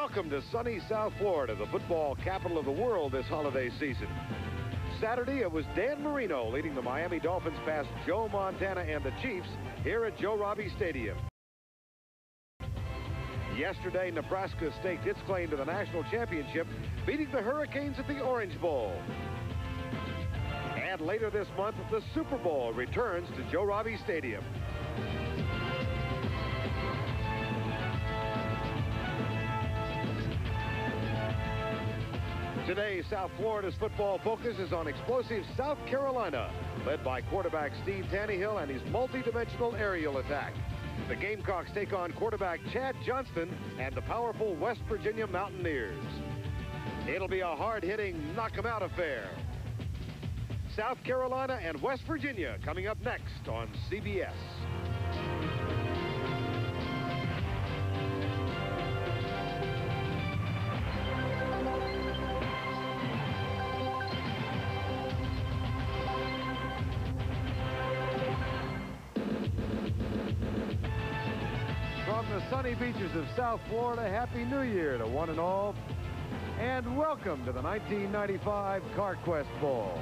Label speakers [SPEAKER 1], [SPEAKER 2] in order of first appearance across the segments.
[SPEAKER 1] Welcome to sunny South Florida, the football capital of the world this holiday season. Saturday, it was Dan Marino leading the Miami Dolphins past Joe Montana and the Chiefs here at Joe Robbie Stadium. Yesterday, Nebraska staked its claim to the national championship, beating the Hurricanes at the Orange Bowl. And later this month, the Super Bowl returns to Joe Robbie Stadium. Today, South Florida's football focus is on explosive South Carolina, led by quarterback Steve Tannehill and his multi-dimensional aerial attack. The Gamecocks take on quarterback Chad Johnston and the powerful West Virginia Mountaineers. It'll be a hard-hitting, knock-em-out affair. South Carolina and West Virginia coming up next on CBS. From the sunny beaches of South Florida, Happy New Year to one and all, and welcome to the 1995 Carquest Bowl.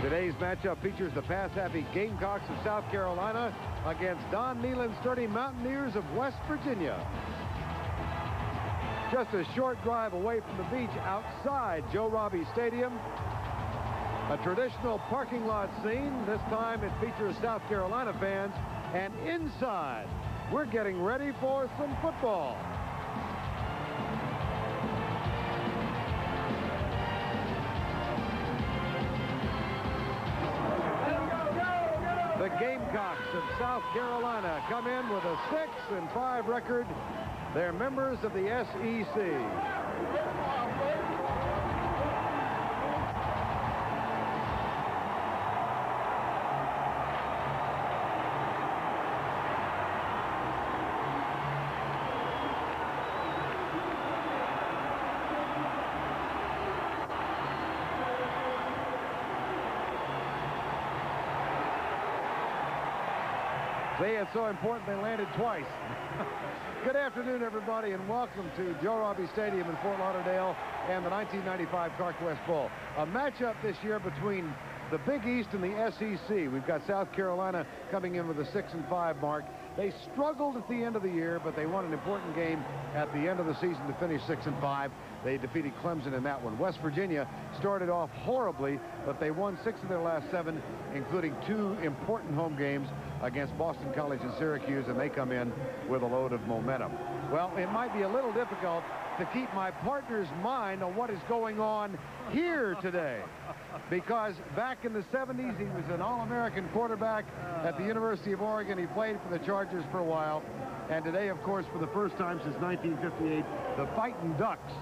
[SPEAKER 1] Today's matchup features the pass-happy Gamecocks of South Carolina against Don Nehlen's sturdy Mountaineers of West Virginia. Just a short drive away from the beach outside Joe Robbie Stadium. A traditional parking lot scene. This time it features South Carolina fans. And inside, we're getting ready for some football. The Gamecocks of South Carolina come in with a 6-5 record. They're members of the SEC. They had so important they landed twice. Good afternoon, everybody, and welcome to Joe Robbie Stadium in Fort Lauderdale and the 1995 Carquest Bowl. A matchup this year between the Big East and the SEC. We've got South Carolina coming in with a 6-5 mark. They struggled at the end of the year, but they won an important game at the end of the season to finish 6-5. They defeated Clemson in that one. West Virginia started off horribly, but they won 6 of their last 7, including 2 important home games against Boston College and Syracuse, and they come in with a load of momentum. Well, it might be a little difficult to keep my partner's mind on what is going on here today, because back in the 70s, he was an All-American quarterback at the University of Oregon. He played for the Chargers for a while, and today, of course, for the first time since 1958, the Fightin' Ducks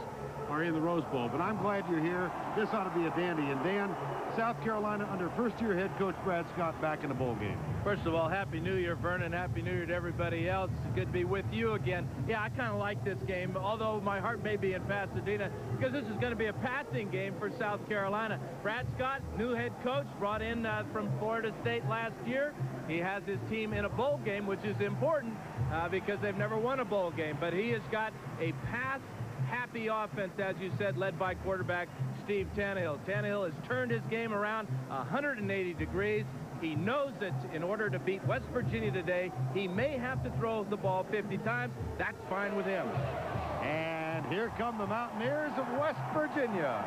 [SPEAKER 1] are in the Rose Bowl. But I'm glad you're here. This ought to be a dandy. And Dan, South Carolina under first-year head coach Brad Scott back in the bowl game.
[SPEAKER 2] First of all, Happy New Year, Vernon. Happy New Year to everybody else. It's good to be with you again. Yeah, I kind of like this game, although my heart may be in Pasadena, because this is going to be a passing game for South Carolina. Brad Scott, new head coach, brought in from Florida State last year. He has his team in a bowl game, which is important because they've never won a bowl game. But he has got a pass-happy offense, as you said, led by quarterback Steve Tannehill. Tannehill has turned his game around 180 degrees. He knows that in order to beat West Virginia today, he may have to throw the ball 50 times. That's fine with him.
[SPEAKER 1] And here come the Mountaineers of West Virginia.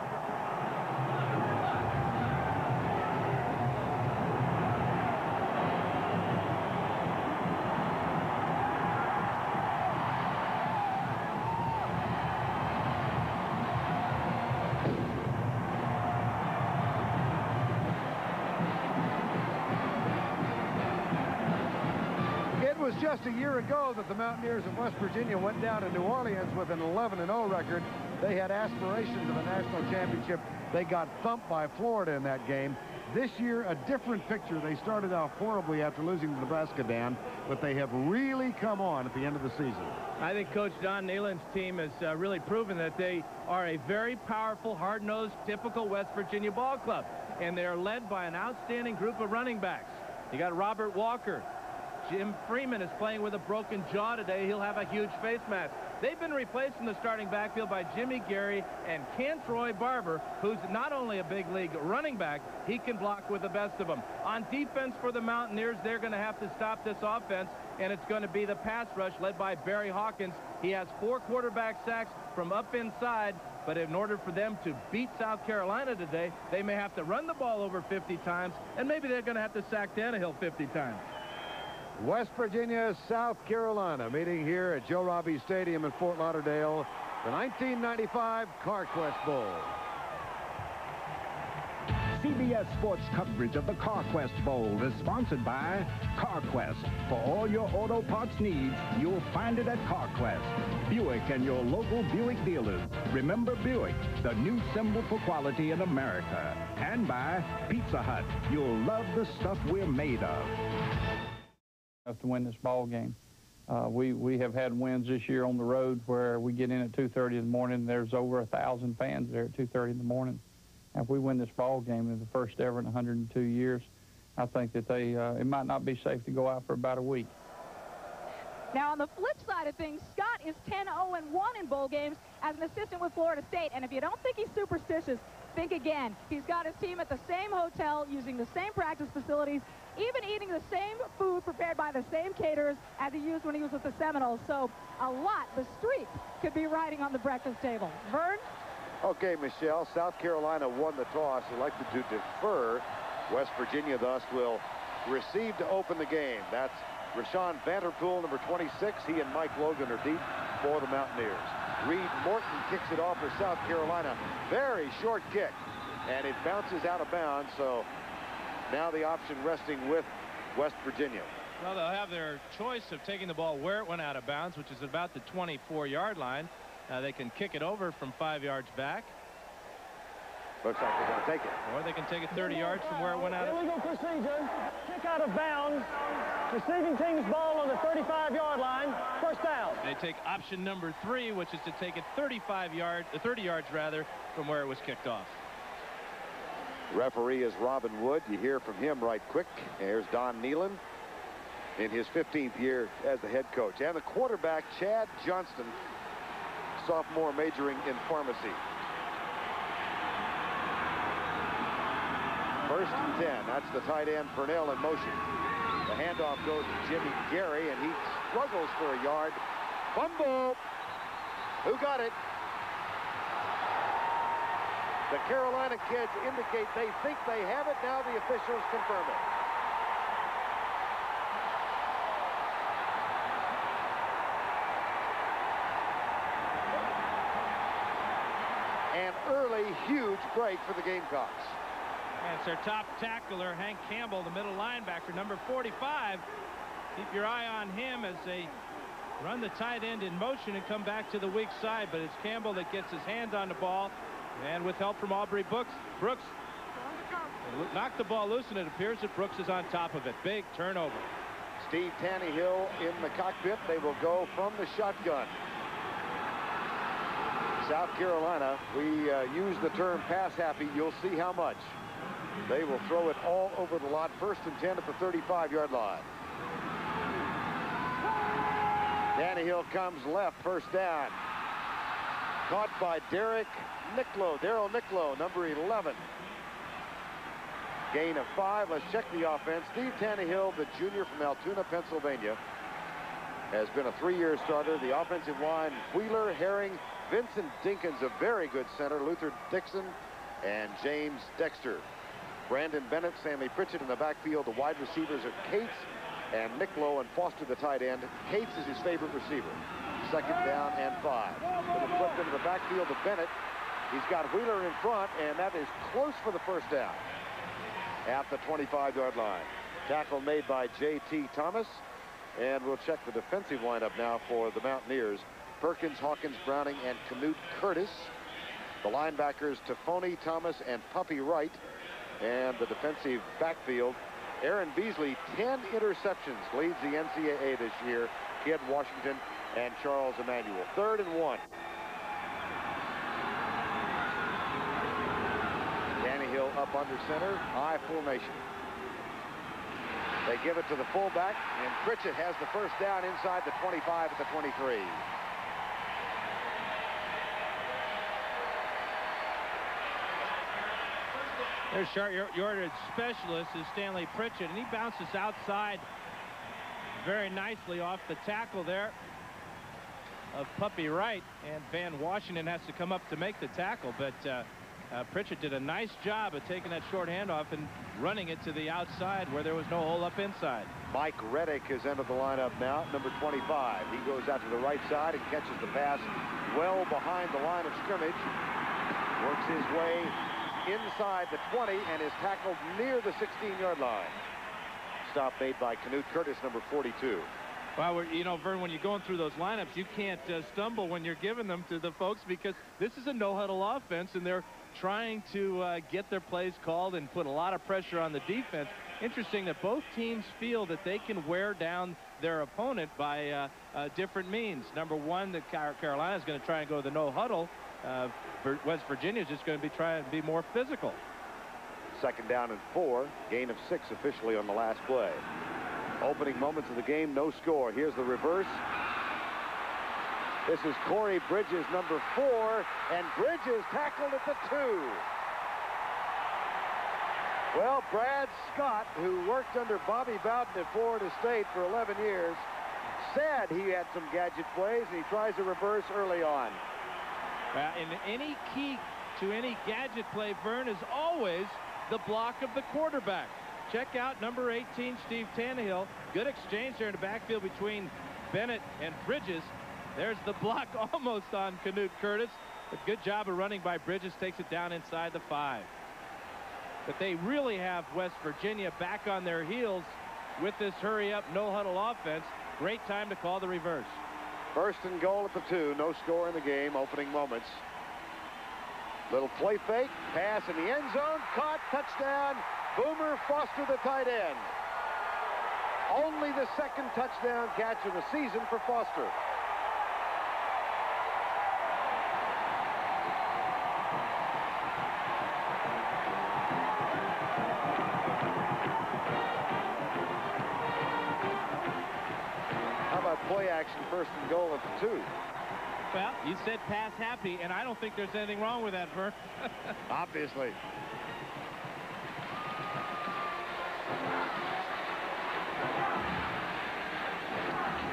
[SPEAKER 1] It was just a year ago that the Mountaineers of West Virginia went down to New Orleans with an 11-0 record. They had aspirations of a national championship. They got thumped by Florida in that game. This year, a different picture. They started off horribly after losing to Nebraska, Dan, but they have really come on at the end of the season.
[SPEAKER 2] I think Coach Don Nehlen's team has really proven that they are a very powerful, hard-nosed, typical West Virginia ball club, and they are led by an outstanding group of running backs. You got Robert Walker, Jim Freeman is playing with a broken jaw today. He'll have a huge face mask. They've been replaced in the starting backfield by Jimmy Gary and Cantroy Barber, who's not only a big league running back, he can block with the best of them. On defense for the Mountaineers, they're going to have to stop this offense, and it's going to be the pass rush led by Barry Hawkins. He has 4 quarterback sacks from up inside, but in order for them to beat South Carolina today, they may have to run the ball over 50 times, and maybe they're going to have to sack Tannehill 50 times.
[SPEAKER 1] West Virginia, South Carolina, meeting here at Joe Robbie Stadium in Fort Lauderdale, the 1995 Carquest Bowl.
[SPEAKER 3] CBS Sports coverage of the Carquest Bowl is sponsored by Carquest. For all your auto parts needs, you'll find it at Carquest. Buick and your local Buick dealers. Remember Buick, the new symbol for quality in America. And by Pizza Hut. You'll love the stuff we're made of.
[SPEAKER 4] To win this ball game. We have had wins this year on the road where we get in at 2:30 in the morning. There's over 1,000 fans there at 2:30 in the morning. And if we win this ball game, in the first ever in 102 years, I think that it might not be safe to go out for about a week.
[SPEAKER 5] Now, on the flip side of things, Scott is 10-0-1 in bowl games as an assistant with Florida State. And if you don't think he's superstitious, think again. He's got his team at the same hotel, using the same practice facilities, even eating the same food prepared by the same caterers as he used when he was with the Seminoles. So a lot, the streak, could be riding on the breakfast table. Vern?
[SPEAKER 1] Okay, Michelle, South Carolina won the toss, elected to defer. West Virginia, thus, will receive to open the game. That's Rashawn Vanderpool, number 26. He and Mike Logan are deep for the Mountaineers. Reed Morton kicks it off for South Carolina. Very short kick, and it bounces out of bounds, so now the option resting with West Virginia.
[SPEAKER 2] Well, they'll have their choice of taking the ball where it went out of bounds, which is about the 24-yard line. They can kick it over from 5 yards back.
[SPEAKER 1] Looks like they're going to take it.
[SPEAKER 2] Or they can take it 30 yards from where it went out.
[SPEAKER 6] Illegal procedure. Kick out of bounds. Receiving team's ball on the 35-yard line. First down.
[SPEAKER 2] They take option number 3, which is to take it 30 yards rather, from where it was kicked off.
[SPEAKER 1] Referee is Robin Wood. You hear from him right quick. There's Don Nealon in his 15th year as the head coach. And the quarterback, Chad Johnston, sophomore majoring in pharmacy. First and 10. That's the tight end, Purnell, in motion. The handoff goes to Jimmy Gary, and he struggles for a yard. Fumble. Who got it? The Carolina kids indicate they think they have it. Now the officials confirm it. An early, huge break for the Gamecocks.
[SPEAKER 2] And it's their top tackler, Hank Campbell, the middle linebacker, number 45. Keep your eye on him as they run the tight end in motion and come back to the weak side. But it's Campbell that gets his hands on the ball. And with help from Aubrey Brooks knocked the ball loose, and it appears that Brooks is on top of it. Big turnover.
[SPEAKER 1] Steve Tannehill in the cockpit. They will go from the shotgun. South Carolina, we use the term pass happy. You'll see how much. They will throw it all over the lot. First and 10 at the 35-yard line. Tannehill comes left, first down. Caught by Daryl Nicklow, number 11. Gain of 5. Let's check the offense. Steve Tannehill, the junior from Altoona, Pennsylvania, has been a 3-year starter. The offensive line, Wheeler, Herring, Vincent Dinkins, a very good center, Luther Dixon, and James Dexter. Brandon Bennett, Sammy Pritchett in the backfield. The wide receivers are Cates and Nicklow, and Foster, the tight end. Cates is his favorite receiver. Second down and 5. Little flip into the backfield to Bennett. He's got Wheeler in front, and that is close for the first down at the 25-yard line. Tackle made by J.T. Thomas. And we'll check the defensive lineup now for the Mountaineers. Perkins, Hawkins, Browning, and Canute Curtis. The linebackers, Tafoni, Thomas, and Puppy Wright. And the defensive backfield, Aaron Beasley, 10 interceptions, leads the NCAA this year. Kid Washington and Charles Emmanuel. 3rd and 1. Tannehill up under center, I formation. They give it to the fullback, and Pritchett has the first down inside the 25 at the 23.
[SPEAKER 2] Their short yardage specialist is Stanley Pritchett, and he bounces outside very nicely off the tackle there of Puppy Wright, and Van Washington has to come up to make the tackle, but Pritchett did a nice job of taking that short handoff and running it to the outside where there was no hole up inside.
[SPEAKER 1] Mike Reddick has entered the lineup now, number 25. He goes out to the right side and catches the pass well behind the line of scrimmage. Works his way inside the 20 and is tackled near the 16-yard line. Stop made by Canute Curtis, number 42.
[SPEAKER 2] Well, you know, Vern, when you're going through those lineups, you can't stumble when you're giving them to the folks, because this is a no-huddle offense, and they're trying to get their plays called and put a lot of pressure on the defense. Interesting that both teams feel that they can wear down their opponent by different means. Number one, that Carolina is going to try and go to the no-huddle. West Virginia is just going to be trying to be more physical.
[SPEAKER 1] 2nd down and 4. Gain of 6 officially on the last play. Opening moments of the game, no score. Here's the reverse. This is Corey Bridges, number 4, and Bridges tackled at the 2. Well, Brad Scott, who worked under Bobby Bowden at Florida State for 11 years, said he had some gadget plays, and he tries a reverse early on.
[SPEAKER 2] And any key to any gadget play, Vern, is always the block of the quarterback. Check out number 18, Steve Tannehill. Good exchange there in the backfield between Bennett and Bridges. There's the block almost on Canute Curtis. But good job of running by Bridges. Takes it down inside the 5. But they really have West Virginia back on their heels with this hurry-up, no-huddle offense. Great time to call the reverse.
[SPEAKER 1] 1st and goal at the 2. No score in the game. Opening moments. Little play fake. Pass in the end zone. Caught. Touchdown. Boomer Foster, the tight end. Only the 2nd touchdown catch of the season for Foster. How about play action, 1st and goal at the 2?
[SPEAKER 2] Well, you said pass happy, and I don't think there's anything wrong with that, Vern.
[SPEAKER 1] Obviously.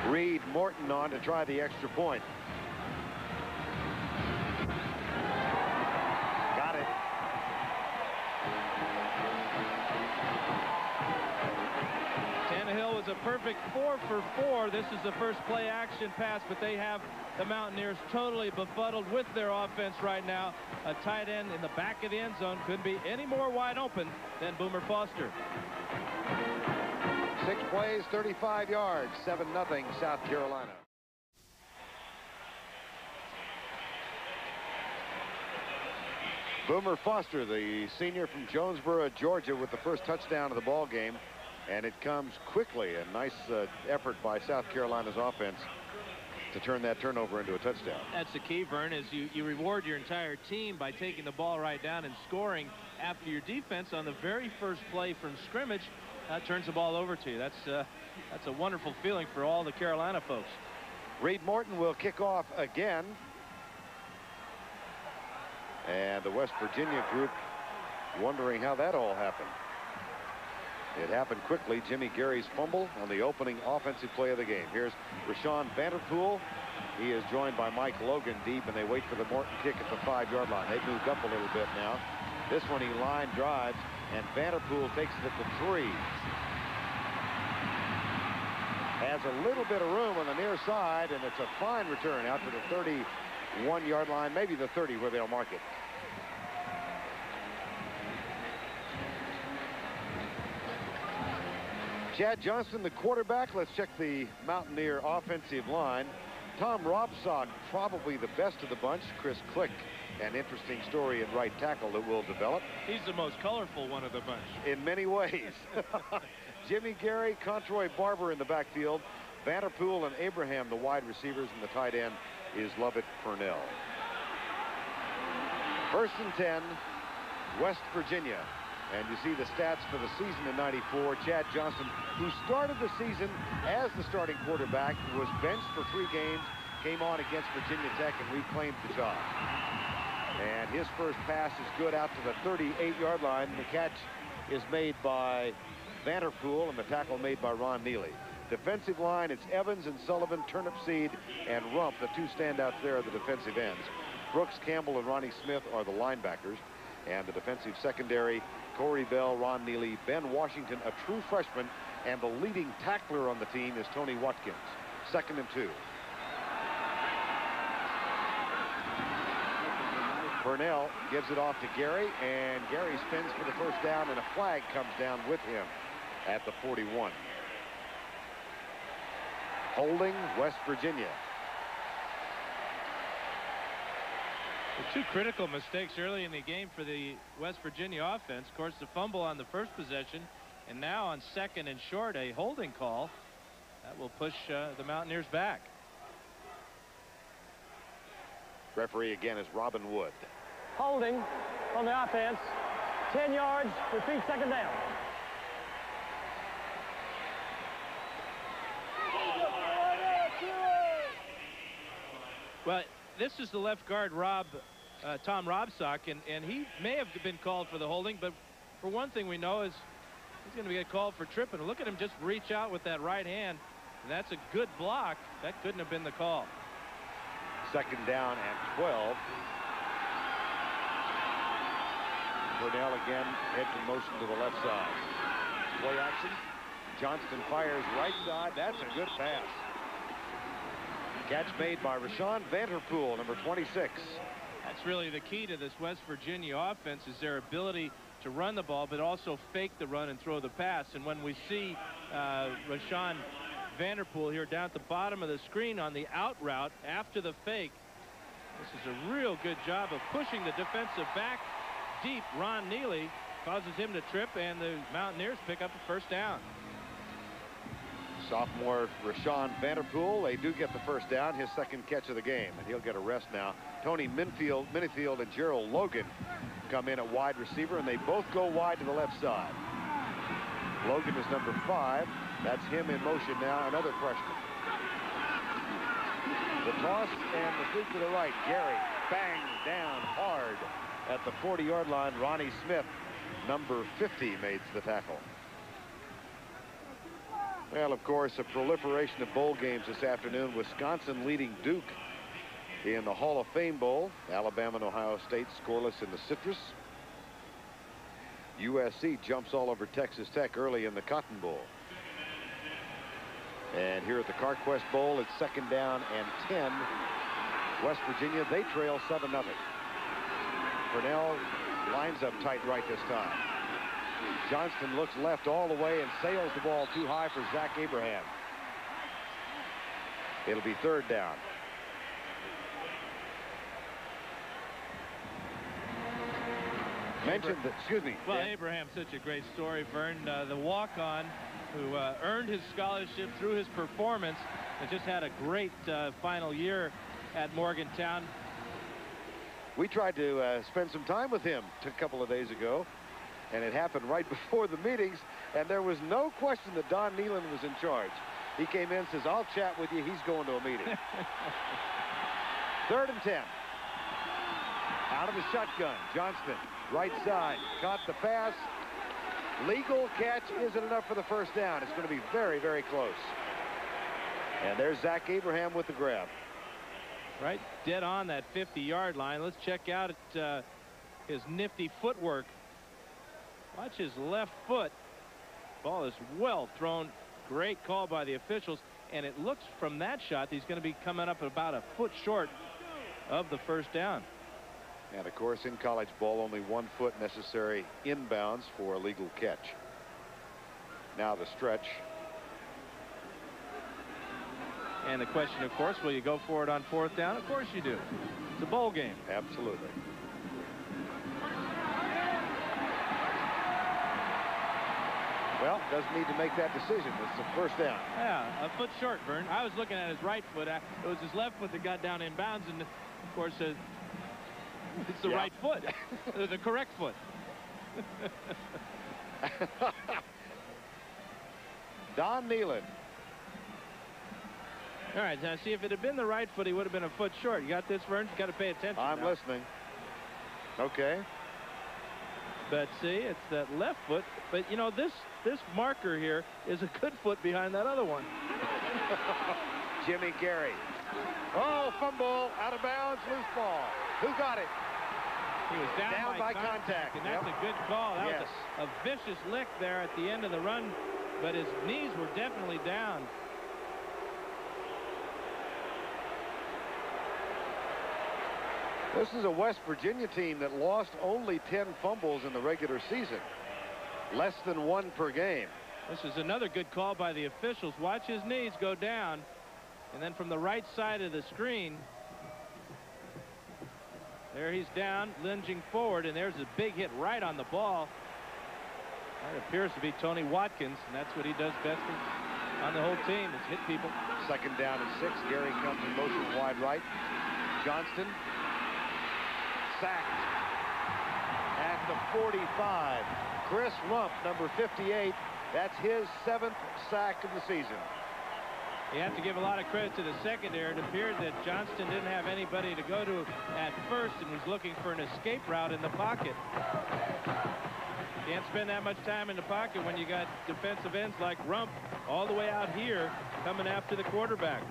[SPEAKER 1] Reed Morton on to try the extra point. Got it.
[SPEAKER 2] Tannehill was a perfect 4 for 4. This is the first play action pass, but they have the Mountaineers totally befuddled with their offense right now. A tight end in the back of the end zone couldn't be any more wide open than Boomer Foster.
[SPEAKER 1] 6 plays, 35 yards, 7-0 South Carolina. Boomer Foster, the senior from Jonesboro, Georgia, with the first touchdown of the ball game, and it comes quickly. A nice effort by South Carolina's offense to turn that turnover into a touchdown.
[SPEAKER 2] That's the key, Vern, is you reward your entire team by taking the ball right down and scoring after your defense on the very first play from scrimmage turns the ball over to you. That's a wonderful feeling for all the Carolina folks.
[SPEAKER 1] Reed Morton will kick off again. And the West Virginia group wondering how that all happened. It happened quickly. Jimmy Gary's fumble on the opening offensive play of the game. Here's Rashawn Vanderpool. He is joined by Mike Logan deep, and they wait for the Morton kick at the 5-yard line. They've moved up a little bit now. This one he line drives, and Vanderpool takes it at the 3. Has a little bit of room on the near side, and it's a fine return out to the 31-yard line, maybe the 30 where they'll mark it. Chad Johnson, the quarterback. Let's check the Mountaineer offensive line. Tom Robsock, probably the best of the bunch. Chris Click, an interesting story at right tackle that will develop.
[SPEAKER 2] He's the most colorful one of the bunch.
[SPEAKER 1] In many ways. Jimmy Gary, Controy Barber in the backfield. Vanderpool and Abraham, the wide receivers, and the tight end is Lovett Purnell. 1st and 10, West Virginia. And you see the stats for the season in '94. Chad Johnston, who started the season as the starting quarterback, was benched for 3 games, came on against Virginia Tech and reclaimed the job. And his first pass is good out to the 38-yard line. The catch is made by Vanderpool and the tackle made by Ron Neely. Defensive line, it's Evans and Sullivan, Turnipseed and Rump. The 2 standouts there are the defensive ends. Brooks, Campbell, and Ronnie Smith are the linebackers. And the defensive secondary, Corey Bell, Ron Neely, Ben Washington, a true freshman, and the leading tackler on the team is Tony Watkins. 2nd and 2. Burnell gives it off to Gary, and Gary spins for the first down, and a flag comes down with him at the 41. Holding West Virginia.
[SPEAKER 2] The 2 critical mistakes early in the game for the West Virginia offense. Of course, the fumble on the first possession, and now on 2nd and short, a holding call that will push the Mountaineers back.
[SPEAKER 1] Referee again is Robin Wood.
[SPEAKER 6] Holding on the offense. 10 yards. Repeat, 2nd down.
[SPEAKER 2] Well, this is the left guard, Tom Robsock, and he may have been called for the holding, but for one thing we know is he's going to get called for tripping. Look at him just reach out with that right hand, and that's a good block. That couldn't have been the call.
[SPEAKER 1] 2nd down and 12. Burnell again heads in motion to the left side. Play action. Johnston fires right side. That's a good pass. Catch made by Rashawn Vanderpool, number 26.
[SPEAKER 2] That's really the key to this West Virginia offense, is their ability to run the ball, but also fake the run and throw the pass. And when we see Rashawn Vanderpool here down at the bottom of the screen on the out route after the fake, this is a real good job of pushing the defensive back deep. Ron Neely causes him to trip, and the Mountaineers pick up a 1st down.
[SPEAKER 1] Sophomore Rashawn Vanderpool, they do get the 1st down, his 2nd catch of the game, and he'll get a rest now. Tony Minifield and Gerald Logan come in at wide receiver, and they both go wide to the left side. Logan is number 5. That's him in motion now, another freshman. The toss and the sweep to the right. Gary bang down hard at the 40-yard line. Ronnie Smith, number 50, makes the tackle. Well, of course, a proliferation of bowl games this afternoon. Wisconsin leading Duke in the Hall of Fame Bowl. Alabama and Ohio State scoreless in the Citrus. USC jumps all over Texas Tech early in the Cotton Bowl. And here at the Carquest Bowl, it's 2nd down and 10. West Virginia, they trail 7-0. Purnell lines up tight right this time. Johnston looks left all the way and sails the ball too high for Zach Abraham. It'll be 3rd down. Mentioned that, excuse me.
[SPEAKER 2] Well, Abraham's such a great story, Vern. The walk-on who earned his scholarship through his performance and just had a great final year at Morgantown.
[SPEAKER 1] We tried to spend some time with him a couple of days ago, and it happened right before the meetings, and there was no question that Don Nealon was in charge. He came in and says, I'll chat with you. He's going to a meeting. 3rd and 10. Out of the shotgun, Johnston, right side, caught the pass. Legal catch isn't enough for the 1st down. It's going to be very, very close. And there's Zach Abraham with the grab.
[SPEAKER 2] Right dead on that 50-yard line. Let's check out his nifty footwork. Watch his left foot. Ball is well thrown. Great call by the officials. And it looks from that shot he's going to be coming up about a foot short of the 1st down.
[SPEAKER 1] And of course, in college ball, only 1 foot necessary inbounds for a legal catch. Now the stretch.
[SPEAKER 2] And the question, of course, will you go for it on 4th down? Of course you do. It's a bowl game.
[SPEAKER 1] Absolutely. Well, doesn't need to make that decision. It's the 1st down.
[SPEAKER 2] Yeah, a foot short, Vern. I was looking at his right foot. It was his left foot that got down in bounds, and of course, it's the right foot, the correct foot.
[SPEAKER 1] Don Nealon.
[SPEAKER 2] All right, now see, if it had been the right foot, he would have been a foot short. You got this, Vern? You got to pay attention.
[SPEAKER 1] I'm
[SPEAKER 2] now.
[SPEAKER 1] listening. Okay.
[SPEAKER 2] But see, it's that left foot. But you know, this marker here is a good foot behind that other one.
[SPEAKER 1] Jimmy Gary. Oh, fumble, out of bounds, loose ball. Who got it?
[SPEAKER 2] He was down by contact, and that's a good call. That was a vicious lick there at the end of the run, but his knees were definitely down.
[SPEAKER 1] This is a West Virginia team that lost only 10 fumbles in the regular season. Less than 1 per game.
[SPEAKER 2] This is another good call by the officials. Watch his knees go down. And then from the right side of the screen, there he's down, lunging forward, and there's a big hit right on the ball. That appears to be Tony Watkins, and that's what he does best on the whole team, is hit people.
[SPEAKER 1] Second down and 6. Gary comes in motion wide right. Johnston sacked at the 45. Chris Rump, number 58. That's his 7th sack of the season.
[SPEAKER 2] You have to give a lot of credit to the secondary. It appeared that Johnston didn't have anybody to go to at first and was looking for an escape route in the pocket. Can't spend that much time in the pocket when you got defensive ends like Rump all the way out here coming after the quarterback.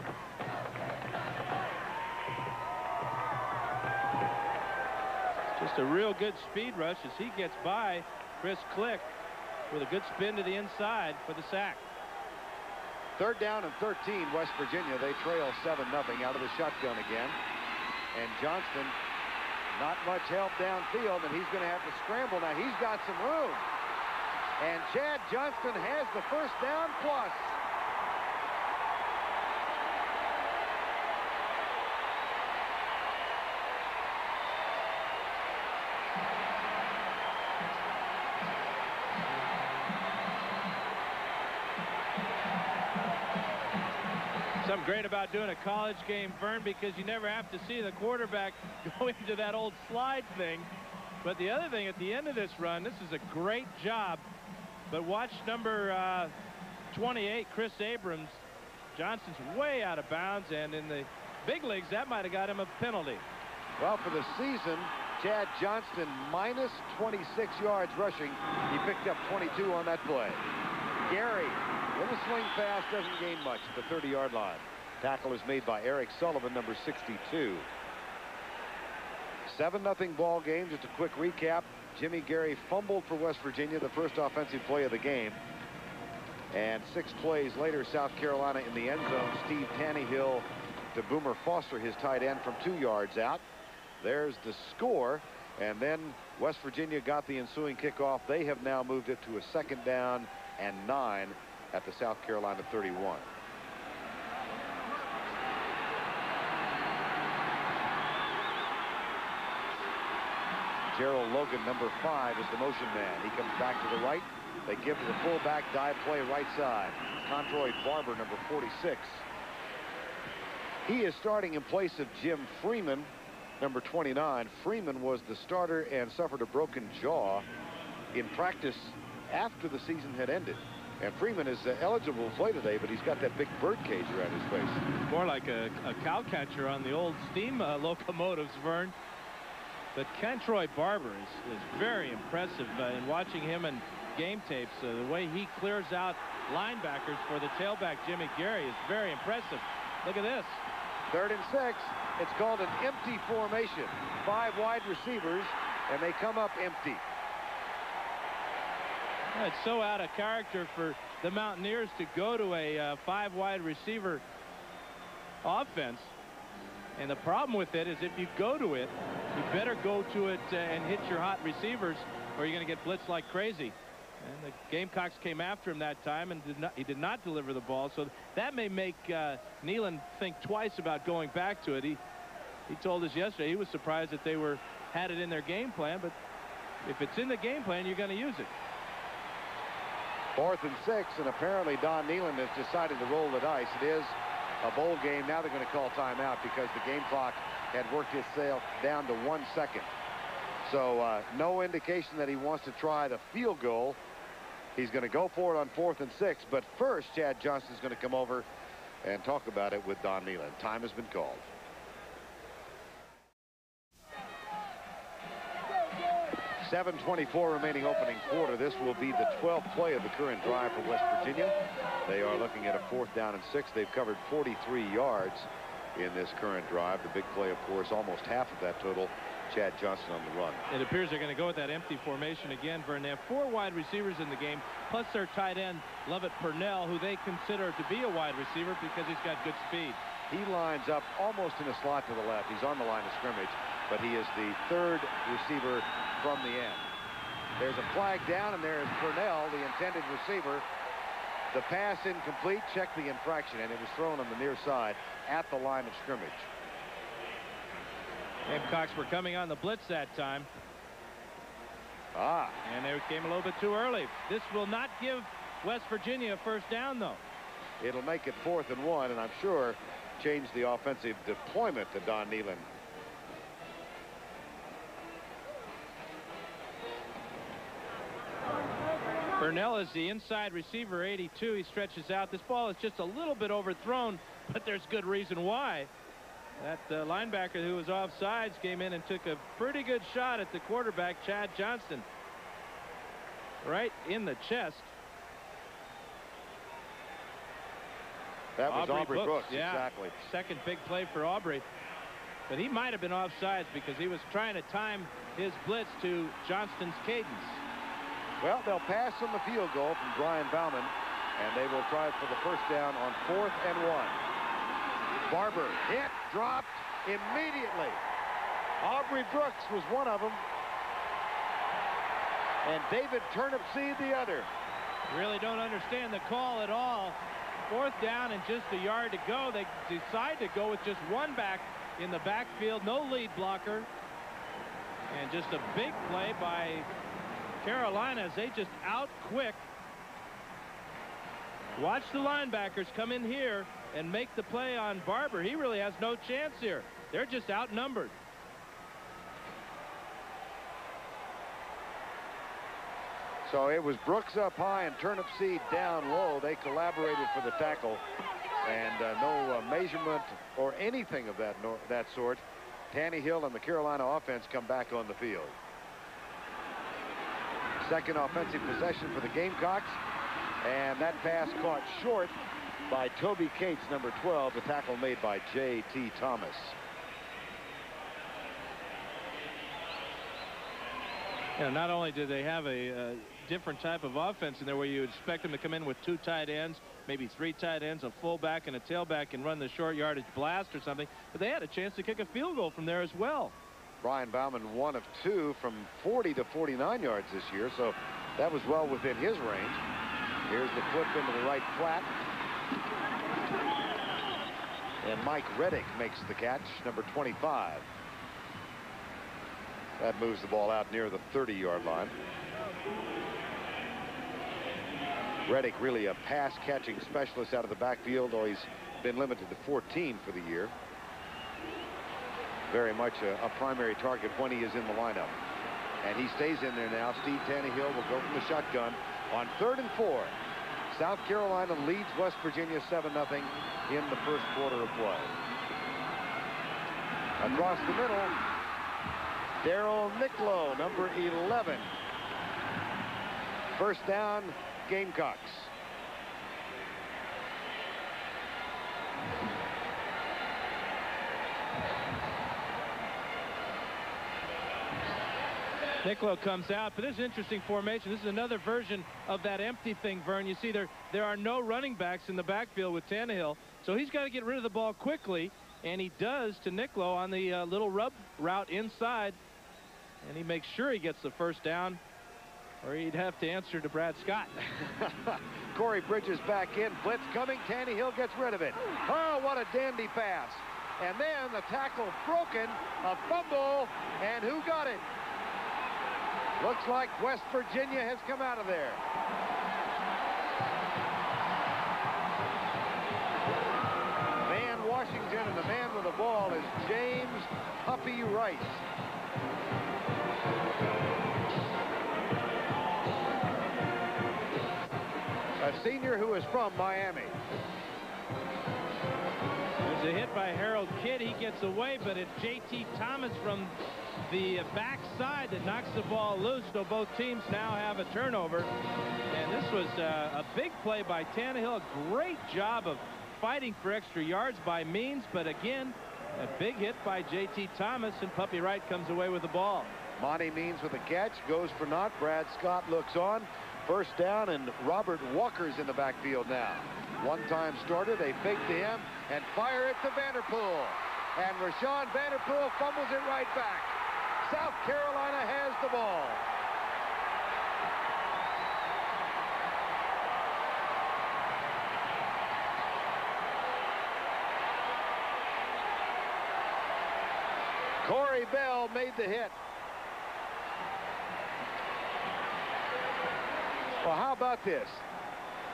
[SPEAKER 2] Just a real good speed rush as he gets by Chris Click with a good spin to the inside for the sack.
[SPEAKER 1] Third down and 13, West Virginia. They trail 7-0 out of the shotgun again. And Johnston, not much help downfield, and he's going to have to scramble. Now, he's got some room. And Chad Johnston has the first down plus.
[SPEAKER 2] Something great about doing a college game, Vern, because you never have to see the quarterback go into that old slide thing. But the other thing, at the end of this run, this is a great job. But watch number 28, Chris Abrams. Johnston's way out of bounds, and in the big leagues, that might have got him a penalty.
[SPEAKER 1] Well, for the season, Chad Johnston minus 26 yards rushing. He picked up 22 on that play. Gary, little swing pass, doesn't gain much at the 30-yard line. Tackle is made by Eric Sullivan, number 62. 7-0 ball game. Just a quick recap. Jimmy Gary fumbled for West Virginia, the first offensive play of the game. And 6 plays later, South Carolina in the end zone. Steve Tannehill to Boomer Foster, his tight end, from 2 yards out. There's the score. And then West Virginia got the ensuing kickoff. They have now moved it to a 2nd down and 9 at the South Carolina 31. Gerald Logan, number 5, is the motion man. He comes back to the right. They give to the fullback, dive play right side. Controy Barber, number 46. He is starting in place of Jim Freeman, number 29. Freeman was the starter and suffered a broken jaw in practice after the season had ended. And Freeman is eligible to play today, but he's got that big bird cage around his face.
[SPEAKER 2] More like a cow catcher on the old steam locomotives, Vern. But Controy Barber is very impressive in watching him in game tapes. The way he clears out linebackers for the tailback, Jimmy Gary, is very impressive. Look at this.
[SPEAKER 1] 3rd and 6. It's called an empty formation. 5 wide receivers, and they come up empty.
[SPEAKER 2] It's so out of character for the Mountaineers to go to a 5 wide receiver offense. And the problem with it is if you go to it, you better go to it and hit your hot receivers, or you're going to get blitzed like crazy. And the Gamecocks came after him that time, and he did not deliver the ball. So that may make Nealon think twice about going back to it. He told us yesterday he was surprised that they had it in their game plan, but if it's in the game plan, you're going to use it.
[SPEAKER 1] 4th and 6, and apparently Don Nealon has decided to roll the dice. It is a bowl game. Now they're going to call timeout because the game clock had worked itself down to 1 second. So no indication that he wants to try the field goal. He's going to go for it on 4th and 6. But first, Chad Johnston's going to come over and talk about it with Don Nehlen. Time has been called. .7:24 remaining opening quarter. This will be the 12th play of the current drive for West Virginia. They are looking at a 4th down and 6. They've covered 43 yards in this current drive. The big play, of course, almost half of that total. Chad Johnston on the run.
[SPEAKER 2] It appears they're going to go with that empty formation again, Vern. They have 4 wide receivers in the game, plus their tight end, Lovett Purnell, who they consider to be a wide receiver because he's got good speed.
[SPEAKER 1] He lines up almost in a slot to the left. He's on the line of scrimmage, but he is the 3rd receiver from the end. There's a flag down, and there's Purnell, the intended receiver. The pass incomplete. Check the infraction, and it was thrown on the near side at the line of scrimmage.
[SPEAKER 2] Gamecocks were coming on the blitz that time. And they came a little bit too early. This will not give West Virginia a 1st down, though.
[SPEAKER 1] It'll make it 4th and 1, and I'm sure change the offensive deployment to Don Nehlen.
[SPEAKER 2] Purnell is the inside receiver, 82. He stretches out. This ball is just a little bit overthrown, but there's good reason why. That linebacker who was offsides came in and took a pretty good shot at the quarterback, Chad Johnston, right in the chest.
[SPEAKER 1] That was Aubrey Brooks.
[SPEAKER 2] Yeah,
[SPEAKER 1] exactly.
[SPEAKER 2] Second big play for Aubrey. But he might have been offsides because he was trying to time his blitz to Johnston's cadence.
[SPEAKER 1] Well, they'll pass on the field goal from Brian Bauman, and they will try it for the 1st down on 4th and 1. Barber hit, dropped immediately. Aubrey Brooks was one of them, and David Turnipseed the other.
[SPEAKER 2] Really don't understand the call at all. 4th down and just a yard to go. They decide to go with just one back in the backfield, no lead blocker, and just a big play by Carolina as they just out quick. Watch the linebackers come in here and make the play on Barber. He really has no chance here. They're just outnumbered.
[SPEAKER 1] So it was Brooks up high and Turnipseed down low. They collaborated for the tackle, and no measurement or anything of that sort. Tannehill and the Carolina offense come back on the field. Second offensive possession for the Gamecocks, and that pass caught short by Toby Cates, number 12, the tackle made by J.T. Thomas.
[SPEAKER 2] You know, not only did they have a different type of offense in there where you would expect them to come in with 2 tight ends, maybe 3 tight ends, a fullback and a tailback, and run the short yardage blast or something, but they had a chance to kick a field goal from there as well.
[SPEAKER 1] Brian Bauman 1 of 2 from 40 to 49 yards this year, so that was well within his range. Here's the flip into the right flat. And Mike Reddick makes the catch, number 25. That moves the ball out near the 30-yard line. Reddick really a pass-catching specialist out of the backfield, though he's been limited to 14 for the year. Very much a primary target when he is in the lineup. And he stays in there now. Steve Tannehill will go from the shotgun on 3rd and 4. South Carolina leads West Virginia 7-0 in the 1st quarter of play. Across the middle, Darryl Nicklow, number 11. 1st down, Gamecocks.
[SPEAKER 2] Nicklow comes out, but this is an interesting formation. This is another version of that empty thing, Vern. You see there are no running backs in the backfield with Tannehill, so he's got to get rid of the ball quickly, and he does to Nicklow on the little rub route inside, and he makes sure he gets the 1st down, or he'd have to answer to Brad Scott.
[SPEAKER 1] Corey Bridges back in, blitz coming, Tannehill gets rid of it. Oh, what a dandy pass. And then the tackle broken, a fumble, and who got it? Looks like West Virginia has come out of there. Van Washington, and the man with the ball is James Puppy Rice. A senior who is from Miami.
[SPEAKER 2] There's a hit by Harold Kidd. He gets away, but it's J.T. Thomas from the backside that knocks the ball loose. So both teams now have a turnover. And this was a big play by Tannehill. A great job of fighting for extra yards by Means, but again, a big hit by J.T. Thomas, and Puppy Wright comes away with the ball.
[SPEAKER 1] Monty Means with a catch, goes for naught. Brad Scott looks on. First down, and Robert Walker's in the backfield now. One-time starter, they fake to him and fire it to Vanderpool. And Rashawn Vanderpool fumbles it right back. South Carolina has the ball. Corey Bell made the hit. Well, how about this?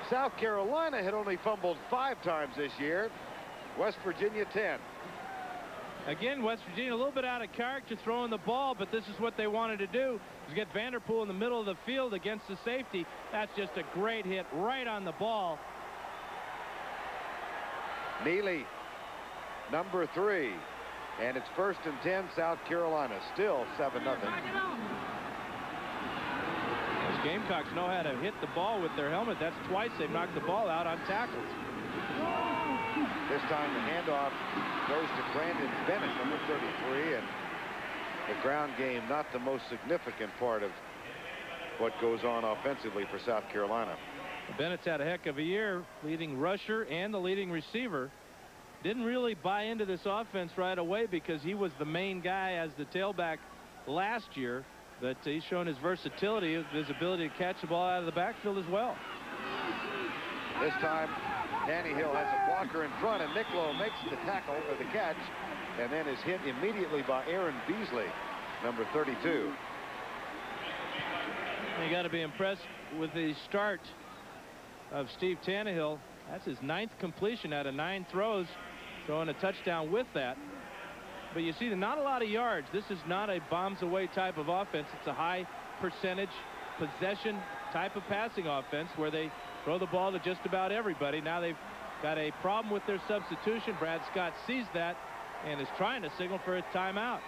[SPEAKER 1] South Carolina had only fumbled 5 times this year. West Virginia 10.
[SPEAKER 2] Again, West Virginia a little bit out of character throwing the ball, but this is what they wanted to do, is get Vanderpool in the middle of the field against the safety. That's just a great hit right on the ball.
[SPEAKER 1] Neely, number 3. And it's 1st and 10, South Carolina. Still 7-0.
[SPEAKER 2] Those Gamecocks know how to hit the ball with their helmet. That's twice they've knocked the ball out on tackles.
[SPEAKER 1] This time the handoff goes to Brandon Bennett, number 33, and the ground game not the most significant part of what goes on offensively for South Carolina.
[SPEAKER 2] Bennett's had a heck of a year, leading rusher and the leading receiver. Didn't really buy into this offense right away because he was the main guy as the tailback last year, but he's shown his versatility, his ability to catch the ball out of the backfield as well.
[SPEAKER 1] This time Tannehill has a blocker in front, and Nicklow makes the tackle or the catch, and then is hit immediately by Aaron Beasley, number 32.
[SPEAKER 2] You got to be impressed with the start of Steve Tannehill. That's his 9th completion out of 9 throws, throwing a touchdown with that. But you see, not a lot of yards. This is not a bombs away type of offense. It's a high percentage possession type of passing offense where they throw the ball to just about everybody. Now they've got a problem with their substitution. Brad Scott sees that and is trying to signal for a timeout.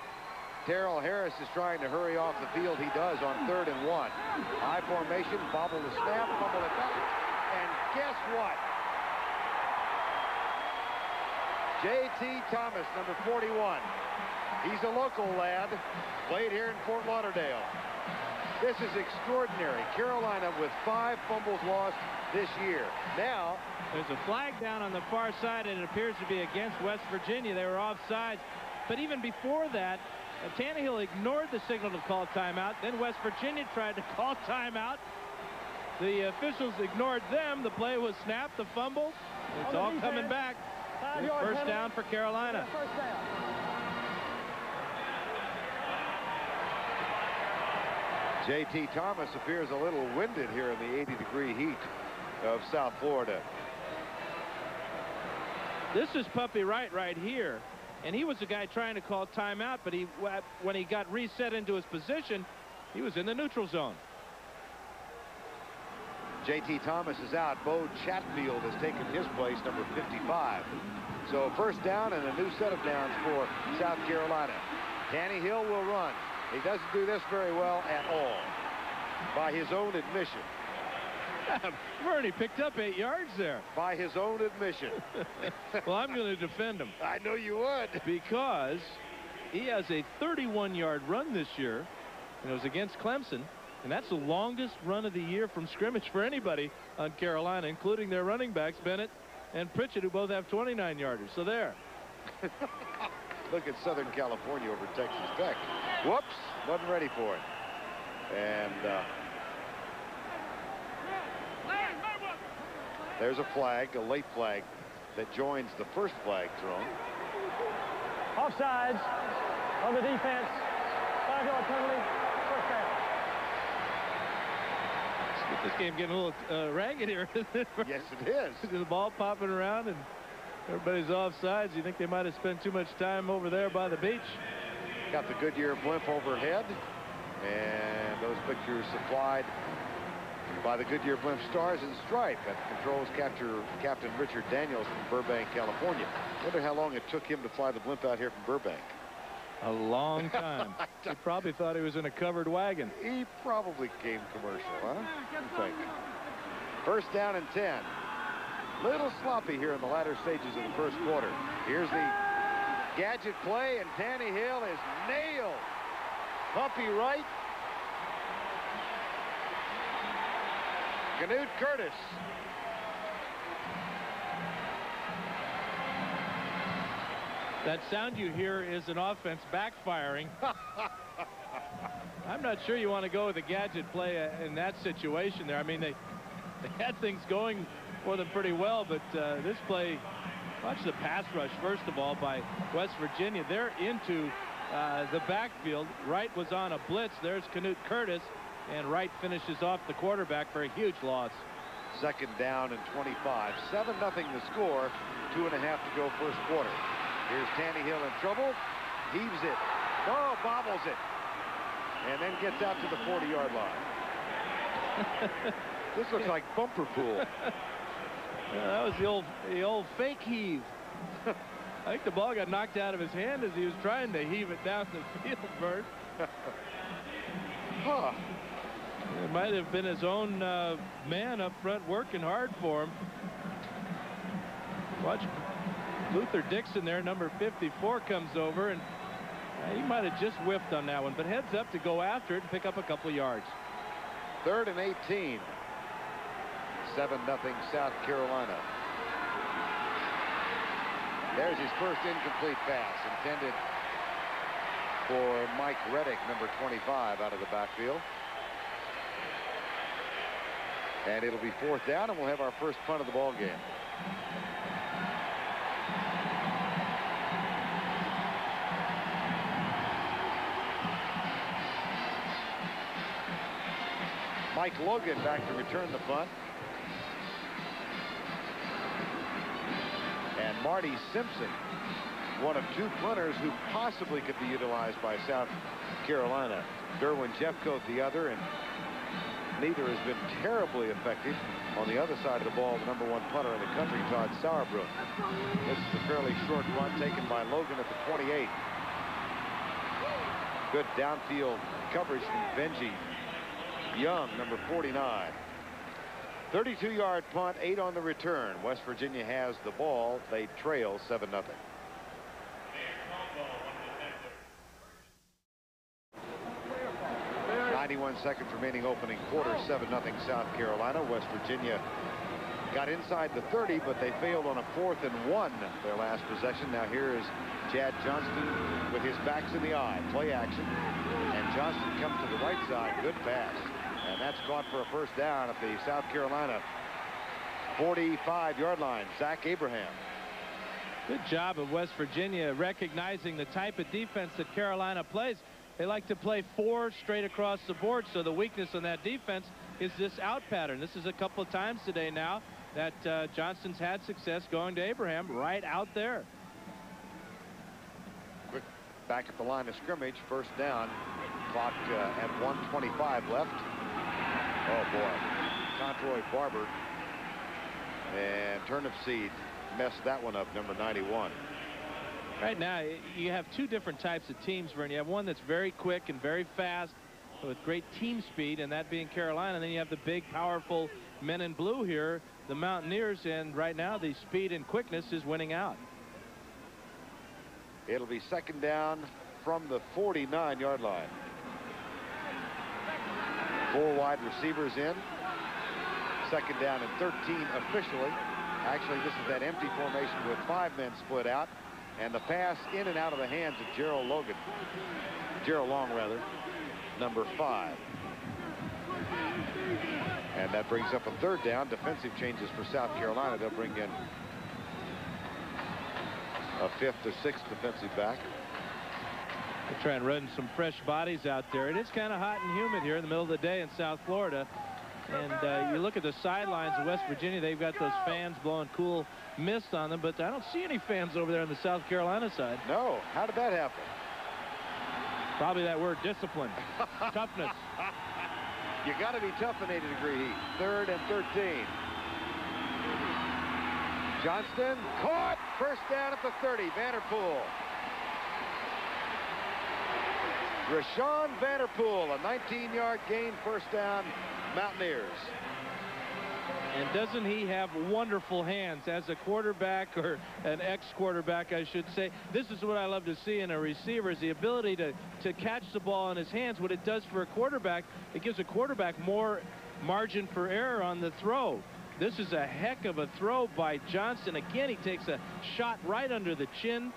[SPEAKER 1] Terrell Harris is trying to hurry off the field. He does on 3rd and 1. High formation, bobble the snap, fumble it back, and guess what? J.T. Thomas, number 41. He's a local lad, played here in Fort Lauderdale. This is extraordinary. Carolina with 5 fumbles lost this year. Now,
[SPEAKER 2] there's a flag down on the far side, and it appears to be against West Virginia. They were offsides. But even before that, Tannehill ignored the signal to call timeout. Then West Virginia tried to call timeout. The officials ignored them. The play was snapped, the fumble. It's all coming back. First down for Carolina.
[SPEAKER 6] First down.
[SPEAKER 1] J.T. Thomas appears a little winded here in the 80-degree heat of South Florida.
[SPEAKER 2] This is Puppy Wright right here, and he was the guy trying to call timeout, but when he got reset into his position, he was in the neutral zone.
[SPEAKER 1] J.T. Thomas is out. Bo Chatfield has taken his place, number 55. So first down and a new set of downs for South Carolina. Tannehill will run. He doesn't do this very well at all, by his own admission.
[SPEAKER 2] Vernie picked up 8 yards there.
[SPEAKER 1] By his own admission.
[SPEAKER 2] Well, I'm going to defend him.
[SPEAKER 1] I know you would.
[SPEAKER 2] Because he has a 31-yard run this year, and it was against Clemson. And that's the longest run of the year from scrimmage for anybody on Carolina, including their running backs, Bennett and Pritchett, who both have 29-yarders. So there.
[SPEAKER 1] Look at Southern California over Texas Tech. Whoops, wasn't ready for it. And there's a flag, a late flag, that joins the first flag thrown.
[SPEAKER 6] Offsides on the defense. 5-yard penalty. First down.
[SPEAKER 2] This game getting a little ragged here.
[SPEAKER 1] Yes, it is.
[SPEAKER 2] The ball popping around and everybody's offsides. You think they might have spent too much time over there by the beach.
[SPEAKER 1] Got the Goodyear blimp overhead. And those pictures supplied by the Goodyear Blimp Stars and Stripe. At the controls, Captain Richard Daniels from Burbank, California. Wonder how long it took him to fly the blimp out here from Burbank.
[SPEAKER 2] A long time. He probably thought he was in a covered wagon.
[SPEAKER 1] He probably came commercial, huh? I think. First down and 10. Little sloppy here in the latter stages of the first quarter. Here's the gadget play, and Tannehill is nailed. Pumpy right. Canute Curtis.
[SPEAKER 2] That sound you hear is an offense backfiring. I'm not sure you want to go with a gadget play in that situation there. I mean, they had things going for them pretty well, but this play, watch the pass rush, first of all, by West Virginia. They're into the backfield. Wright was on a blitz. There's Canute Curtis, and Wright finishes off the quarterback for a huge loss.
[SPEAKER 1] Second down and 25. 7-0 the score. 2.5 to go first quarter. Here's Tannehill in trouble. Heaves it. Oh, bobbles it. And then gets out to the 40-yard line. This looks like bumper pool.
[SPEAKER 2] Yeah, that was the old fake heave. I think the ball got knocked out of his hand as he was trying to heave it down the field, Bert.
[SPEAKER 1] Huh.
[SPEAKER 2] It might have been his own man up front working hard for him. Watch Luther Dixon there, number 54, comes over, and he might have just whiffed on that one, but heads up to go after it and pick up a couple of yards.
[SPEAKER 1] 3rd and 18. 7-0 South Carolina. There's his first incomplete pass, intended for Mike Reddick, number 25, out of the backfield. And it'll be 4th down, and we'll have our first punt of the ball game. Mike Logan back to return the punt. And Marty Simpson, one of 2 punters who possibly could be utilized by South Carolina. Derwin Jeffcoat the other, and neither has been terribly effective. On the other side of the ball, the number 1 punter in the country, Todd Sauerbruch. This is a fairly short punt taken by Logan at the 28. Good downfield coverage from Benji Young, number 49. 32-yard punt, 8 on the return. West Virginia has the ball. They trail 7-0. Seconds remaining opening quarter. 7-0 South Carolina. West Virginia got inside the 30, but they failed on a 4th and 1 their last possession. Now here is Chad Johnston with his backs in the eye. Play action, and Johnston comes to the right side. Good pass, and that's caught for a first down at the South Carolina 45-yard line. Zach Abraham.
[SPEAKER 2] Good job of West Virginia recognizing the type of defense that Carolina plays. They like to play 4 straight across the board, so the weakness on that defense is this out pattern. This is a couple of times today now that Johnston's had success going to Abraham right out there.
[SPEAKER 1] Quick back at the line of scrimmage. First down. Clock at 1:25 left. Oh, boy. Controy Barber. And Turnipseed messed that one up, number 91.
[SPEAKER 2] Right now, you have 2 different types of teams, Vern. You have one that's very quick and very fast with great team speed, and that being Carolina. And then you have the big, powerful men in blue here, the Mountaineers, and right now the speed and quickness is winning out.
[SPEAKER 1] It'll be second down from the 49-yard line. 4 wide receivers in. Second down and 13 officially. Actually, this is that empty formation with 5 men split out. And the pass in and out of the hands of Gerald Long, rather, number 5. And that brings up a 3rd down. Defensive changes for South Carolina. They'll bring in a 5th or 6th defensive back.
[SPEAKER 2] They're trying to run some fresh bodies out there. It is kind of hot and humid here in the middle of the day in South Florida. And you look at the sidelines of West Virginia, they've got those fans blowing cool mist on them, but I don't see any fans over there on the South Carolina side.
[SPEAKER 1] No. How did that happen?
[SPEAKER 2] Probably that word, discipline, toughness.
[SPEAKER 1] You got to be tough in 80-degree heat. 3rd and 13. Johnston caught. First down at the 30. Vanderpool. Rashawn Vanderpool, a 19-yard gain, first down, Mountaineers.
[SPEAKER 2] And doesn't he have wonderful hands as a quarterback, or an ex-quarterback, I should say. This is what I love to see in a receiver, is the ability to catch the ball in his hands. What it does for a quarterback, it gives a quarterback more margin for error on the throw. This is a heck of a throw by Johnston. Again, he takes a shot right under the chin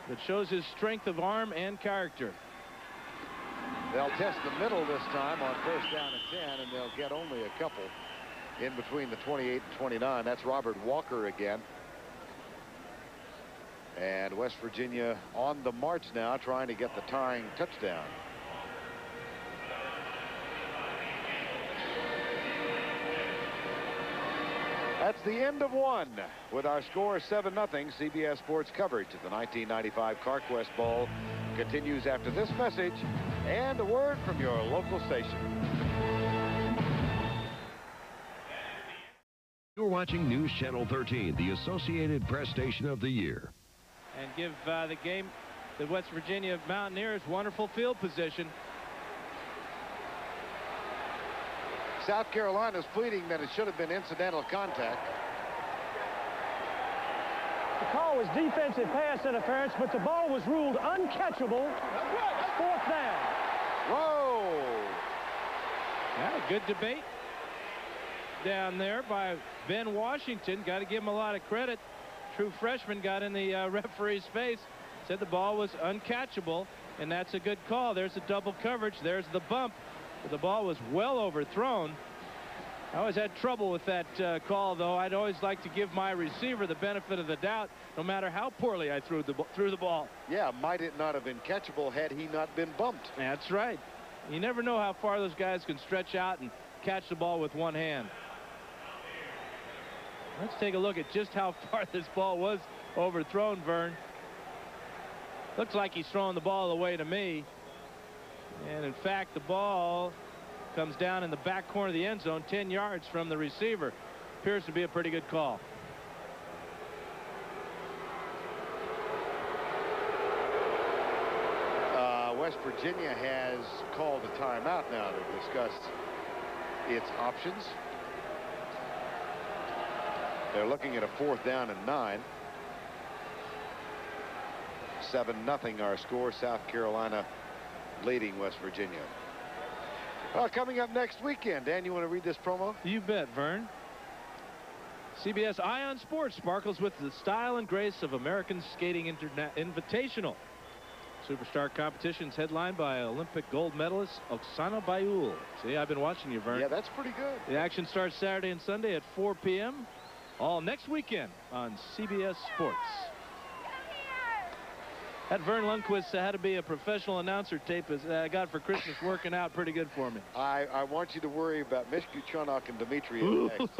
[SPEAKER 2] that shows his strength of arm and character.
[SPEAKER 1] They'll test the middle this time on first down and 10, and they'll get only a couple in between the 28 and 29. That's Robert Walker again. And West Virginia on the march now, trying to get the tying touchdown. That's the end of one, with our score 7-0. CBS Sports coverage of the 1995 Carquest Bowl continues after this message and a word from your local station.
[SPEAKER 7] You're watching News Channel 13, the Associated Press station of the year.
[SPEAKER 2] And give the game, the West Virginia Mountaineers, wonderful field position.
[SPEAKER 1] South Carolina's pleading that it should have been incidental contact.
[SPEAKER 6] The call was defensive pass interference, but the ball was ruled uncatchable. 4th down.
[SPEAKER 1] Whoa!
[SPEAKER 2] Yeah, good debate down there by Ben Washington. Got to give him a lot of credit. True freshman got in the referee's face, said the ball was uncatchable, and that's a good call. There's the double coverage. There's the bump. But the ball was well overthrown. I always had trouble with that call, though. I'd always like to give my receiver the benefit of the doubt, no matter how poorly I threw the ball.
[SPEAKER 1] Yeah, might it not have been catchable had he not been bumped?
[SPEAKER 2] That's right. You never know how far those guys can stretch out and catch the ball with one hand. Let's take a look at just how far this ball was overthrown, Vern. Looks like he's throwing the ball away to me. And in fact, the ball comes down in the back corner of the end zone, 10 yards from the receiver. Appears to be a pretty good call.
[SPEAKER 1] West Virginia has called a timeout now to discuss its options. They're looking at a 4th down and 9. 7-0 our score. South Carolina leading West Virginia. Well, coming up next weekend, Dan, you want to read this promo?
[SPEAKER 2] You bet, Vern. CBS Ion Sports sparkles with the style and grace of American Skating Invitational. Superstar competitions headlined by Olympic gold medalist Oksana Bayul. See, I've been watching you, Vern.
[SPEAKER 1] Yeah, that's pretty good.
[SPEAKER 2] The action starts Saturday and Sunday at 4 p.m. all next weekend on CBS Sports. That Vern Lundquist had to be a professional announcer tape I got for Christmas working out pretty good for me.
[SPEAKER 1] I want you to worry about Mishku Chunok and Dimitri next.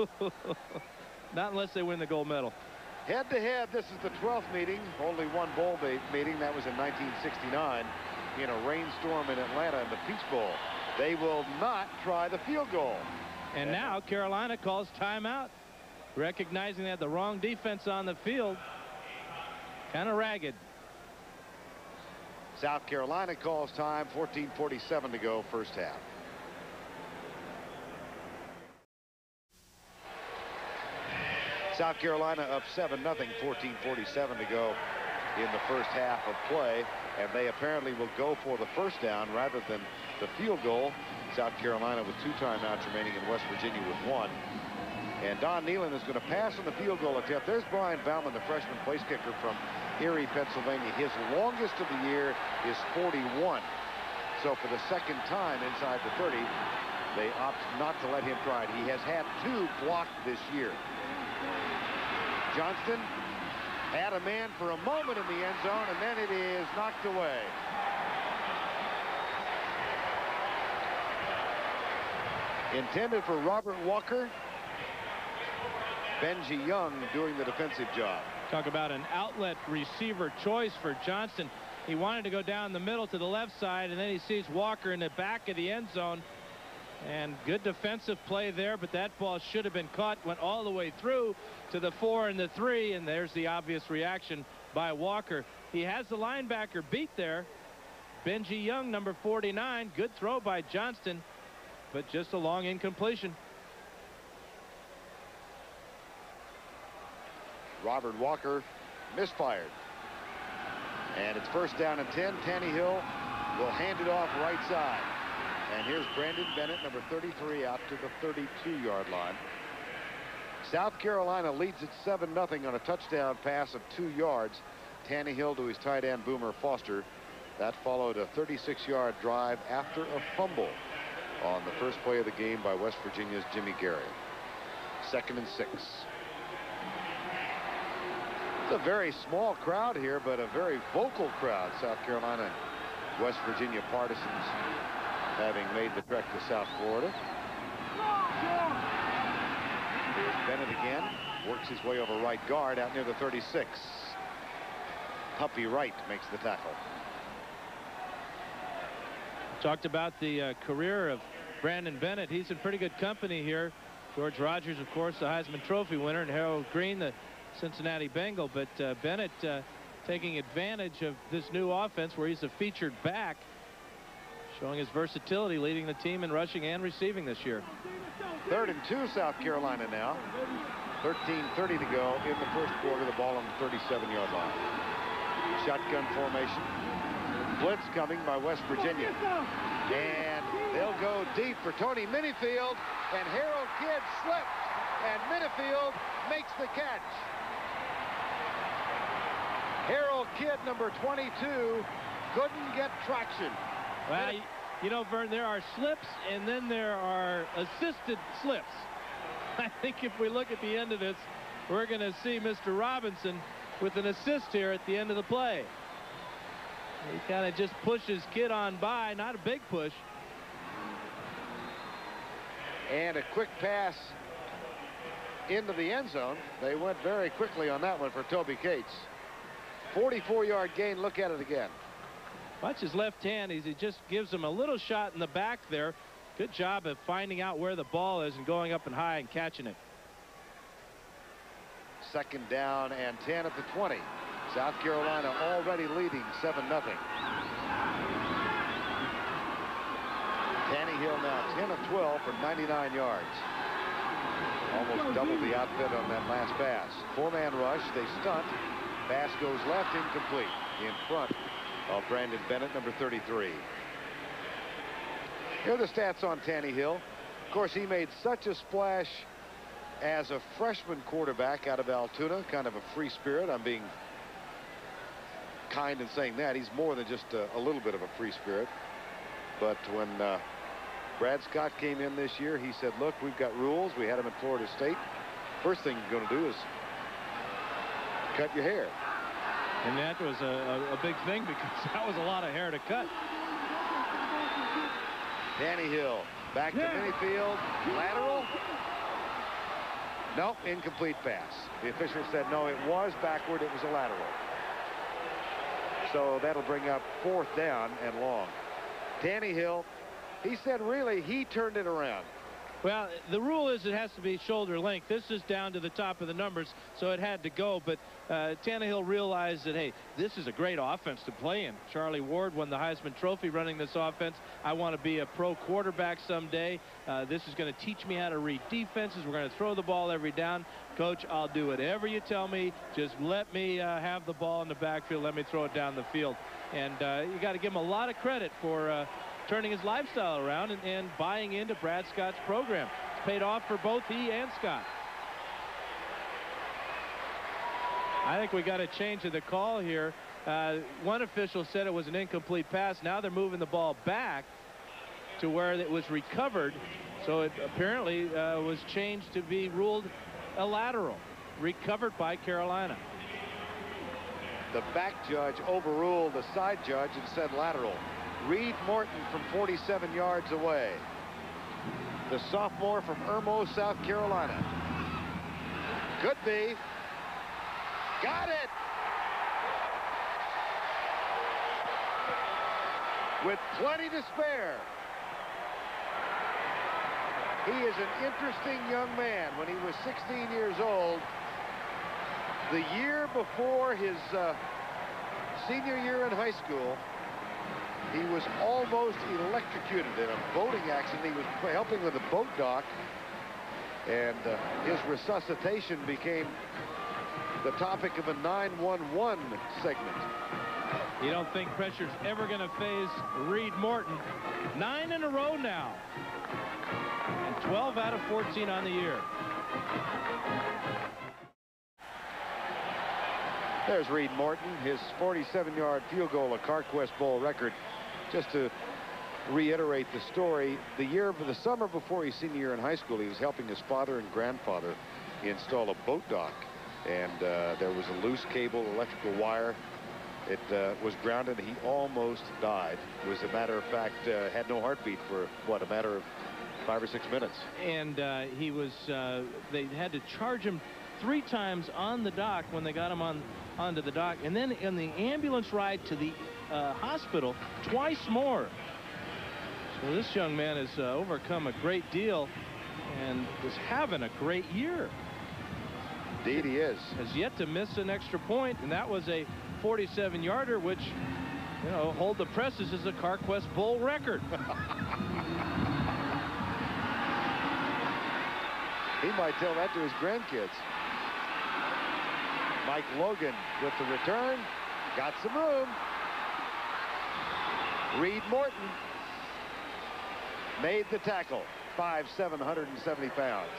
[SPEAKER 2] Not unless they win the gold medal.
[SPEAKER 1] Head-to-head, this is the 12th meeting. Only one bowl meeting. That was in 1969 in a rainstorm in Atlanta in the Peach Bowl. They will not try the field goal.
[SPEAKER 2] And now Carolina calls timeout, recognizing that the wrong defense on the field. Kind of ragged.
[SPEAKER 1] South Carolina calls time. 14:47 to go, first half. South Carolina up 7-0, 14:47 to go in the first half of play, and they apparently will go for the first down rather than the field goal. South Carolina with 2 timeouts remaining, and West Virginia with 1. And Don Nealon is going to pass on the field goal attempt. There's Brian Bauman, the freshman place kicker from Erie, Pennsylvania. His longest of the year is 41. So for the second time inside the 30, they opt not to let him try it. He has had 2 blocked this year. Johnston had a man for a moment in the end zone, and then it is knocked away. Intended for Robert Walker. Benji Young doing the defensive job.
[SPEAKER 2] Talk about an outlet receiver choice for Johnston. He wanted to go down the middle to the left side, and then he sees Walker in the back of the end zone. And good defensive play there, but that ball should have been caught. Went all the way through to the 4 and the 3, and there's the obvious reaction by Walker. He has the linebacker beat there. Benji Young, number 49. Good throw by Johnston, but just a long incompletion.
[SPEAKER 1] Robert Walker misfired. And it's first down and 10. Tannehill will hand it off right side. And here's Brandon Bennett, number 33, out to the 32-yard line. South Carolina leads at 7-0 on a touchdown pass of 2 yards. Tannehill to his tight end, Boomer Foster. That followed a 36-yard drive after a fumble on the first play of the game by West Virginia's Jimmy Gary. 2nd and 6. It's a very small crowd here, but a very vocal crowd. South Carolina and West Virginia partisans having made the trek to South Florida. Here's Bennett again. Works his way over right guard out near the 36. Puppy Wright makes the tackle.
[SPEAKER 2] Talked about the career of Brandon Bennett. He's in pretty good company here. George Rogers, of course, the Heisman Trophy winner, and Harold Green, the Cincinnati Bengal. But Bennett taking advantage of this new offense where he's a featured back, showing his versatility, leading the team in rushing and receiving this year.
[SPEAKER 1] 3rd and 2, South Carolina now. 13:30 to go in the first quarter. The ball on the 37-yard line. Shotgun formation. Blitz coming by West Virginia. And they'll go deep for Tony Minifield. And Harold Kidd slipped. And Minifield makes the catch. Harold Kidd, number 22, couldn't get traction.
[SPEAKER 2] Well, you know, Vern, there are slips and then there are assisted slips. I think if we look at the end of this, we're going to see Mr. Robinson with an assist here at the end of the play. He kind of just pushes Kidd on by, not a big push.
[SPEAKER 1] And a quick pass into the end zone. They went very quickly on that one for Toby Cates. 44-yard gain. Look at it again.
[SPEAKER 2] Watch his left hand. He just gives him a little shot in the back there. Good job of finding out where the ball is and going up and high and catching it.
[SPEAKER 1] 2nd down and 10 at the 20. South Carolina already leading 7-0. Tannehill now 10 of 12 for 99 yards. Almost double the outfit on that last pass. 4-man rush. They stunt. Pass goes left, incomplete. In front of Brandon Bennett, number 33. Here are the stats on Tannehill. Of course, he made such a splash as a freshman quarterback out of Altoona, kind of a free spirit. I'm being kind in saying that. He's more than just a little bit of a free spirit. But when Brad Scott came in this year, he said, look, we've got rules. We had him at Florida State. First thing you're going to do is cut your hair.
[SPEAKER 2] And that was a big thing because that was a lot of hair to cut.
[SPEAKER 1] Tannehill back to Minifield. Lateral. Nope, incomplete pass. The official said no, it was backward. It was a lateral. So that'll bring up 4th down and long. Tannehill, he said really he turned it around.
[SPEAKER 2] Well, the rule is it has to be shoulder length. This is down to the top of the numbers, so it had to go. But Tannehill realized that, hey, this is a great offense to play in. Charlie Ward won the Heisman Trophy running this offense. I want to be a pro quarterback someday. This is going to teach me how to read defenses. We're going to throw the ball every down. Coach, I'll do whatever you tell me. Just let me have the ball in the backfield. Let me throw it down the field. And you got to give him a lot of credit for turning his lifestyle around and buying into Brad Scott's program. It's paid off for both he and Scott. I think we got a change of the call here. One official said it was an incomplete pass. Now they're moving the ball back to where it was recovered. So it apparently was changed to be ruled a lateral, recovered by Carolina.
[SPEAKER 1] The back judge overruled the side judge and said lateral. Reed Morton from 47 yards away. The sophomore from Irmo, South Carolina. Could be. Got it. with plenty to spare. He is an interesting young man. When he was 16 years old, the year before his senior year in high school, he was almost electrocuted in a boating accident. He was helping with a boat dock, and his resuscitation became the topic of a 911 segment.
[SPEAKER 2] You don't think pressure's ever going to phase Reed Morton? 9 in a row now. And 12 out of 14 on the year.
[SPEAKER 1] There's Reed Morton, his 47-yard field goal, a Carquest Bowl record. Just to reiterate the story, the summer before his senior year in high school, he was helping his father and grandfather install a boat dock. And there was a loose cable, electrical wire. It was grounded. He almost died. It was, a matter of fact, had no heartbeat for, what, a matter of 5 or 6 minutes.
[SPEAKER 2] And he was, they had to charge him 3 times on the dock when they got him onto the dock. And then in the ambulance ride to the hospital, twice more. So this young man has overcome a great deal and is having a great year.
[SPEAKER 1] Indeed he is.
[SPEAKER 2] Has yet to miss an extra point, and that was a 47-yarder, which, you know, hold the presses as a Carquest Bowl record.
[SPEAKER 1] He might tell that to his grandkids. Mike Logan with the return. Got some room. Reed Morton made the tackle. 5'7", 170 pounds.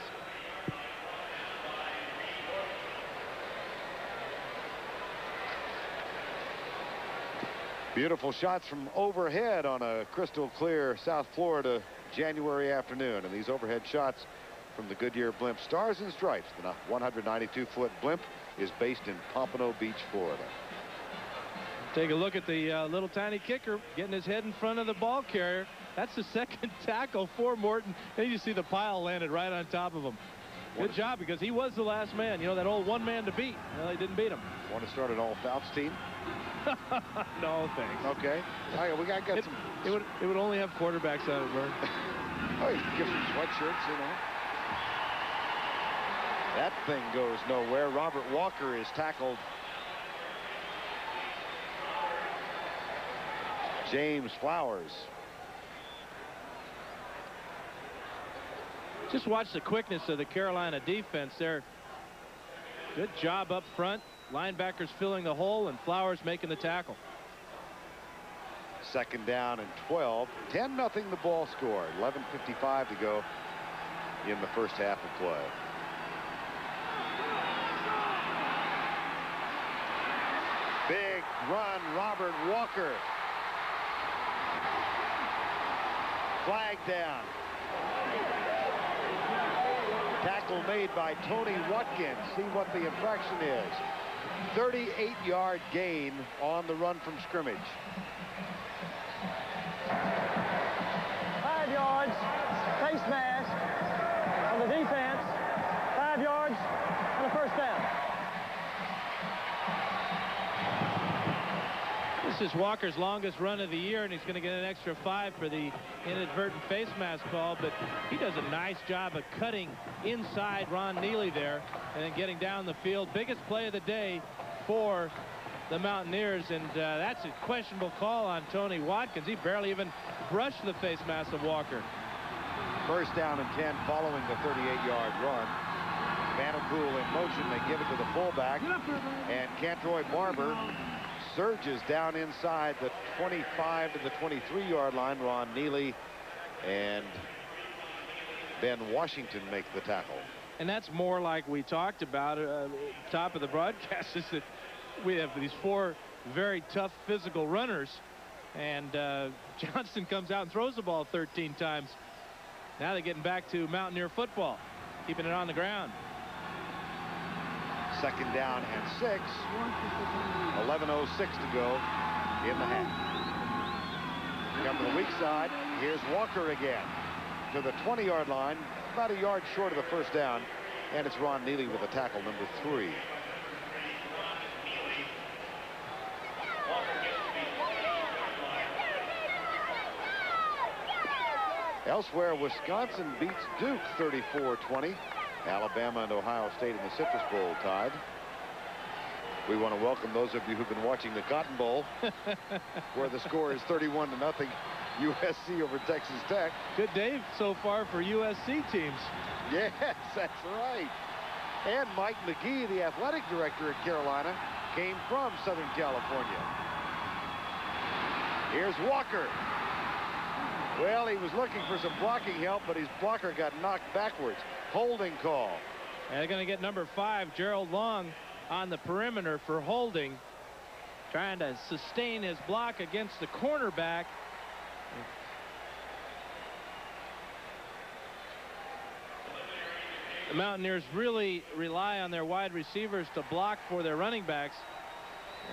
[SPEAKER 1] Beautiful shots from overhead on a crystal clear South Florida January afternoon. And these overhead shots from the Goodyear blimp. Stars and Stripes, the 192-foot blimp, is based in Pompano Beach, Florida.
[SPEAKER 2] Take a look at the little tiny kicker getting his head in front of the ball carrier. That's the second tackle for Morton. And you see the pile landed right on top of him. Good job, because he was the last man. You know, that old one man to beat. Well, they didn't beat him.
[SPEAKER 1] Want to start an all-Phelps team?
[SPEAKER 2] No, thanks.
[SPEAKER 1] Okay. All right, we got some.
[SPEAKER 2] It would only have quarterbacks on it, Vern.
[SPEAKER 1] Oh, you can give some sweatshirts, you know. That thing goes nowhere. Robert Walker is tackled. James Flowers.
[SPEAKER 2] Just watch the quickness of the Carolina defense there. Good job up front. Linebackers filling the hole, and Flowers making the tackle.
[SPEAKER 1] 2nd down and 12. 10-0 the ball scored. 11:55 to go in the first half of play. Big run, Robert Walker. Flag down. Tackle made by Tony Watkins. See what the infraction is. 38-yard gain on the run from scrimmage.
[SPEAKER 6] 5 yards, face mask on the defense. 5 yards and a first down.
[SPEAKER 2] This is Walker's longest run of the year, and he's going to get an extra 5 for the inadvertent face mask call, but he does a nice job of cutting inside Ron Neely there and then getting down the field. Biggest play of the day for the Mountaineers, and that's a questionable call on Tony Watkins. He barely even brushed the face mask of Walker.
[SPEAKER 1] First down and 10 following the 38-yard run. Vanderpool in motion. They give it to the fullback, and Cantroy Barber surges down inside the 25 to the 23-yard line. Ron Neely and Ben Washington make the tackle.
[SPEAKER 2] And that's more like we talked about top of the broadcast, is that we have these 4 very tough physical runners, and Johnston comes out and throws the ball 13 times. Now they're getting back to Mountaineer football, keeping it on the ground.
[SPEAKER 1] 2nd down and 6. 11:06 to go in the half. Come to the weak side. Here's Walker again to the 20-yard line, about a yard short of the first down, and it's Ron Neely with a tackle, number 3. Elsewhere, Wisconsin beats Duke 34-20. Alabama and Ohio State in the Citrus Bowl tied. We want to welcome those of you who've been watching the Cotton Bowl, where the score is 31-0 USC over Texas Tech.
[SPEAKER 2] Good day so far for USC teams.
[SPEAKER 1] Yes, that's right. And Mike McGee, the athletic director at Carolina, came from Southern California. Here's Walker. Well, he was looking for some blocking help, but his blocker got knocked backwards. Holding call.
[SPEAKER 2] And they're going to get number 5, Gerald Long, on the perimeter for holding, trying to sustain his block against the cornerback. The Mountaineers really rely on their wide receivers to block for their running backs.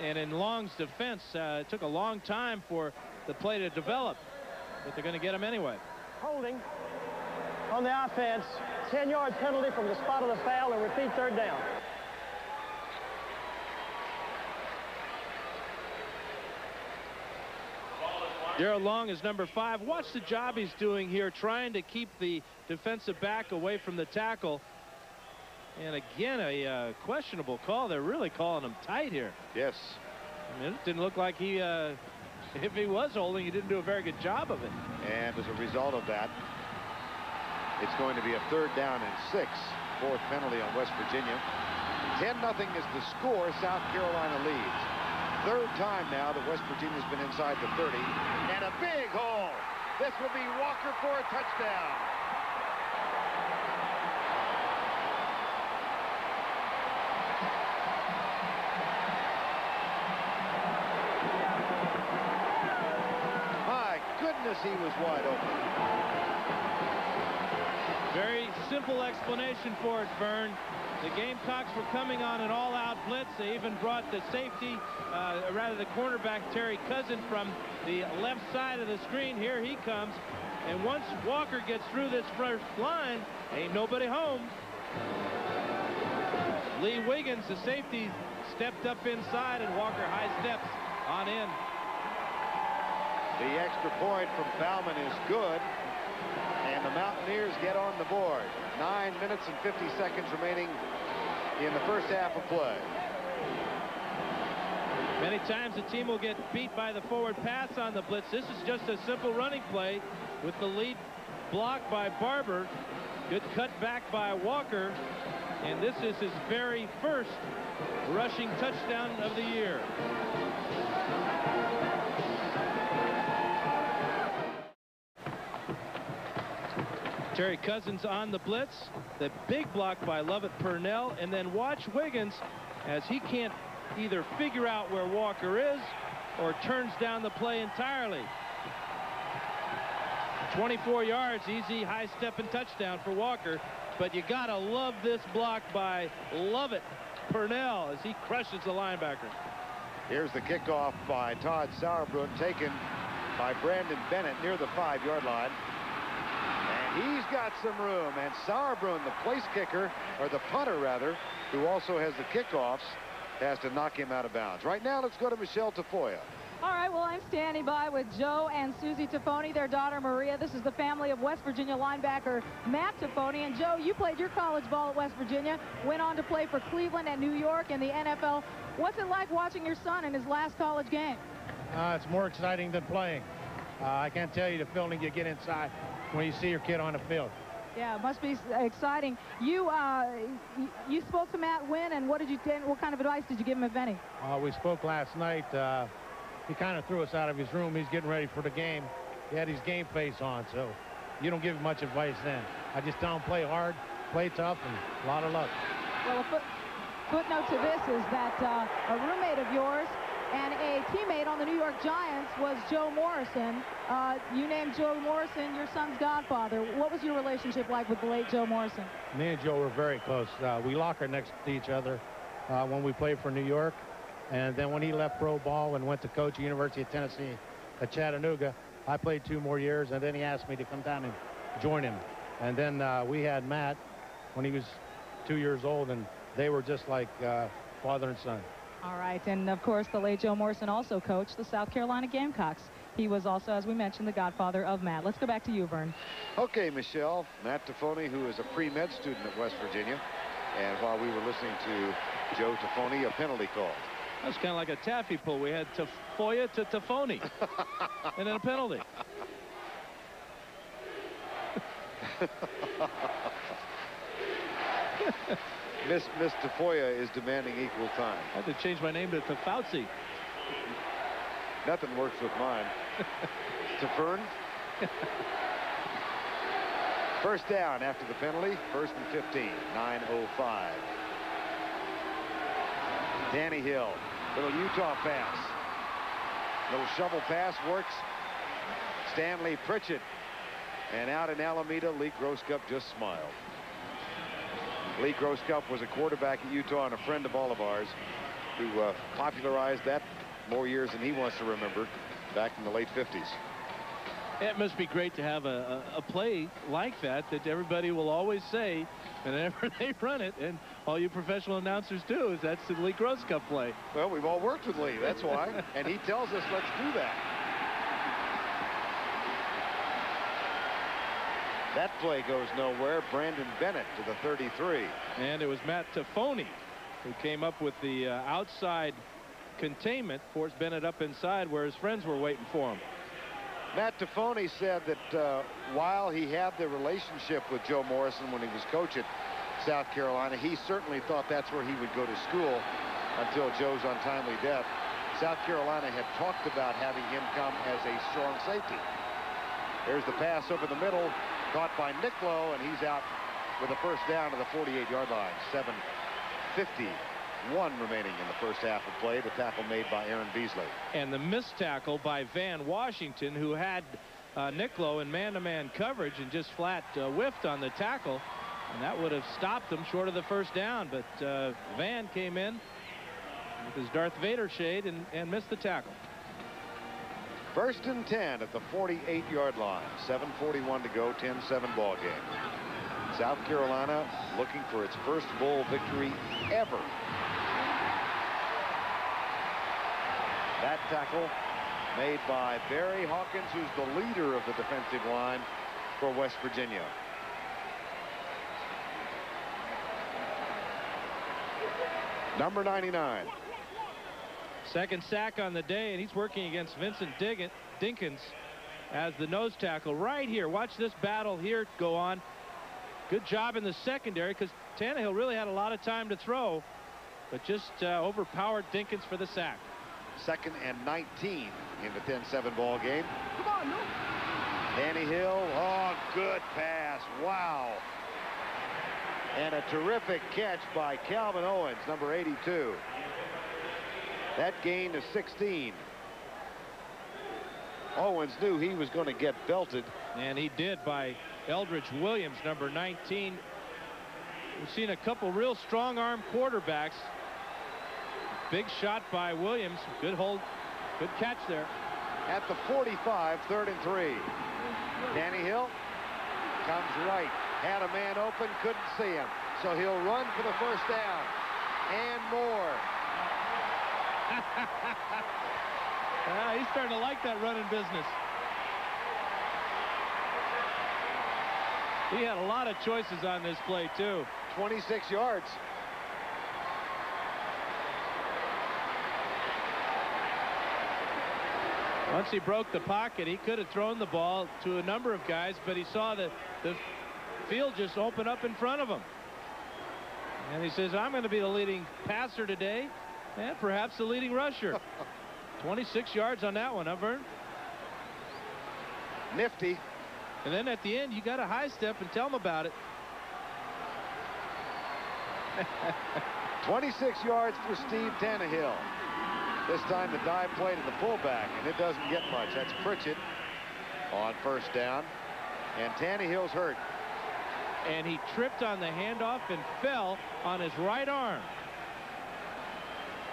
[SPEAKER 2] And in Long's defense, it took a long time for the play to develop, but they're going to get him anyway.
[SPEAKER 6] Holding on the offense. 10-yard penalty from the spot of the foul, and repeat third down.
[SPEAKER 2] Gerald Long is number 5. Watch the job he's doing here, trying to keep the defensive back away from the tackle. And again, a questionable call. They're really calling him tight here.
[SPEAKER 1] Yes.
[SPEAKER 2] I mean, it didn't look like he, if he was holding, he didn't do a very good job of it.
[SPEAKER 1] And as a result of that, it's going to be a 3rd down and 6. 4th penalty on West Virginia. 10-0 is the score. South Carolina leads. 3rd time now that West Virginia's been inside the 30. And a big hole. This will be Walker for a touchdown. My goodness, he was wide open.
[SPEAKER 2] Very simple explanation for it, Vern. The Gamecocks were coming on an all-out blitz. They even brought the safety, rather the cornerback, Terry Cousin, from the left side of the screen. Here he comes. And once Walker gets through this first line, ain't nobody home. Lee Wiggins, the safety, stepped up inside, and Walker high steps on in.
[SPEAKER 1] The extra point from Bauman is good. And the Mountaineers get on the board. 9 minutes and 50 seconds remaining in the first half of play.
[SPEAKER 2] Many times the team will get beat by the forward pass on the blitz. This is just a simple running play with the lead block by Barber. Good cut back by Walker. And this is his very first rushing touchdown of the year. Terry Cousins on the blitz. The big block by Lovett Purnell. And then watch Wiggins as he can't either figure out where Walker is or turns down the play entirely. 24 yards, easy high step and touchdown for Walker. But you gotta love this block by Lovett Purnell as he crushes the linebacker.
[SPEAKER 1] Here's the kickoff by Todd Sauerbrunn, taken by Brandon Bennett near the 5-yard line. And he's got some room, and Sauerbrunn, the place kicker, or the punter rather, who also has the kickoffs, has to knock him out of bounds. Right now, let's go to Michelle Tafoya.
[SPEAKER 5] All right, well, I'm standing by with Joe and Susie Tafoni, their daughter Maria. This is the family of West Virginia linebacker Matt Tafoni. And Joe, you played your college ball at West Virginia, went on to play for Cleveland and New York in the NFL. What's it like watching your son in his last college game?
[SPEAKER 8] It's more exciting than playing. I can't tell you the feeling you get inside when you see your kid on the field.
[SPEAKER 5] Yeah, it must be exciting. You spoke to Matt Wynn, and what kind of advice did you give him, if any?
[SPEAKER 8] We spoke last night. He kind of threw us out of his room. He's getting ready for the game. He had his game face on, so you don't give him much advice then. I just tell him play hard, play tough, and a lot of luck.
[SPEAKER 5] Well, a footnote to this is that a roommate of yours and a teammate on the New York Giants was Joe Morrison. You named Joe Morrison your son's godfather. What was your relationship like with the late Joe Morrison?
[SPEAKER 8] Me and Joe were very close. We locker next to each other when we played for New York. And then when he left pro ball and went to coach at University of Tennessee at Chattanooga, I played 2 more years, and then he asked me to come down and join him. And then we had Matt when he was 2 years old, and they were just like father and son.
[SPEAKER 5] All right, and of course the late Joe Morrison also coached the South Carolina Gamecocks. He was also, as we mentioned, the godfather of Matt. Let's go back to you, Vern.
[SPEAKER 1] Okay, Michelle. Matt Tafoni, who is a pre-med student at West Virginia. And while we were listening to Joe Tafoni, a penalty called.
[SPEAKER 2] That's kind of like a taffy pull. We had Tafoya to Tafoni. And then a penalty.
[SPEAKER 1] Miss Tafoya is demanding equal time.
[SPEAKER 2] I had to change my name to Tafauci.
[SPEAKER 1] Nothing works with mine. Tafern. First down after the penalty. 1st and 15. 9:05. Danny Hill. Little Utah pass. Little shovel pass works. Stanley Pritchett. And out in Alameda, Lee Groscup just smiled. Lee Groscup was a quarterback at Utah and a friend of all of ours who popularized that more years than he wants to remember back in the late 50s.
[SPEAKER 2] It must be great to have a play like that everybody will always say whenever they run it, and all you professional announcers do is that's the Lee Groscup play.
[SPEAKER 1] Well, we've all worked with Lee, that's why. And he tells us let's do that. That play goes nowhere. Brandon Bennett to the 33.
[SPEAKER 2] And it was Matt Tafoni who came up with the outside containment, forced Bennett up inside where his friends were waiting for him.
[SPEAKER 1] Matt Tafoni said that while he had the relationship with Joe Morrison when he was coach at South Carolina, he certainly thought that's where he would go to school until Joe's untimely death. South Carolina had talked about having him come as a strong safety. There's the pass over the middle, caught by Nicklow, and he's out with a first down to the 48-yard line. 7:51 remaining in the first half of play. The tackle made by Aaron Beasley.
[SPEAKER 2] And the missed tackle by Van Washington, who had Nicklow in man-to-man coverage and just flat whiffed on the tackle. And that would have stopped him short of the first down. But Van came in with his Darth Vader shade and missed the tackle.
[SPEAKER 1] 1st and 10 at the 48-yard line. 7:41 to go. 10-7 ball game. South Carolina looking for its first bowl victory ever. That tackle made by Barry Hawkins, who's the leader of the defensive line for West Virginia. Number 99.
[SPEAKER 2] Second sack on the day, and he's working against Vincent Dinkins as the nose tackle right here. Watch this battle here go on. Good job in the secondary because Tannehill really had a lot of time to throw, but just overpowered Dinkins for the sack.
[SPEAKER 1] 2nd and 19 in the 10-7 ball game. Come on, no. Danny Hill. Oh, good pass. Wow. And a terrific catch by Calvin Owens, number 82. That gain to 16. Owens knew he was going to get belted.
[SPEAKER 2] And he did by Eldridge Williams, number 19. We've seen a couple real strong arm quarterbacks. Big shot by Williams. Good hold. Good catch there.
[SPEAKER 1] At the 45, 3rd and 3. Danny Hill comes right. Had a man open, couldn't see him. So he'll run for the first down. And more.
[SPEAKER 2] He's starting to like that running business. He had a lot of choices on this play, too.
[SPEAKER 1] 26 yards.
[SPEAKER 2] Once he broke the pocket, he could have thrown the ball to a number of guys, but he saw that the field just open up in front of him. And he says, I'm going to be the leading passer today and perhaps the leading rusher. 26 yards on that one, huh, Vern?
[SPEAKER 1] Nifty.
[SPEAKER 2] And then at the end, you got a high step and tell him about it.
[SPEAKER 1] 26 yards for Steve Tannehill. This time the dive play to the fullback, and it doesn't get much. That's Pritchett on first down. And Tannehill's hurt.
[SPEAKER 2] And he tripped on the handoff and fell on his right arm.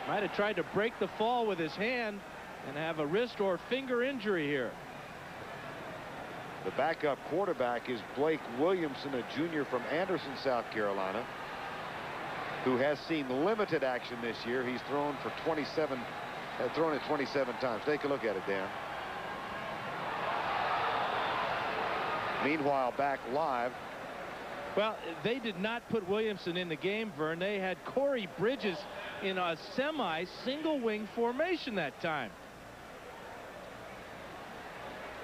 [SPEAKER 2] Might have tried to break the fall with his hand and have a wrist or finger injury here.
[SPEAKER 1] The backup quarterback is Blake Williamson, a junior from Anderson, South Carolina, who has seen limited action this year. He's thrown for 27, thrown it 27 times. Take a look at it, Dan. Meanwhile, back live.
[SPEAKER 2] Well, they did not put Williamson in the game, Vern. They had Corey Bridges in a single wing formation that time.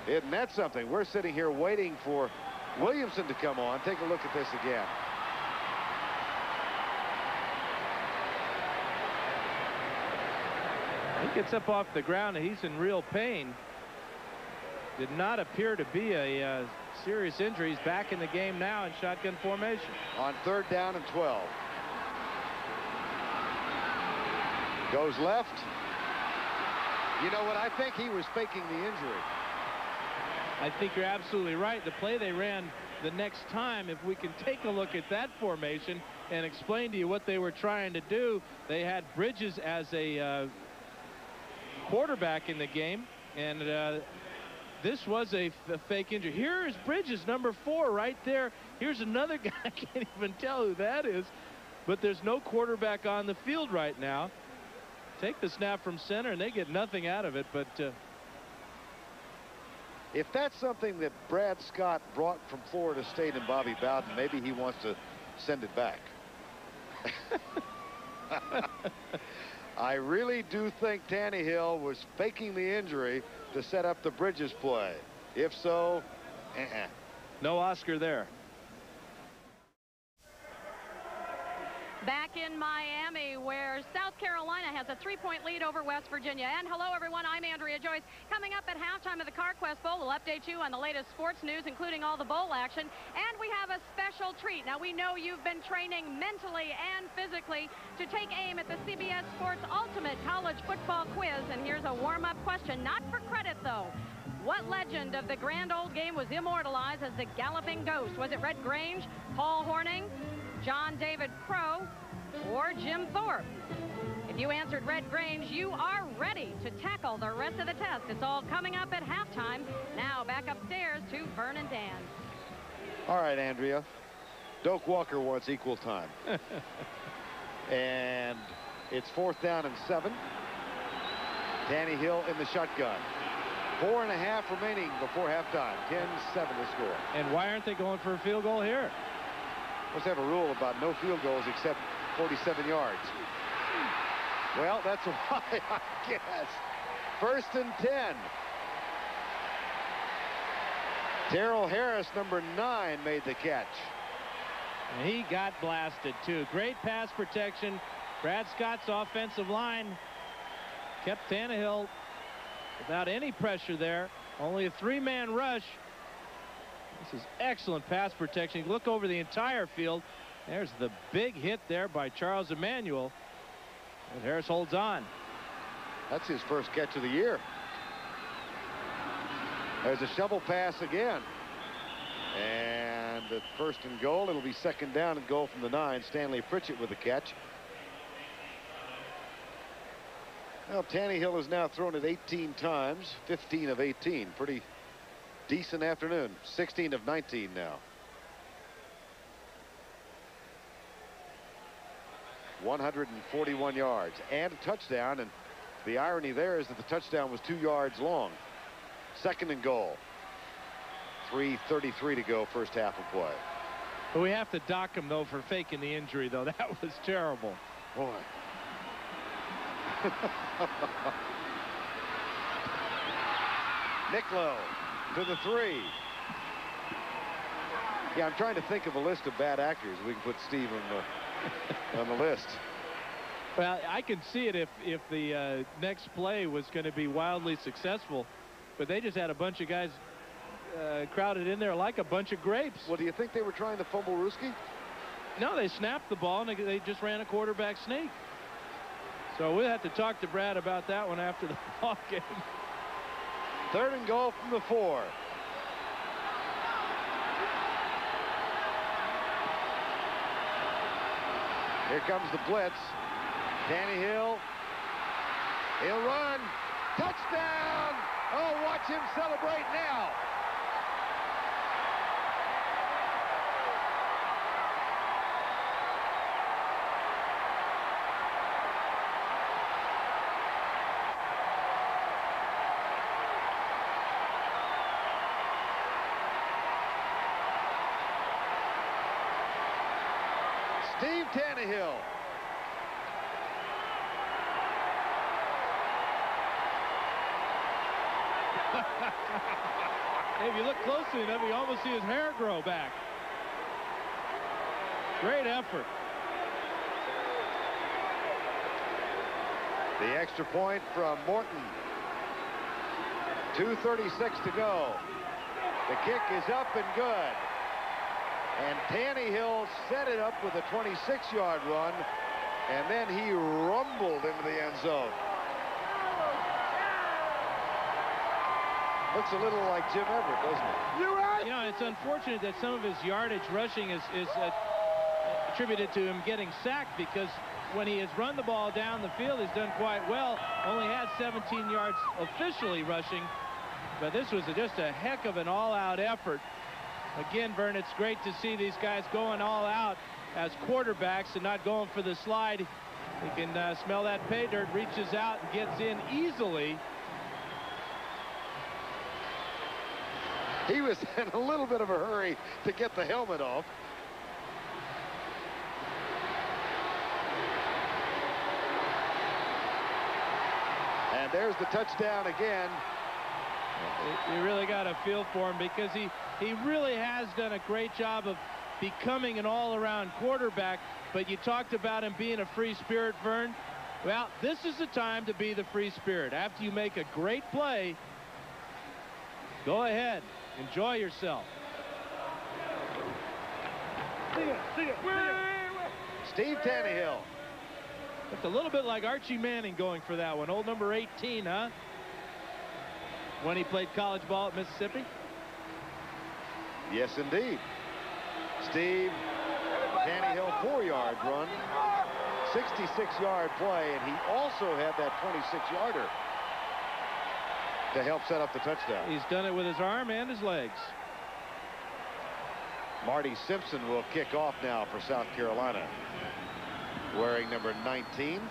[SPEAKER 1] Isn't that something? We're sitting here waiting for Williamson to come on. Take a look at this again.
[SPEAKER 2] He gets up off the ground and he's in real pain. Did not appear to be a serious injury. He's back in the game now in shotgun formation.
[SPEAKER 1] On 3rd down and 12. Goes left. You know what? I think he was faking the injury.
[SPEAKER 2] I think you're absolutely right. The play they ran the next time, if we can take a look at that formation and explain to you what they were trying to do, they had Bridges as a quarterback in the game, and this was a fake injury. Here is Bridges, number 4, right there. Here's another guy. I can't even tell who that is, but there's no quarterback on the field right now. Take the snap from center, and they get nothing out of it, but
[SPEAKER 1] if that's something that Brad Scott brought from Florida State and Bobby Bowden, maybe he wants to send it back. I really do think Tannehill was faking the injury to set up the Bridges play. If so,
[SPEAKER 2] no Oscar there.
[SPEAKER 9] Back in Miami, where South Carolina has a 3-point lead over West Virginia. And hello, everyone. I'm Andrea Joyce. Coming up at halftime of the Carquest Bowl, we'll update you on the latest sports news, including all the bowl action. And we have a special treat. Now, we know you've been training mentally and physically to take aim at the CBS Sports Ultimate College Football Quiz. And here's a warm-up question, not for credit, though. What legend of the grand old game was immortalized as the galloping ghost? Was it Red Grange, Paul Hornung, John David Crow, or Jim Thorpe? If you answered Red Grange, you are ready to tackle the rest of the test. It's all coming up at halftime. Now back upstairs to Vern and Dan.
[SPEAKER 1] All right, Andrea. Doak Walker wants equal time. And it's 4th down and 7. Tannehill in the shotgun. 4.5 remaining before halftime. 10-7 to score.
[SPEAKER 2] And why aren't they going for a field goal here?
[SPEAKER 1] Let's have a rule about no field goals except 47 yards. Well, that's why, I guess. 1st and 10. Terrell Harris, number 9, made the catch.
[SPEAKER 2] And he got blasted, too. Great pass protection. Brad Scott's offensive line kept Tannehill without any pressure there. Only a 3-man rush. This is excellent pass protection. You look over the entire field. There's the big hit there by Charles Emmanuel. And Harris holds on.
[SPEAKER 1] That's his first catch of the year. There's a shovel pass again. And at 1st and goal, it'll be 2nd down and goal from the 9. Stanley Pritchett with the catch. Well, Tannehill has now thrown it 18 times, 15 of 18. Pretty decent afternoon. 16 of 19 now. 141 yards and a touchdown, and the irony there is that the touchdown was 2 yards long. 2nd and goal. 3:33 to go, first half of play.
[SPEAKER 2] But we have to dock him, though, for faking the injury, though. That was terrible.
[SPEAKER 1] Boy. Nicklow to the 3. Yeah, I'm trying to think of a list of bad actors. We can put Steve on the list.
[SPEAKER 2] Well, I can see it if the next play was going to be wildly successful, but they just had a bunch of guys crowded in there like a bunch of grapes.
[SPEAKER 1] Well, do you think they were trying to fumble Ruski?
[SPEAKER 2] No, they snapped the ball and they just ran a quarterback sneak. So we'll have to talk to Brad about that one after the ball game.
[SPEAKER 1] 3rd and goal from the 4. Here comes the blitz. Tannehill. He'll run. Touchdown! Oh, watch him celebrate now. Steve Tannehill.
[SPEAKER 2] If you look closely enough, you almost see his hair grow back. Great effort.
[SPEAKER 1] The extra point from Morton. 2:36 to go. The kick is up and good. And Tannehill set it up with a 26-yard run, and then he rumbled into the end zone. Looks a little like Jim Everett, doesn't it?
[SPEAKER 2] You know, it's unfortunate that some of his yardage rushing is attributed to him getting sacked, because when he has run the ball down the field, he's done quite well. Only had 17 yards officially rushing, but this was just a heck of an all-out effort. Again, Vern, it's great to see these guys going all out as quarterbacks and not going for the slide. He can smell that pay dirt, reaches out and gets in easily.
[SPEAKER 1] He was in a little bit of a hurry to get the helmet off. And there's the touchdown again.
[SPEAKER 2] You really got to feel for him, because he really has done a great job of becoming an all-around quarterback. But you talked about him being a free spirit, Vern. Well, this is the time to be the free spirit. After you make a great play, go ahead, enjoy yourself.
[SPEAKER 1] Steve Tannehill.
[SPEAKER 2] It's a little bit like Archie Manning going for that one. Old number 18, huh? When he played college ball at Mississippi.
[SPEAKER 1] Yes, indeed. Steve Tannehill, 4-yard run, 66-yard play, and he also had that 26-yarder to help set up the touchdown.
[SPEAKER 2] He's done it with his arm and his legs.
[SPEAKER 1] Marty Simpson will kick off now for South Carolina, wearing number 19.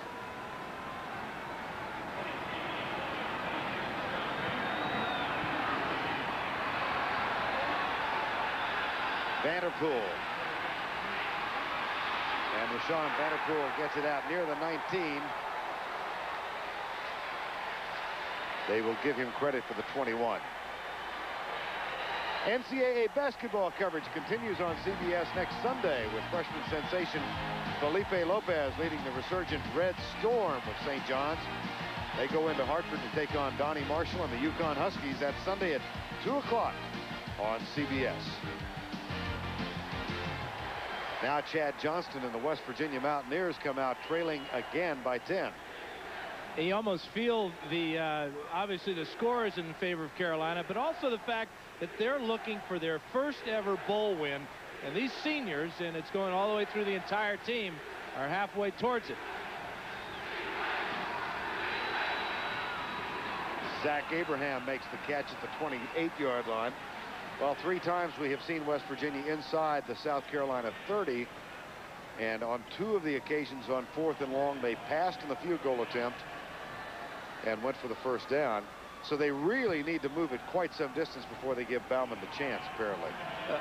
[SPEAKER 1] Vanderpool. And Rashawn Vanderpool gets it out near the 19. They will give him credit for the 21. NCAA basketball coverage continues on CBS next Sunday with freshman sensation Felipe Lopez leading the resurgent Red Storm of St. John's. They go into Hartford to take on Donnie Marshall and the Yukon Huskies. That's Sunday at 2 o'clock on CBS. Now Chad Johnston and the West Virginia Mountaineers come out trailing again by 10.
[SPEAKER 2] You almost feel the obviously the score is in favor of Carolina, but also the fact that they're looking for their first ever bowl win, and these seniors, and it's going all the way through the entire team, are halfway towards it.
[SPEAKER 1] Zach Abraham makes the catch at the 28-yard line. Well, 3 times we have seen West Virginia inside the South Carolina 30, and on 2 of the occasions on 4th and long they passed in the field goal attempt and went for the first down. So they really need to move it quite some distance before they give Bauman the chance, apparently.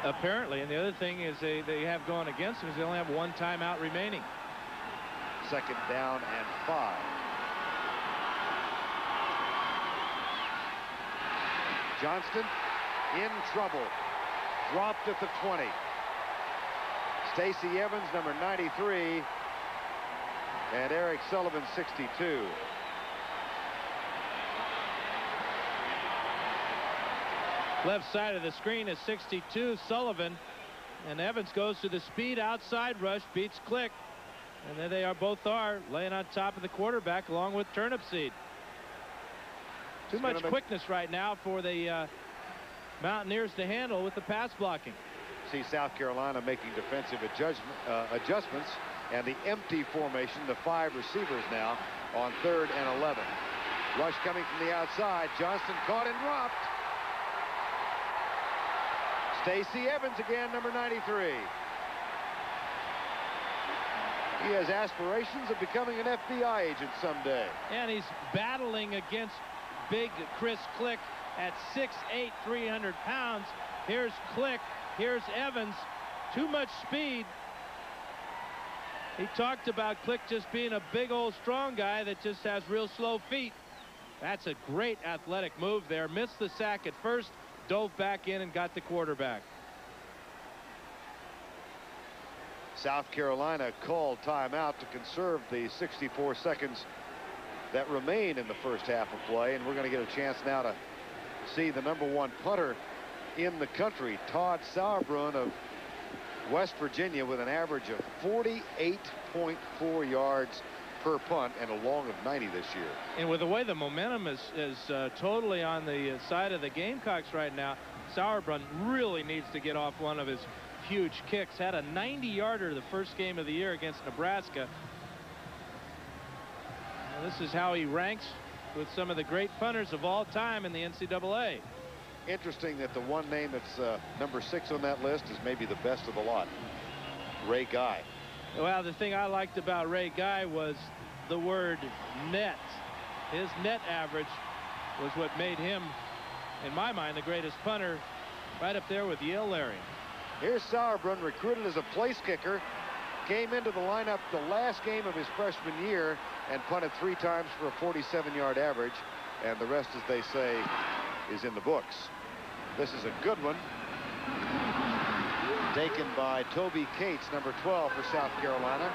[SPEAKER 2] Apparently, and the other thing is they have gone against them is they only have 1 timeout remaining.
[SPEAKER 1] 2nd down and 5. Johnston in trouble, dropped at the 20. Stacey Evans, number 93, and Eric Sullivan, 62.
[SPEAKER 2] Left side of the screen is 62, Sullivan, and Evans goes to the speed outside rush, beats Click, and there they both are laying on top of the quarterback along with Turnipseed. Too much quickness right now for the Mountaineers to handle with the pass blocking.
[SPEAKER 1] See South Carolina making defensive adjustments, and the empty formation, the 5 receivers now on 3rd and 11. Rush coming from the outside. Johnston caught and dropped. Stacey Evans again, number 93. He has aspirations of becoming an FBI agent someday.
[SPEAKER 2] And he's battling against big Chris Click at 6'8", 300 pounds. Here's Click. Here's Evans. Too much speed. He talked about Click just being a big old strong guy that just has real slow feet. That's a great athletic move there. Missed the sack at first, dove back in and got the quarterback.
[SPEAKER 1] South Carolina called timeout to conserve the 64 seconds that remain in the first half of play, and we're going to get a chance now to see the #1 punter in the country, Todd Sauerbrunn of West Virginia, with an average of 48.4 yards per punt and a long of 90 this year.
[SPEAKER 2] And with the way the momentum is totally on the side of the Gamecocks right now, Sauerbrunn really needs to get off one of his huge kicks. Had a 90-yarder the first game of the year against Nebraska. And this is how he ranks with some of the great punters of all time in the NCAA.
[SPEAKER 1] Interesting that the one name that's #6 on that list is maybe the best of the lot, Ray Guy.
[SPEAKER 2] Well, the thing I liked about Ray Guy was the word net. His net average was what made him, in my mind, the greatest punter, right up there with Yale Larry.
[SPEAKER 1] Here's Sauerbrunn, recruited as a place kicker, came into the lineup the last game of his freshman year and punted 3 times for a 47-yard average, and the rest, as they say, is in the books. This is a good one, taken by Toby Cates, #12 for South Carolina,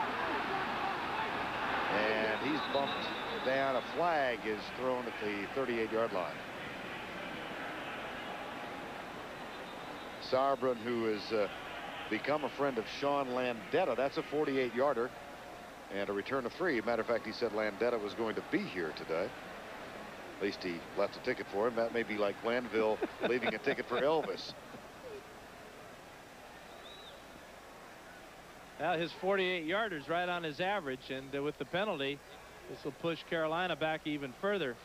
[SPEAKER 1] and he's bumped down. A flag is thrown at the 38-yard line. Sauerbrunn, who has become a friend of Sean Landetta, that's a 48-yarder and a return of 3. Matter of fact, he said Landetta was going to be here today. At least he left a ticket for him. That may be like Glanville leaving a ticket for Elvis.
[SPEAKER 2] Well, his 48-yarder's right on his average, and with the penalty, this will push Carolina back even further.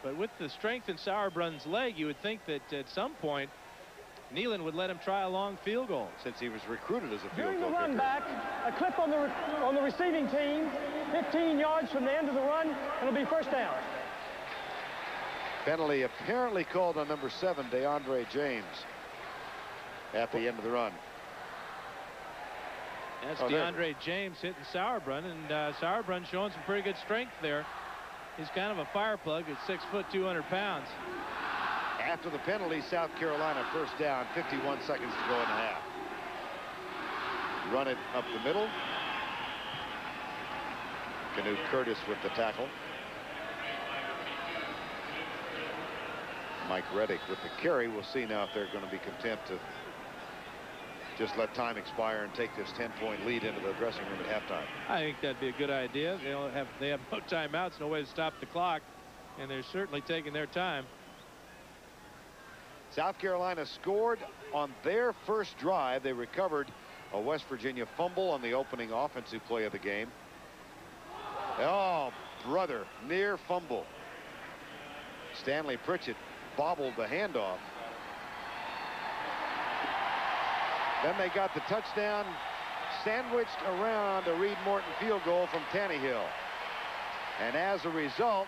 [SPEAKER 2] But with the strength in Sauerbrunn's leg, you would think that at some point Nealon would let him try a long field goal.
[SPEAKER 1] Since he was recruited as a field
[SPEAKER 6] During
[SPEAKER 1] goal
[SPEAKER 6] the run
[SPEAKER 1] kicker.
[SPEAKER 6] back, a clip on the receiving team, 15 yards from the end of the run, and it'll be first down.
[SPEAKER 1] Penalty apparently called on #7, DeAndre James, at the end of the run.
[SPEAKER 2] That's DeAndre James hitting Sauerbrunn, and Sauerbrunn showing some pretty good strength there. He's kind of a fire plug at 6 foot 200 pounds.
[SPEAKER 1] After the penalty, South Carolina first down, 51 seconds to go in the half. Run it up the middle. Canute Curtis with the tackle. Mike Reddick with the carry. We'll see now if they're going to be content to just let time expire and take this 10-point lead into the dressing room at halftime.
[SPEAKER 2] I think that'd be a good idea. They have no timeouts, no way to stop the clock, and they're certainly taking their time.
[SPEAKER 1] South Carolina scored on their first drive. They recovered a West Virginia fumble on the opening offensive play of the game. Oh, brother, near fumble. Stanley Pritchett bobbled the handoff. Then they got the touchdown sandwiched around a Reed Morton field goal from Tannehill. And as a result,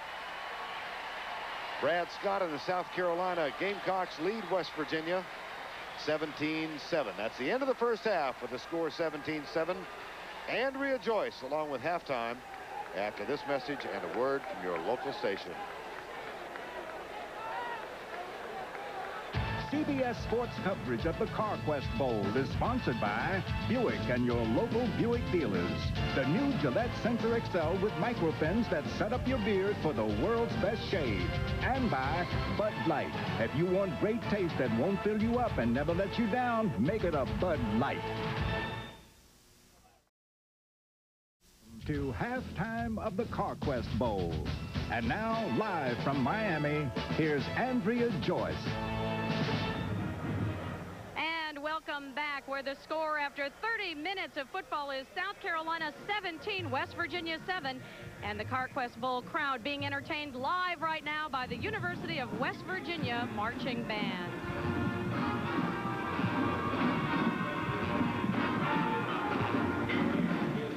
[SPEAKER 1] Brad Scott and the South Carolina Gamecocks lead West Virginia 17-7. That's the end of the first half with the score 17-7. Andrea Joyce along with halftime after this message and a word from your local station.
[SPEAKER 3] CBS Sports coverage of the Carquest Bowl is sponsored by Buick and your local Buick dealers. The new Gillette Sensor XL with microfins that set up your beard for the world's best shave. And by Bud Light. If you want great taste that won't fill you up and never let you down, make it a Bud Light. To halftime of the Carquest Bowl. And now, live from Miami, here's Andrea Joyce.
[SPEAKER 9] And welcome back, where the score after 30 minutes of football is South Carolina 17, West Virginia 7, and the Carquest Bowl crowd being entertained live right now by the University of West Virginia Marching Band.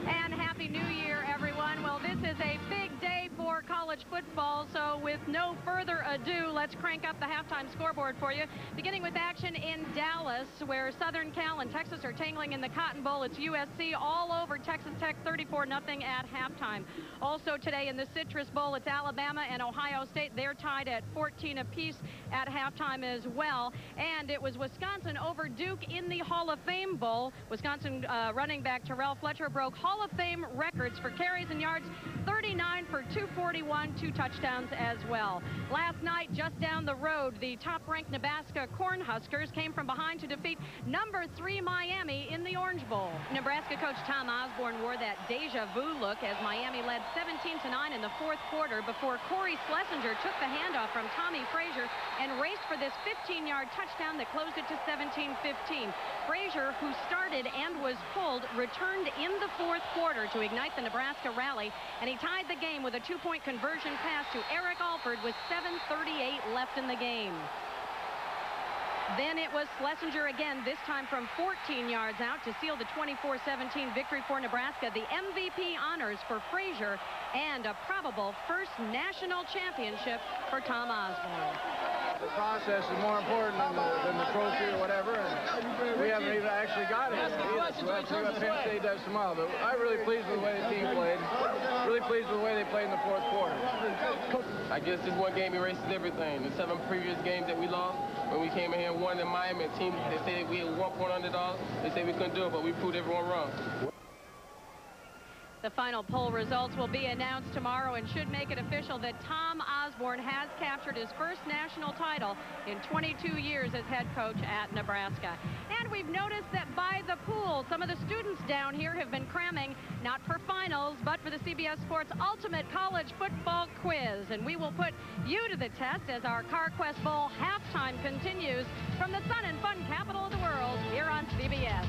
[SPEAKER 9] And Happy New Year, everyone. Well, this is a big day for college college football. So with no further ado, let's crank up the halftime scoreboard for you. Beginning with action in Dallas, where Southern Cal and Texas are tangling in the Cotton Bowl. It's USC all over Texas Tech, 34-0 at halftime. Also today in the Citrus Bowl, it's Alabama and Ohio State. They're tied at 14 apiece at halftime as well. And it was Wisconsin over Duke in the Hall of Fame Bowl. Wisconsin running back Terrell Fletcher broke Hall of Fame records for carries and yards, 39 for 241, 2 touchdowns as well. Last night, just down the road, the top-ranked Nebraska Cornhuskers came from behind to defeat number 3 Miami in the Orange Bowl. Nebraska coach Tom Osborne wore that deja vu look as Miami led 17-9 in the 4th quarter before Corey Schlesinger took the handoff from Tommy Frazier and raced for this 15-yard touchdown that closed it to 17-15. Frazier, who started and was pulled, returned in the 4th quarter to ignite the Nebraska rally, and he tied the game with a 2-point conversion pass to Eric Alford with 7:38 left in the game. Then it was Schlesinger again, this time from 14 yards out to seal the 24-17 victory for Nebraska. The MVP honors for Frazier and a probable first national championship for Tom Osborne.
[SPEAKER 10] The process is more important than the trophy or whatever, and we haven't even actually got it yet. We'll have to see what Penn State does tomorrow. But I'm really pleased with the way the team played. Really pleased with the way they played in the 4th quarter.
[SPEAKER 11] I guess this one game erases everything. The 7 previous games that we lost, when we came in here and won in Miami, a team, they said we had 1-point underdogs. They said we couldn't do it, but we proved everyone wrong.
[SPEAKER 9] The final poll results will be announced tomorrow and should make it official that Tom Osborne has captured his first national title in 22 years as head coach at Nebraska. And we've noticed that by the pool, some of the students down here have been cramming, not for finals, but for the CBS Sports Ultimate College Football Quiz. And we will put you to the test as our Carquest Bowl halftime continues from the sun and fun capital of the world here on CBS.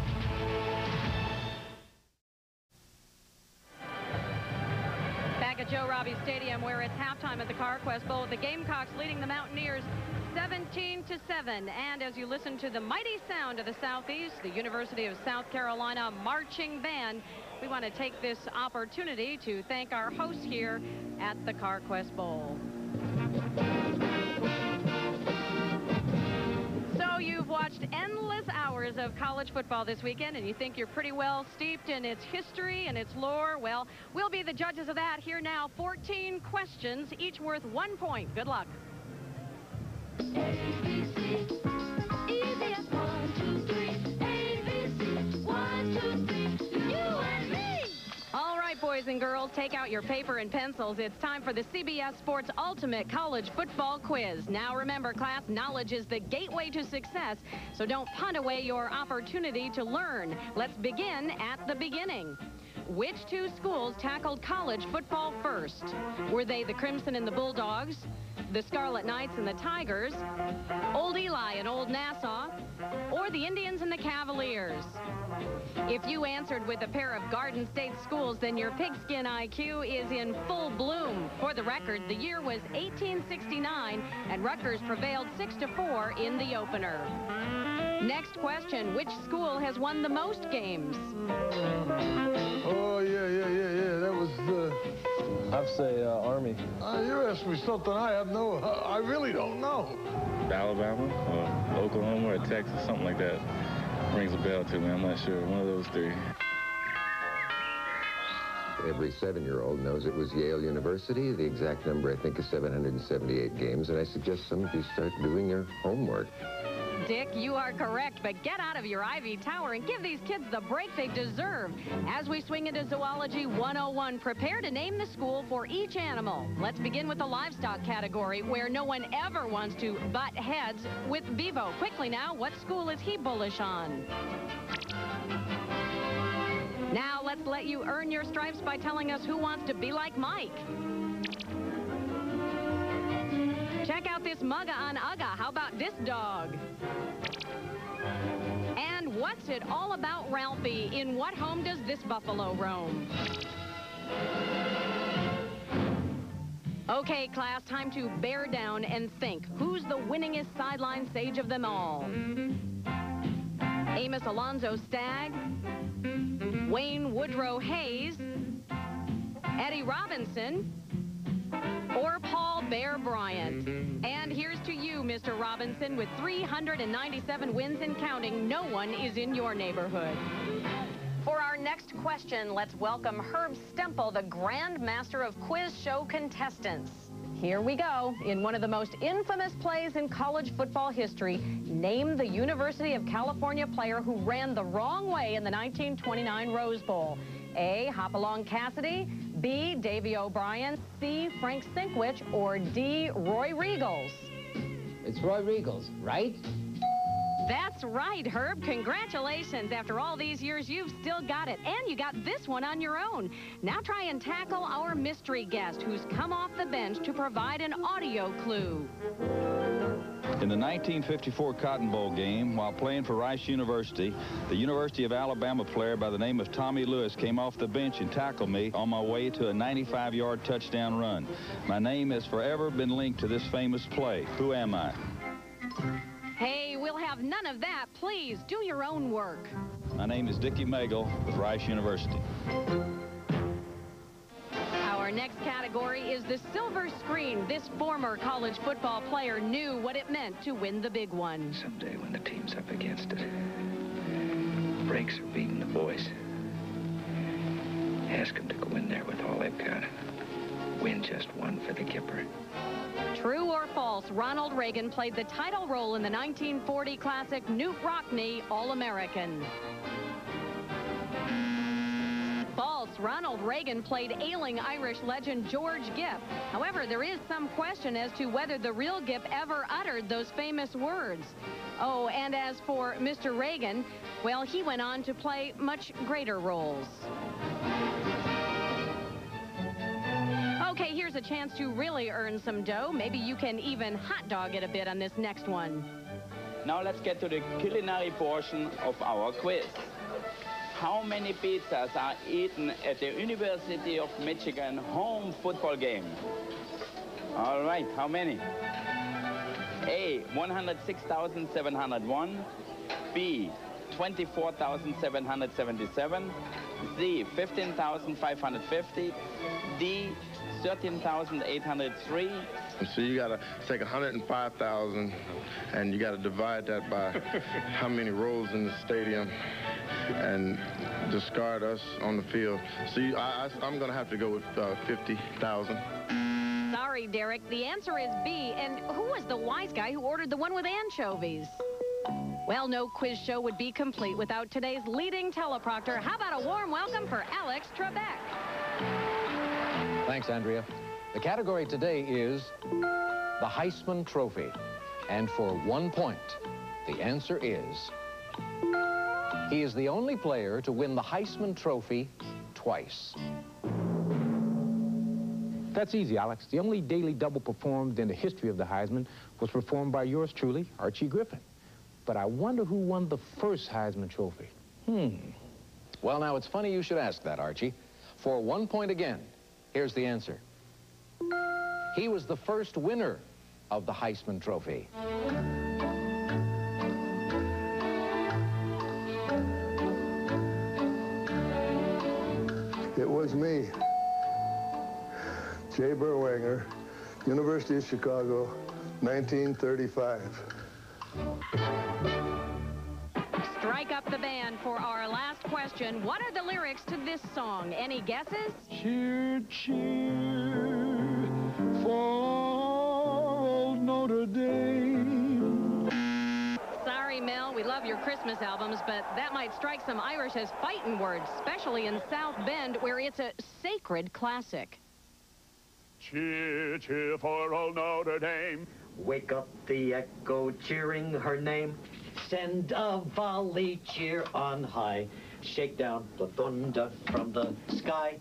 [SPEAKER 9] Back at Joe Robbie Stadium, where it's halftime at the Carquest Bowl, the Gamecocks leading the Mountaineers 17-7. And as you listen to the mighty sound of the Southeast, the University of South Carolina marching band, we want to take this opportunity to thank our hosts here at the Carquest Bowl. So you've watched endless hours of college football this weekend, and you think you're pretty well steeped in its history and its lore. Well, we'll be the judges of that. Here now, 14 questions, each worth 1 point. Good luck. ABC, easy as 1, 2, 3. ABC, 1, 2, 3. You and me. All right, boys and girls, take out your paper and pencils. It's time for the CBS Sports Ultimate College Football Quiz. Now remember, class, knowledge is the gateway to success, so don't punt away your opportunity to learn. Let's begin at the beginning. Which 2 schools tackled college football first? Were they the Crimson and the Bulldogs, the Scarlet Knights and the Tigers, Old Eli and Old Nassau, or the Indians and the Cavaliers? If you answered with a pair of Garden State schools, then your pigskin IQ is in full bloom. For the record, the year was 1869, and Rutgers prevailed 6-4 in the opener. Next question, which school has won the most games?
[SPEAKER 12] Oh, yeah. That was,
[SPEAKER 13] I'd say Army.
[SPEAKER 12] You asked me something I really don't know.
[SPEAKER 13] Alabama or Oklahoma or Texas, something like that. Rings a bell to me. I'm not sure. One of those 3.
[SPEAKER 14] Every 7-year-old knows it was Yale University. The exact number, I think, is 778 games, and I suggest some of you start doing your homework.
[SPEAKER 9] Dick, you are correct, but get out of your ivy tower and give these kids the break they deserve. As we swing into Zoology 101, prepare to name the school for each animal. Let's begin with the livestock category, where no one ever wants to butt heads with Bevo. Quickly now, what school is he bullish on? Now let's let you earn your stripes by telling us who wants to be like Mike. Check out this mugga on Ugga. How about this dog? And what's it all about, Ralphie? In what home does this buffalo roam? Okay, class, time to bear down and think. Who's the winningest sideline sage of them all? Amos Alonzo Stagg, Wayne Woodrow Hayes, Eddie Robinson, or Paul Bear Bryant? And here's to you, Mr. Robinson, with 397 wins and counting. No one is in your neighborhood. For our next question, let's welcome Herb Stempel, the Grand Master of Quiz Show contestants. Here we go. In one of the most infamous plays in college football history, name the University of California player who ran the wrong way in the 1929 Rose Bowl. A, Hopalong Cassidy, B, Davy O'Brien, C, Frank Sinkwich, or D, Roy Riegels?
[SPEAKER 15] It's Roy Riegels, right?
[SPEAKER 9] That's right, Herb. Congratulations. After all these years, you've still got it. And you got this one on your own. Now try and tackle our mystery guest who's come off the bench to provide an audio clue.
[SPEAKER 16] In the 1954 Cotton Bowl game, while playing for Rice University, the University of Alabama player by the name of Tommy Lewis came off the bench and tackled me on my way to a 95-yard touchdown run. My name has forever been linked to this famous play. Who am I?
[SPEAKER 9] Hey, we'll have none of that. Please, do your own work.
[SPEAKER 16] My name is Dickie Magel with Rice University.
[SPEAKER 9] Our next category is the silver screen. This former college football player knew what it meant to win the big one.
[SPEAKER 17] Someday when the team's up against it, breaks are beating the boys. Ask them to go in there with all they've got. Win just one for the kipper.
[SPEAKER 9] True or false, Ronald Reagan played the title role in the 1940 classic Newt Rockne All-American. False, Ronald Reagan played ailing Irish legend George Gipp. However, there is some question as to whether the real Gipp ever uttered those famous words. Oh, and as for Mr. Reagan, well, he went on to play much greater roles. Okay, here's a chance to really earn some dough. Maybe you can even hot dog it a bit on this next one.
[SPEAKER 18] Now let's get to the culinary portion of our quiz. How many pizzas are eaten at the University of Michigan home football game? All right, how many? A, 106,701. B, 24,777. C, 15,550. D, 13,803.
[SPEAKER 19] So you got to take 105,000 and you got to divide that by how many rows in the stadium and discard us on the field. So I'm going to have to go with 50,000.
[SPEAKER 9] Sorry, Derek. The answer is B. And who was the wise guy who ordered the one with anchovies? Well, no quiz show would be complete without today's leading teleprompter. How about a warm welcome for Alex Trebek?
[SPEAKER 20] Thanks, Andrea. The category today is the Heisman Trophy. And for 1 point, the answer is he is the only player to win the Heisman Trophy twice.
[SPEAKER 21] That's easy, Alex. The only daily double performed in the history of the Heisman was performed by yours truly, Archie Griffin. But I wonder who won the first Heisman Trophy.
[SPEAKER 20] Well, now, it's funny you should ask that, Archie. For 1 point again, here's the answer. He was the first winner of the Heisman Trophy.
[SPEAKER 12] It was me, Jay Berwanger, University of Chicago, 1935.
[SPEAKER 9] Strike up the band for our last question. What are the lyrics to this song? Any guesses?
[SPEAKER 12] Cheer, cheer for old Notre Dame.
[SPEAKER 9] Sorry, Mel, we love your Christmas albums, but that might strike some Irish as fighting words, especially in South Bend, where it's a sacred classic.
[SPEAKER 22] Cheer, cheer for old Notre Dame.
[SPEAKER 23] Wake up the echo cheering her name. Send a volley cheer on high. Shake down the thunder from the sky.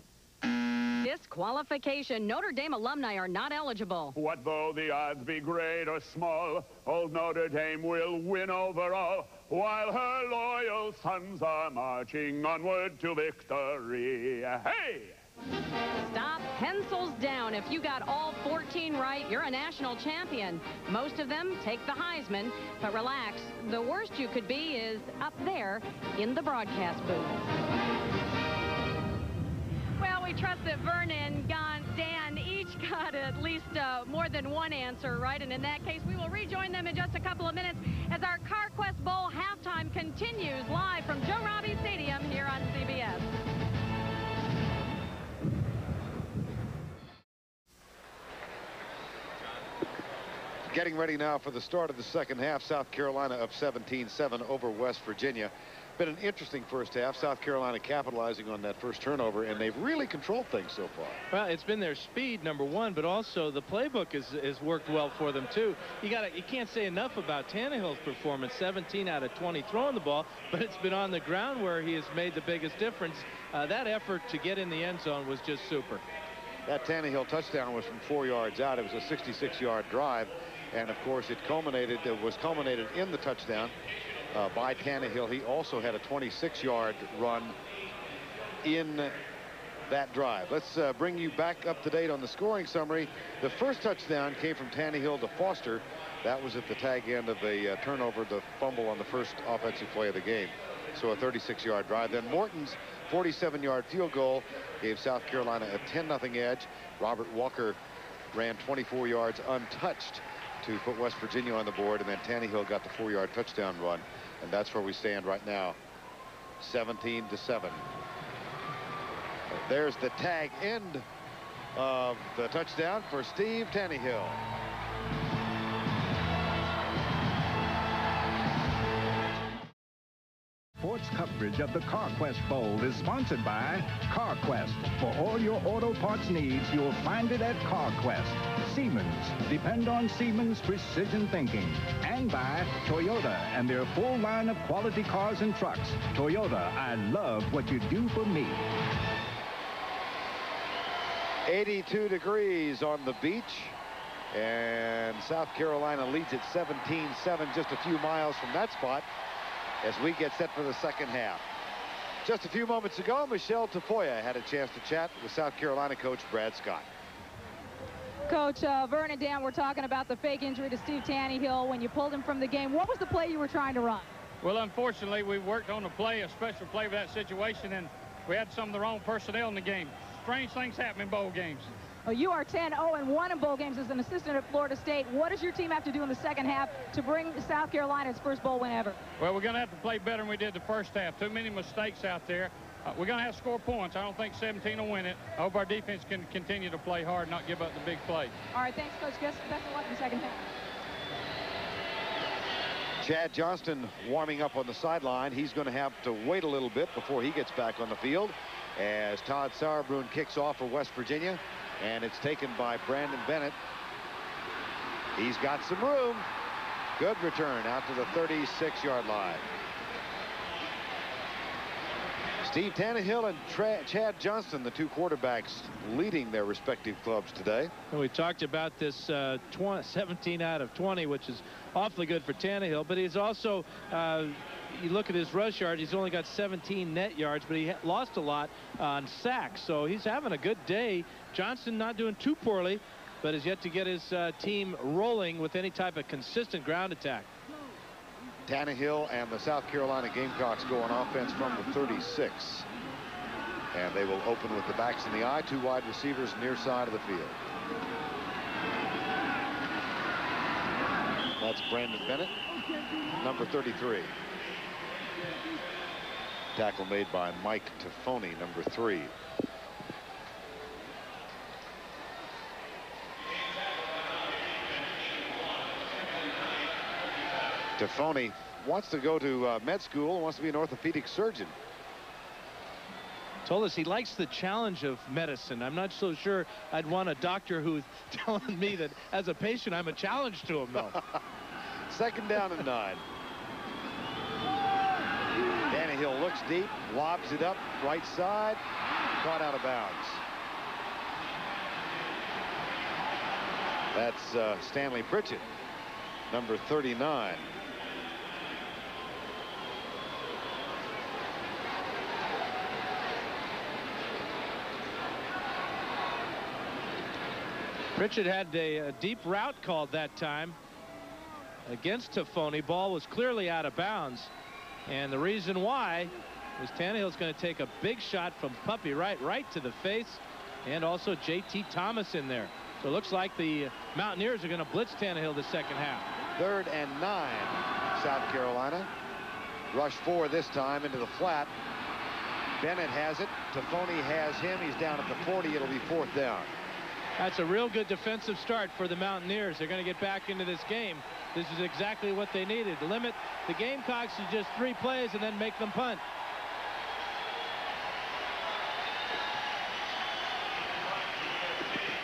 [SPEAKER 9] Disqualification. Notre Dame alumni are not eligible.
[SPEAKER 22] What though the odds be great or small, old Notre Dame will win overall, while her loyal sons are marching onward to victory. Hey!
[SPEAKER 9] Stop. Pencils down. If you got all 14 right, you're a national champion. Most of them take the Heisman, but relax. The worst you could be is up there in the broadcast booth. Well, we trust that Vernon, Dan each got at least more than one answer right, and in that case, we will rejoin them in just a couple of minutes as our Carquest Bowl halftime continues live from Joe Robbie Stadium here on CBS.
[SPEAKER 1] Getting ready now for the start of the second half. South Carolina up 17-7 over West Virginia. Been an interesting first half. South Carolina capitalizing on that first turnover, and they've really controlled things so far.
[SPEAKER 2] Well, it's been their speed, number one, but also the playbook has worked well for them too. You can't say enough about Tannehill's performance. 17 out of 20 throwing the ball, but it's been on the ground where he has made the biggest difference. That effort to get in the end zone was just super.
[SPEAKER 1] That Tannehill touchdown was from 4 yards out. It was a 66-yard drive. And of course, it was culminated in the touchdown by Tannehill. He also had a 26-yard run in that drive. Let's bring you back up to date on the scoring summary. The first touchdown came from Tannehill to Foster. That was at the tag end of a turnover, the fumble on the first offensive play of the game. So a 36-yard drive. Then Morton's 47-yard field goal gave South Carolina a 10-0 edge. Robert Walker ran 24 yards untouched to put West Virginia on the board, and then Tannehill got the 4-yard touchdown run, and that's where we stand right now, 17-7. There's the tag end of the touchdown for Steve Tannehill.
[SPEAKER 3] Sports coverage of the Carquest Bowl is sponsored by Carquest. For all your auto parts needs, you'll find it at Carquest. Siemens. Depend on Siemens precision thinking. And by Toyota and their full line of quality cars and trucks. Toyota, I love what you do for me.
[SPEAKER 1] 82 degrees on the beach. And South Carolina leads at 17-7, just a few miles from that spot, as we get set for the second half. Just a few moments ago, Michelle Tafoya had a chance to chat with South Carolina coach Brad Scott.
[SPEAKER 5] Coach, Vern and Dan were talking about the fake injury to Steve Tannehill when you pulled him from the game. What was the play you were trying to run?
[SPEAKER 4] Well, unfortunately, we worked on a play, a special play for that situation, and we had some of the wrong personnel in the game. Strange things happen in bowl games.
[SPEAKER 5] Well, you are 10-0-1 in bowl games as an assistant at Florida State. What does your team have to do in the second half to bring South Carolina its first bowl win ever?
[SPEAKER 4] Well, we're going to have to play better than we did the first half. Too many mistakes out there. We're going to have to score points. I don't think 17 will win it. I hope our defense can continue to play hard and not give up the big play.
[SPEAKER 5] All right, thanks, Coach. Best of luck in the second half.
[SPEAKER 1] Chad Johnston warming up on the sideline. He's going to have to wait a little bit before he gets back on the field as Todd Sauerbrunn kicks off for West Virginia. And it's taken by Brandon Bennett. He's got some room. Good return out to the 36-yard line. Steve Tannehill and Chad Johnston, the two quarterbacks leading their respective clubs today.
[SPEAKER 2] And we talked about this 17 out of 20, which is awfully good for Tannehill, but he's also you look at his rush yards, he's only got 17 net yards, but he lost a lot on sacks, so he's having a good day. Johnston not doing too poorly, but has yet to get his team rolling with any type of consistent ground attack.
[SPEAKER 1] Tannehill and the South Carolina Gamecocks go on offense from the 36. And they will open with the backs in the eye, two wide receivers near side of the field. That's Brandon Bennett, number 33. Tackle made by Mike Tafoni, number 3. Tafoni wants to go to med school, wants to be an orthopedic surgeon.
[SPEAKER 2] Told us he likes the challenge of medicine. I'm not so sure I'd want a doctor who's telling me that as a patient I'm a challenge to him, though.
[SPEAKER 1] Second down and 9. Tannehill looks deep, lobs it up right side, caught out of bounds. That's Stanley Pritchett, number 39.
[SPEAKER 2] Pritchett had a deep route called that time against Tafoni. Ball was clearly out of bounds. And the reason why is Tannehill's going to take a big shot from Puppy right to the face, and also J.T. Thomas in there. So it looks like the Mountaineers are going to blitz Tannehill the second half.
[SPEAKER 1] 3rd and 9, South Carolina. Rush 4 this time into the flat. Bennett has it. Tafoni has him. He's down at the 40. It'll be 4th down.
[SPEAKER 2] That's a real good defensive start for the Mountaineers. They're going to get back into this game. This is exactly what they needed. Limit the Gamecocks to just 3 plays and then make them punt.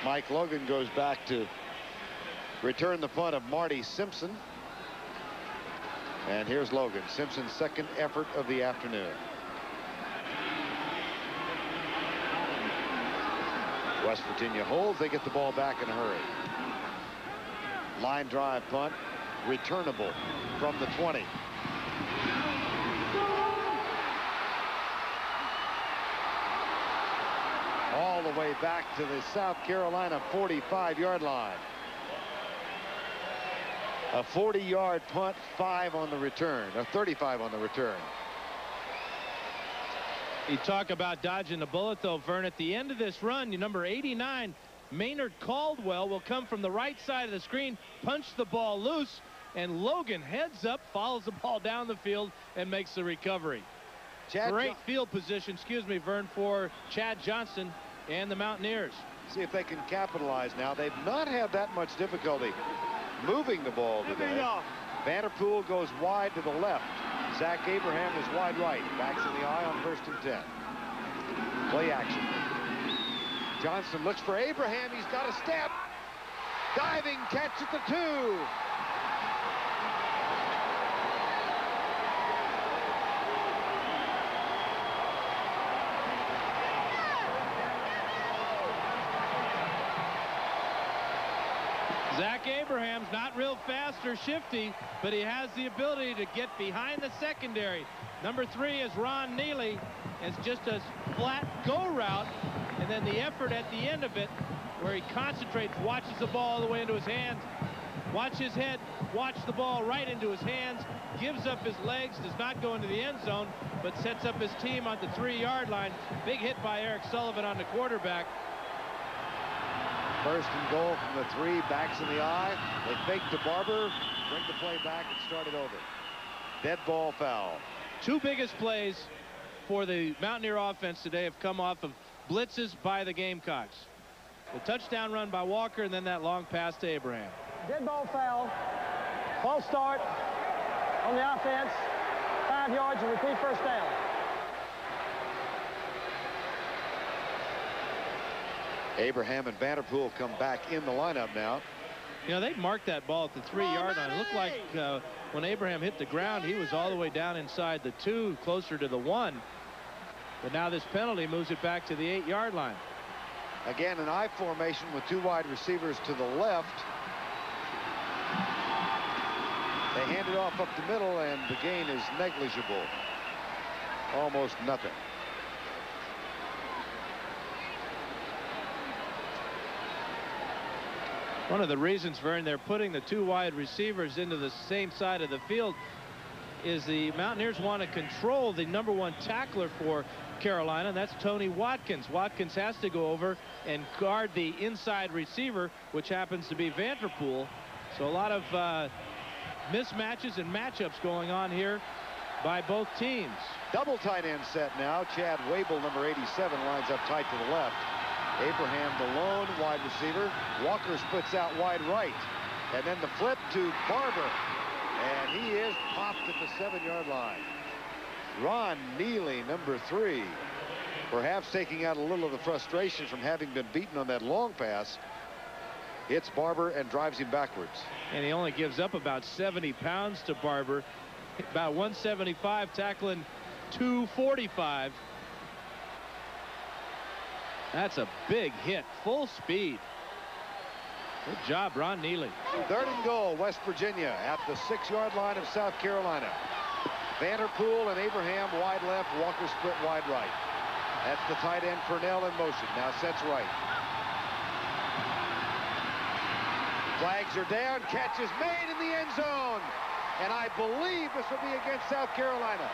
[SPEAKER 1] Mike Logan goes back to return the punt of Marty Simpson. And here's Logan. Simpson's second effort of the afternoon. West Virginia holds. They get the ball back in a hurry. Line drive punt. Returnable from the 20. All the way back to the South Carolina 45-yard line. A 40-yard punt, 5 on the return, or 35 on the return.
[SPEAKER 2] You talk about dodging the bullet, though, Vern. At the end of this run, number 89, Maynard Caldwell, will come from the right side of the screen, punch the ball loose, and Logan heads up, follows the ball down the field, and makes the recovery. Great field position, Vern, for Chad Johnson and the Mountaineers.
[SPEAKER 1] See if they can capitalize now. They've not had that much difficulty moving the ball today. Vanderpool goes wide to the left. Zach Abraham is wide right. Backs in the eye on 1st and 10. Play action. Johnson looks for Abraham. He's got a step. Diving catch at the 2.
[SPEAKER 2] Zach Abraham's not real fast or shifty, but he has the ability to get behind the secondary. Number 3 is Ron Neely. It's just a flat go route, and then the effort at the end of it where he concentrates, watches the ball all the way into his hands, watch his head, watch the ball right into his hands, gives up his legs, does not go into the end zone, but sets up his team on the 3-yard line. Big hit by Eric Sullivan on the quarterback.
[SPEAKER 1] 1st and goal from the 3, backs in the eye. They fake to Barber, bring the play back, and start it over. Dead ball foul.
[SPEAKER 2] 2 biggest plays for the Mountaineer offense today have come off of blitzes by the Gamecocks. The touchdown run by Walker, and then that long pass to Abraham.
[SPEAKER 6] Dead ball foul. False start on the offense. 5 yards and repeat 1st down.
[SPEAKER 1] Abraham and Vanderpool come back in the lineup now.
[SPEAKER 2] You know, they marked that ball at the 3-yard line. It looked like when Abraham hit the ground, he was all the way down inside the 2, closer to the 1. But now this penalty moves it back to the 8-yard line.
[SPEAKER 1] Again, an I formation with 2 wide receivers to the left. They hand it off up the middle, and the gain is negligible. Almost nothing.
[SPEAKER 2] One of the reasons, Vern, they're putting the 2 wide receivers into the same side of the field is the Mountaineers want to control the number 1 tackler for Carolina, and that's Tony Watkins. Watkins has to go over and guard the inside receiver, which happens to be Vanderpool. So a lot of mismatches and matchups going on here by both teams.
[SPEAKER 1] Double tight end set now. Chad Wable, number 87, lines up tight to the left. Abraham, the lone wide receiver. Walker splits out wide right. And then the flip to Barber. And he is popped at the 7-yard line. Ron Neely, number 3, perhaps taking out a little of the frustration from having been beaten on that long pass, hits Barber and drives him backwards.
[SPEAKER 2] And he only gives up about 70 pounds to Barber. About 175, tackling 245. That's a big hit, full speed. Good job, Ron Neely.
[SPEAKER 1] 3rd and goal, West Virginia at the 6-yard line of South Carolina. Vanderpool and Abraham wide left, Walker split wide right. That's the tight end Purnell in motion. Now sets right. Flags are down, catch is made in the end zone. And I believe this will be against South Carolina.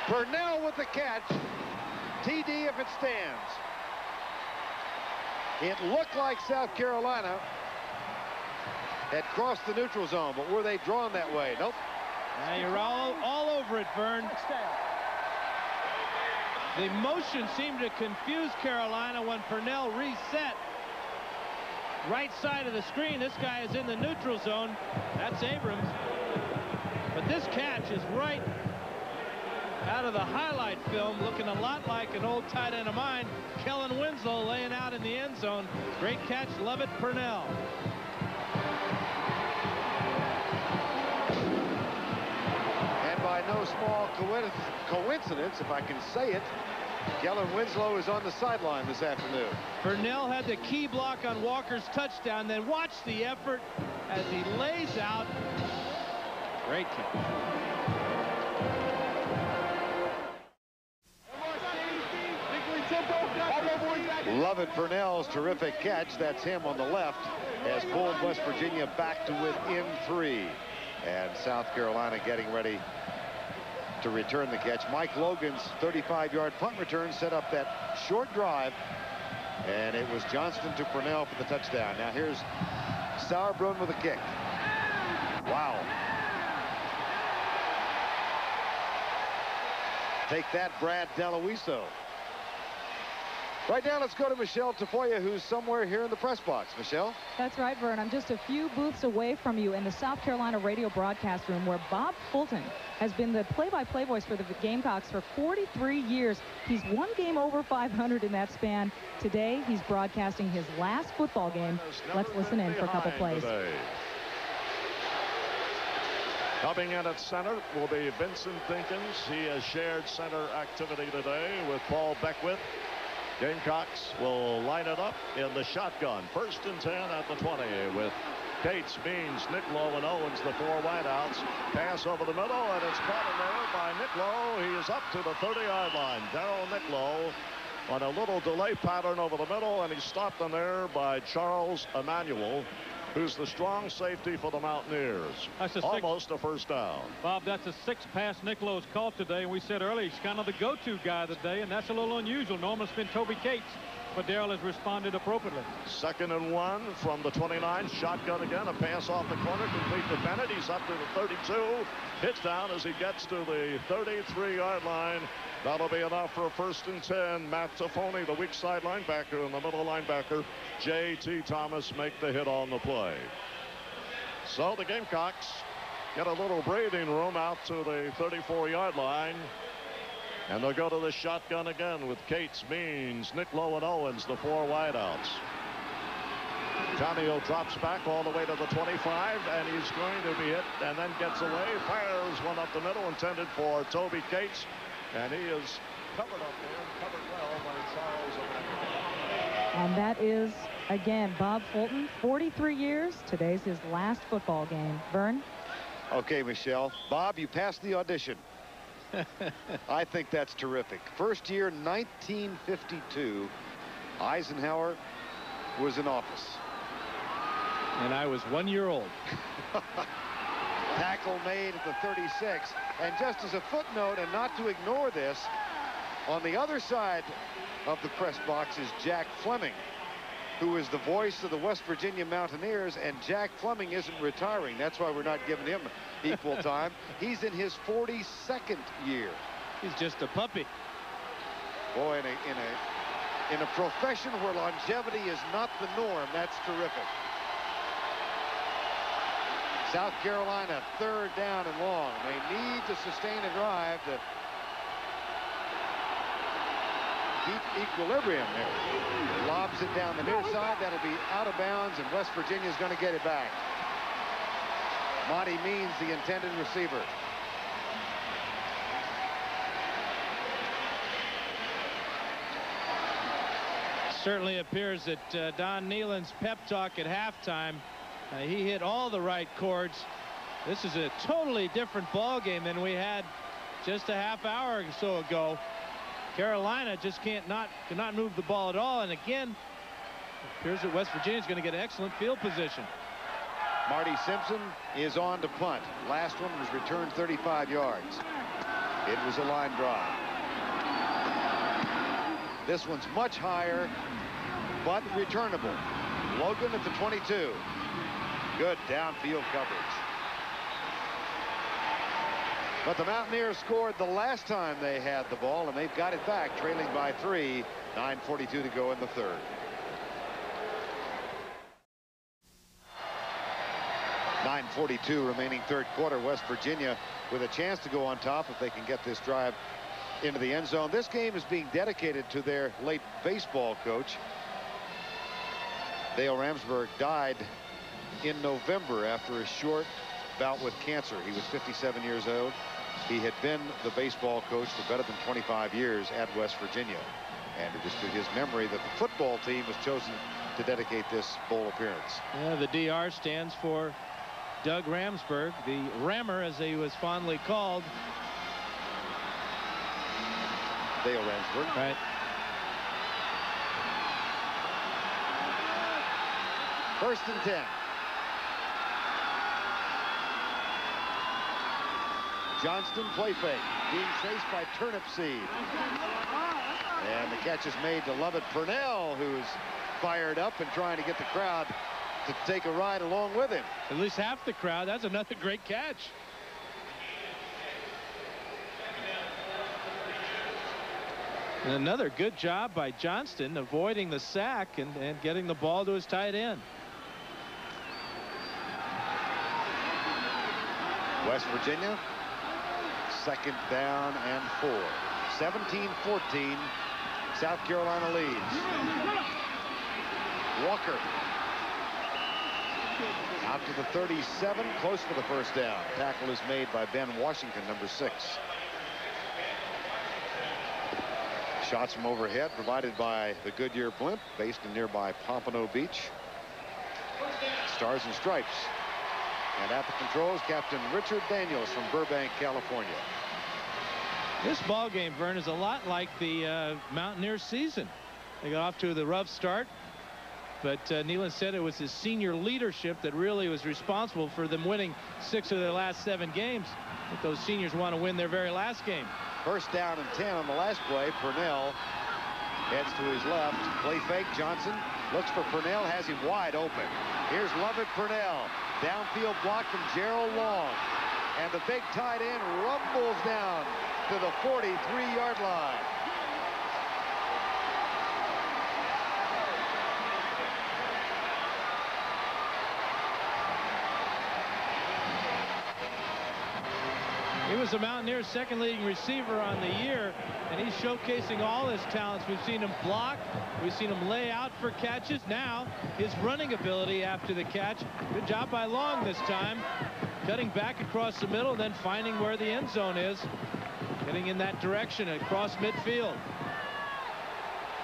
[SPEAKER 1] Purnell with the catch. TD if it stands. It looked like South Carolina had crossed the neutral zone, but were they drawn that way? Nope.
[SPEAKER 2] Now you're all over it, Vern. The motion seemed to confuse Carolina when Purnell reset. Right side of the screen, this guy is in the neutral zone. That's Abrams. But this catch is right out of the highlight film, looking a lot like an old tight end of mine, Kellen Winslow, laying out in the end zone. Great catch, Lovett Purnell.
[SPEAKER 1] And by no small coincidence, if I can say it, Kellen Winslow is on the sideline this afternoon.
[SPEAKER 2] Purnell had the key block on Walker's touchdown, then watch the effort as he lays out. Great catch.
[SPEAKER 1] Lovett Purnell's terrific catch, that's him on the left, has pulled West Virginia back to within 3. And South Carolina getting ready to return the catch. Mike Logan's 35-yard punt return set up that short drive, and it was Johnston to Purnell for the touchdown. Now here's Sauerbrunn with a kick. Wow. Take that, Brad Deluiso. Right now, let's go to Michelle Tafoya, who's somewhere here in the press box. Michelle?
[SPEAKER 5] That's right, Vern. I'm just a few booths away from you in the South Carolina radio broadcast room, where Bob Fulton has been the play-by-play voice for the Gamecocks for 43 years. He's one game over 500 in that span. Today, he's broadcasting his last football game. Let's listen in for a couple plays.
[SPEAKER 7] Coming in at center will be Vincent Dinkins. He has shared center activity today with Paul Beckwith. Gamecocks will line it up in the shotgun. 1st and 10 at the 20 with Cates, Means, Nicklow, and Owens, the 4 wideouts. Pass over the middle, and it's caught in there by Nicklow. He is up to the 30-yard line. Darryl Nicklow on a little delay pattern over the middle, and he's stopped in there by Charles Emmanuel, who's the strong safety for the Mountaineers.
[SPEAKER 4] That's
[SPEAKER 7] almost a first down.
[SPEAKER 4] Bob, that's a 6th pass Nicklow's caught today, and we said earlier he's kind of the go-to guy today, and that's a little unusual. Normally it's been Toby Cates, but Darryl has responded appropriately.
[SPEAKER 7] 2nd and 1 from the 29. Shotgun again. A pass off the corner, complete to Bennett. He's up to the 32. Hits down as he gets to the 33-yard line. That'll be enough for a 1st and 10. Matt Toffoni, the weak side linebacker, and the middle linebacker, J.T. Thomas, make the hit on the play. So the Gamecocks get a little breathing room out to the 34-yard line. And they'll go to the shotgun again with Cates, Means, Nicklow, and Owens, the 4 wideouts. Canio drops back all the way to the 25, and he's going to be hit and then gets away. Fires one up the middle intended for Toby Cates. And he is covered up there, covered well by Charles Emmanuel.
[SPEAKER 5] And that is, again, Bob Fulton, 43 years. Today's his last football game. Vern?
[SPEAKER 1] Okay, Michelle. Bob, you passed the audition. I think that's terrific. First year, 1952, Eisenhower was in office.
[SPEAKER 2] And I was 1 year old.
[SPEAKER 1] Tackle made at the 36. And just as a footnote, and not to ignore this, on the other side of the press box is Jack Fleming, who is the voice of the West Virginia Mountaineers, and Jack Fleming isn't retiring. That's why we're not giving him equal time. He's in his 42nd year.
[SPEAKER 2] He's just a puppy.
[SPEAKER 1] Boy, in a profession where longevity is not the norm, that's terrific. South Carolina, 3rd down and long. They need to sustain a drive to keep equilibrium there. Lobs it down the near side. That'll be out of bounds, and West Virginia's going to get it back. Monty Means, the intended receiver.
[SPEAKER 2] Certainly appears that Don Nehlen's pep talk at halftime, he hit all the right chords. This is a totally different ball game than we had just a half hour or so ago. Carolina just cannot move the ball at all, and again, it appears that West Virginia is going to get excellent field position.
[SPEAKER 1] Marty Simpson is on to punt. Last one was returned 35 yards. It was a line drive. This one's much higher. but returnable. Logan at the 22. Good downfield coverage. But the Mountaineers scored the last time they had the ball, and they've got it back, trailing by 3. 9:42 to go in the third. .942 remaining third quarter. West Virginia with a chance to go on top if they can get this drive into the end zone. This game is being dedicated to their late baseball coach. Dale Ramsburg died in November after a short bout with cancer. He was 57 years old. He had been the baseball coach for better than 25 years at West Virginia. And it is to his memory that the football team was chosen to dedicate this bowl appearance.
[SPEAKER 2] Yeah, the DR stands for Doug Ramsburg, the Rammer, as he was fondly called.
[SPEAKER 1] Dale Ramsburg.
[SPEAKER 2] Right.
[SPEAKER 1] First and 10. Johnston play fake, being chased by Turnip Seed. And the catch is made to Lovett Purnell, who's fired up and trying to get the crowd to take a ride along with him.
[SPEAKER 2] At least half the crowd. That's another great catch. And another good job by Johnston avoiding the sack and getting the ball to his tight end.
[SPEAKER 1] West Virginia, second down and 4. 17-14. South Carolina leads. Walker out to the 37, close for the first down. Tackle is made by Ben Washington, number 6. Shots from overhead provided by the Goodyear blimp, based in nearby Pompano Beach. Stars and Stripes. And at the controls, Captain Richard Daniels from Burbank, California.
[SPEAKER 2] This ball game, Vern, is a lot like the Mountaineers season. They got off to the rough start, but Neyland said it was his senior leadership that really was responsible for them winning 6 of their last 7 games. I think those seniors want to win their very last game.
[SPEAKER 1] First down and 10 on the last play. Purnell heads to his left. Play fake. Johnson looks for Purnell, has him wide open. Here's Lovett Purnell. Downfield block from Gerald Long. And the big tight end rumbles down to the 43-yard line.
[SPEAKER 2] He was the Mountaineers' second leading receiver on the year, and he's showcasing all his talents. We've seen him block. We've seen him lay out for catches. Now, his running ability after the catch. Good job by Long this time. Cutting back across the middle, then finding where the end zone is. Getting in that direction across midfield.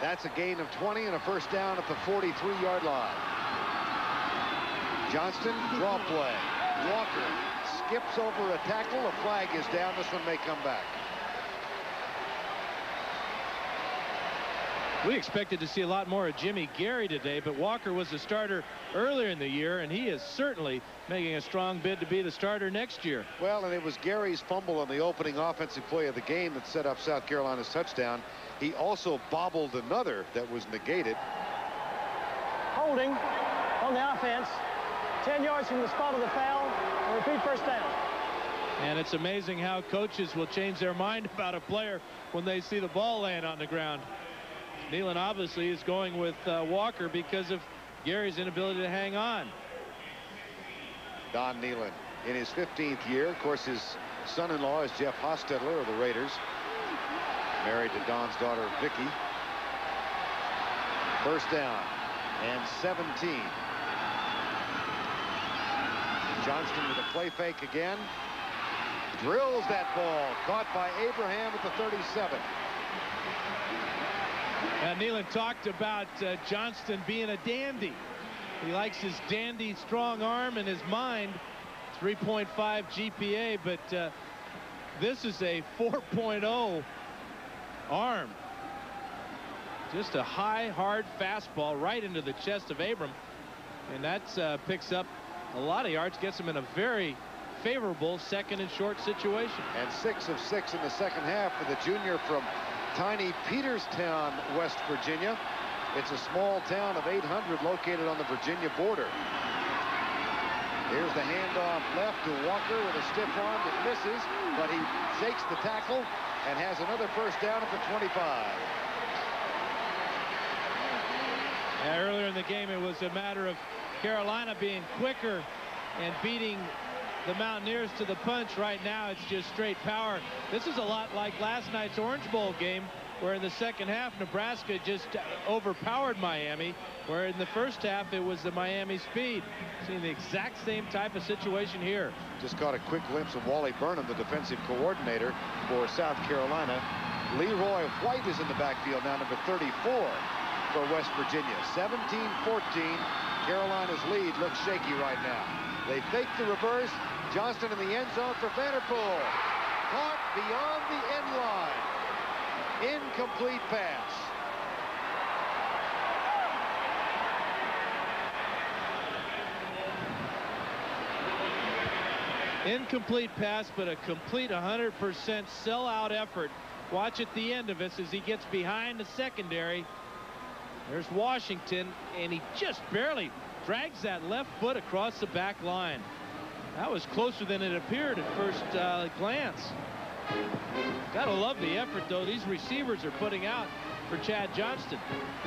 [SPEAKER 1] That's a gain of 20 and a first down at the 43-yard line. Johnston, draw play. Walker skips over a tackle. A flag is down. This one may come back.
[SPEAKER 2] We expected to see a lot more of Jimmy Gary today, but Walker was the starter earlier in the year, and he is certainly making a strong bid to be the starter next year.
[SPEAKER 1] Well, and it was Gary's fumble on the opening offensive play of the game that set up South Carolina's touchdown. He also bobbled another that was negated.
[SPEAKER 6] Holding on the offense. 10 yards from the spot of the foul. And repeat first down.
[SPEAKER 2] And it's amazing how coaches will change their mind about a player when they see the ball land on the ground. Neyland obviously is going with Walker because of Gary's inability to hang on.
[SPEAKER 1] Don Neyland in his 15th year. Of course, his son-in-law is Jeff Hostetler of the Raiders. Married to Don's daughter, Vicky. First down and 17. Johnston with a play fake again. Drills that ball. Caught by Abraham at the 37.
[SPEAKER 2] Neyland talked about Johnston being a dandy. He likes his dandy strong arm and his mind. 3.5 GPA, but this is a 4.0 arm. Just a high, hard fastball right into the chest of Abram. And that picks up a lot of yards, gets him in a very favorable second and short situation.
[SPEAKER 1] And 6 of 6 in the second half for the junior from tiny Peterstown, West Virginia. It's a small town of 800 located on the Virginia border. Here's the handoff left to Walker with a stiff arm that misses, but he shakes the tackle and has another first down at the 25.
[SPEAKER 2] Yeah, earlier in the game, it was a matter of Carolina being quicker and beating the Mountaineers to the punch. Right now, it's just straight power. This is a lot like last night's Orange Bowl game, where in the second half, Nebraska just overpowered Miami, where in the first half, it was the Miami speed. Seeing the exact same type of situation here.
[SPEAKER 1] Just caught a quick glimpse of Wally Burnham, the defensive coordinator for South Carolina. Leroy White is in the backfield now, number 34 for West Virginia. 17-14. Carolina's lead looks shaky right now. They fake the reverse. Johnston in the end zone for Vanderpool. Caught beyond the end line. Incomplete pass.
[SPEAKER 2] Incomplete pass, but a complete 100% sellout effort. Watch at the end of this as he gets behind the secondary. There's Washington, and he just barely drags that left foot across the back line. That was closer than it appeared at first glance. Gotta love the effort, though, these receivers are putting out for Chad Johnston.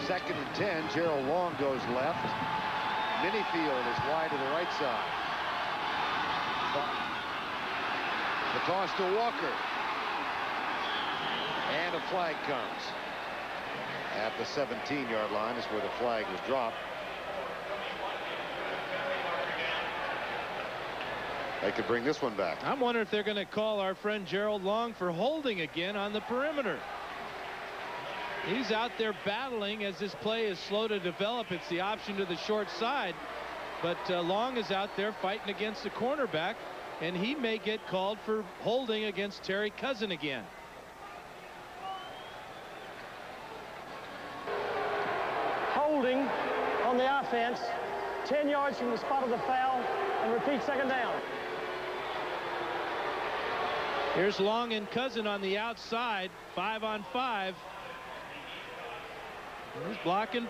[SPEAKER 1] 2nd and 10. Gerald Long goes left. Minifield is wide to the right side. The toss to Walker. And a flag comes. At the 17-yard line is where the flag was dropped. They could bring this one back.
[SPEAKER 2] I'm wondering if they're going to call our friend Gerald Long for holding again on the perimeter. He's out there battling as this play is slow to develop. It's the option to the short side. But Long is out there fighting against the cornerback, and he may get called for holding against Terry Cousin again.
[SPEAKER 6] Holding on the offense, 10 yards from the spot of the foul, and repeat 2nd down.
[SPEAKER 2] Here's Long and Cousin on the outside, 5-on-5. He's blocking.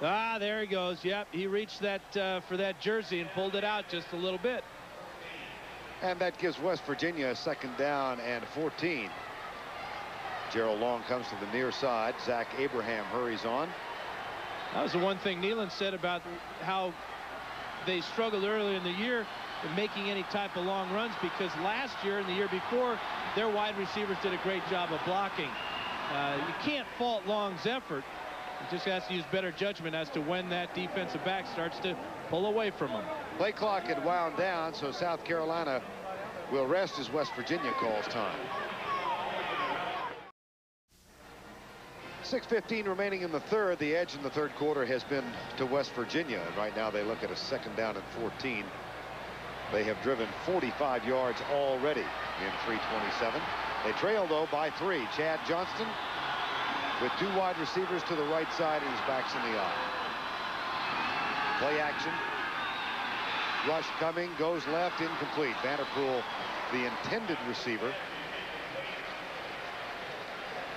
[SPEAKER 2] Ah, there he goes. Yep, he reached that for that jersey and pulled it out just a little bit.
[SPEAKER 1] And that gives West Virginia a 2nd down and 14. Gerald Long comes to the near side. Zach Abraham hurries on.
[SPEAKER 2] That was the one thing Nealon said about how they struggled earlier in the year in making any type of long runs, because last year and the year before, their wide receivers did a great job of blocking. You can't fault Long's effort. He just has to use better judgment as to when that defensive back starts to pull away from him.
[SPEAKER 1] Play clock had wound down, so South Carolina will rest as West Virginia calls time. 6:15 remaining in the third. The edge in the third quarter has been to West Virginia, and right now they look at a 2nd down and 14. They have driven 45 yards already in 3:27. They trail, though, by 3. Chad Johnston with 2 wide receivers to the right side, and his back's in the eye. Play action. Rush coming, goes left, incomplete. Vanderpool, the intended receiver.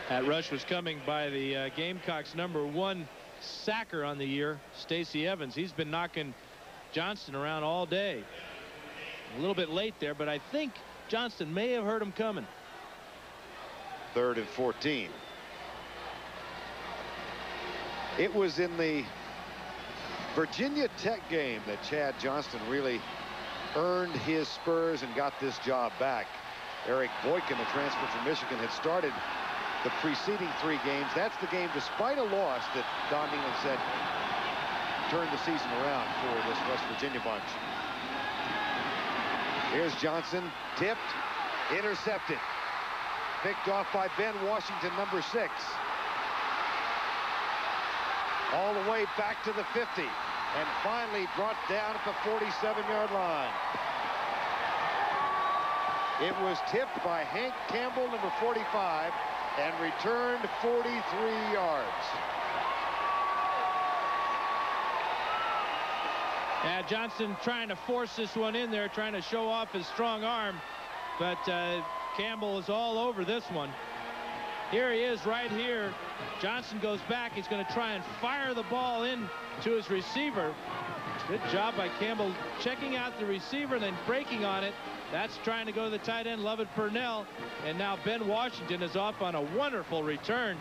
[SPEAKER 2] That rush was coming by the Gamecocks' #1 sacker on the year, Stacey Evans. He's been knocking Johnston around all day. A little bit late there, but I think Johnston may have heard him coming.
[SPEAKER 1] 3rd and 14. It was in the Virginia Tech game that Chad Johnston really earned his spurs and got this job back. Eric Boykin, the transfer from Michigan, had started the preceding 3 games. That's the game, despite a loss, that Don Nealon said turned the season around for this West Virginia bunch. Here's Johnson, tipped, intercepted. Picked off by Ben Washington, number 6. All the way back to the 50, and finally brought down at the 47-yard line. It was tipped by Hank Campbell, number 45, and returned 43 yards.
[SPEAKER 2] Yeah, Johnson trying to force this one in there, trying to show off his strong arm, but Campbell is all over this one. Here he is right here. Johnson goes back. He's going to try and fire the ball in to his receiver. Good job by Campbell checking out the receiver and then breaking on it. That's trying to go to the tight end, Lovett Purnell. And now Ben Washington is off on a wonderful return,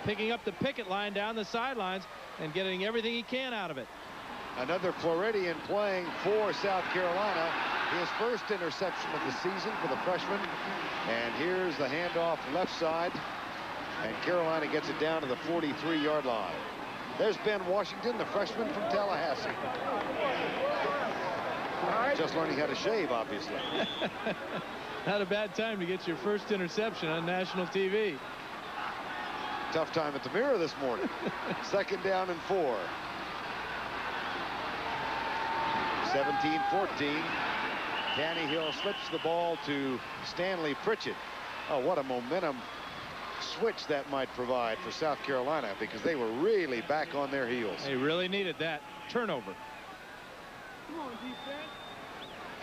[SPEAKER 2] picking up the picket line down the sidelines and getting everything he can out of it.
[SPEAKER 1] Another Floridian playing for South Carolina. His first interception of the season for the freshman. And here's the handoff left side. And Carolina gets it down to the 43-yard line. There's Ben Washington, the freshman from Tallahassee. Just learning how to shave, obviously.
[SPEAKER 2] Not a bad time to get your first interception on national TV.
[SPEAKER 1] Tough time at the mirror this morning. 2nd down and 4. 17-14. Tannehill slips the ball to Stanley Pritchett. Oh, what a momentum switch that might provide for South Carolina, because they were really back on their heels.
[SPEAKER 2] They really needed that turnover.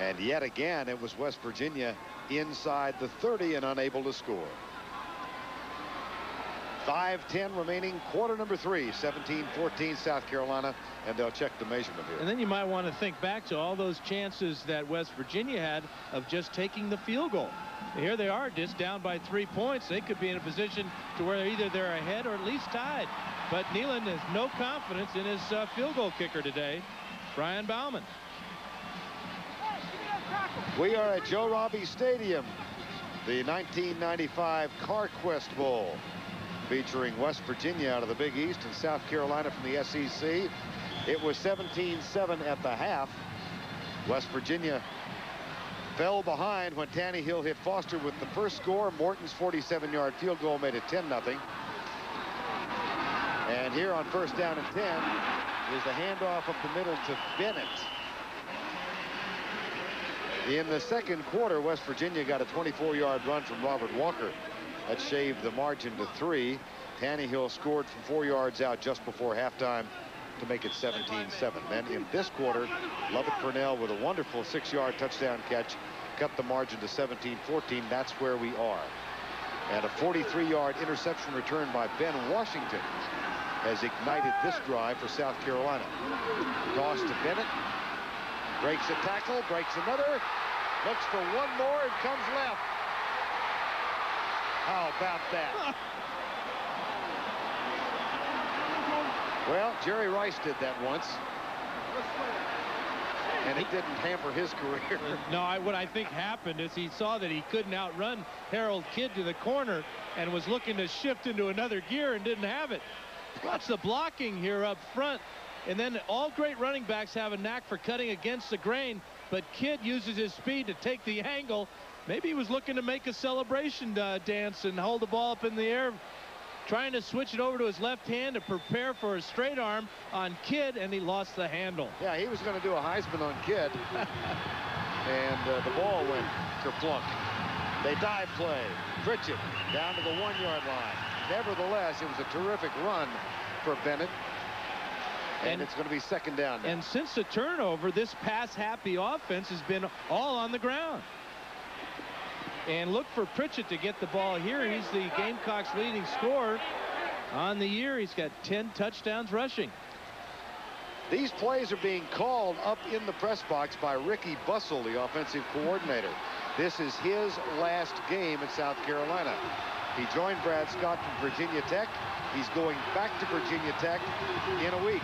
[SPEAKER 1] And yet again, it was West Virginia inside the 30 and unable to score. 5:10 remaining, quarter number 3, 17-14 South Carolina, and they'll check the measurement here.
[SPEAKER 2] And then you might want to think back to all those chances that West Virginia had of just taking the field goal. Here they are, just down by 3 points. They could be in a position to where either they're ahead or at least tied. But Neyland has no confidence in his field goal kicker today, Brian Bauman.
[SPEAKER 1] We are at Joe Robbie Stadium, the 1995 Carquest Bowl, featuring West Virginia out of the Big East and South Carolina from the SEC. It was 17-7 at the half. West Virginia fell behind when Tannehill hit Foster with the first score. Morton's 47-yard field goal made it 10-0. And here on 1st down and 10 is the handoff up the middle to Bennett. In the 2nd quarter, West Virginia got a 24-yard run from Robert Walker. That shaved the margin to 3. Tannehill scored from 4 yards out just before halftime to make it 17-7. Then in this quarter, Lovett Purnell with a wonderful 6-yard touchdown catch cut the margin to 17-14. That's where we are. And a 43-yard interception return by Ben Washington has ignited this drive for South Carolina. Toss to Bennett. Breaks a tackle, breaks another, looks for one more and comes left. How about that? Well, Jerry Rice did that once, and it didn't hamper his career.
[SPEAKER 2] No, what I think happened is he saw that he couldn't outrun Harold Kidd to the corner and was looking to shift into another gear and didn't have it. Watch the blocking here up front. And then all great running backs have a knack for cutting against the grain, but Kidd uses his speed to take the angle. Maybe he was looking to make a celebration dance and hold the ball up in the air, trying to switch it over to his left hand to prepare for a straight arm on Kidd, and he lost the handle.
[SPEAKER 1] Yeah, he was going to do a Heisman on Kidd, and the ball went kerplunk. They dive play. Pritchett down to the 1-yard line. Nevertheless, it was a terrific run for Bennett. And it's going to be 2nd down now.
[SPEAKER 2] And since the turnover, this pass-happy offense has been all on the ground. And look for Pritchett to get the ball here. He's the Gamecocks' leading scorer on the year. He's got 10 touchdowns rushing.
[SPEAKER 1] These plays are being called up in the press box by Ricky Bussell, the offensive coordinator. This is his last game at South Carolina. He joined Brad Scott from Virginia Tech. He's going back to Virginia Tech in a week.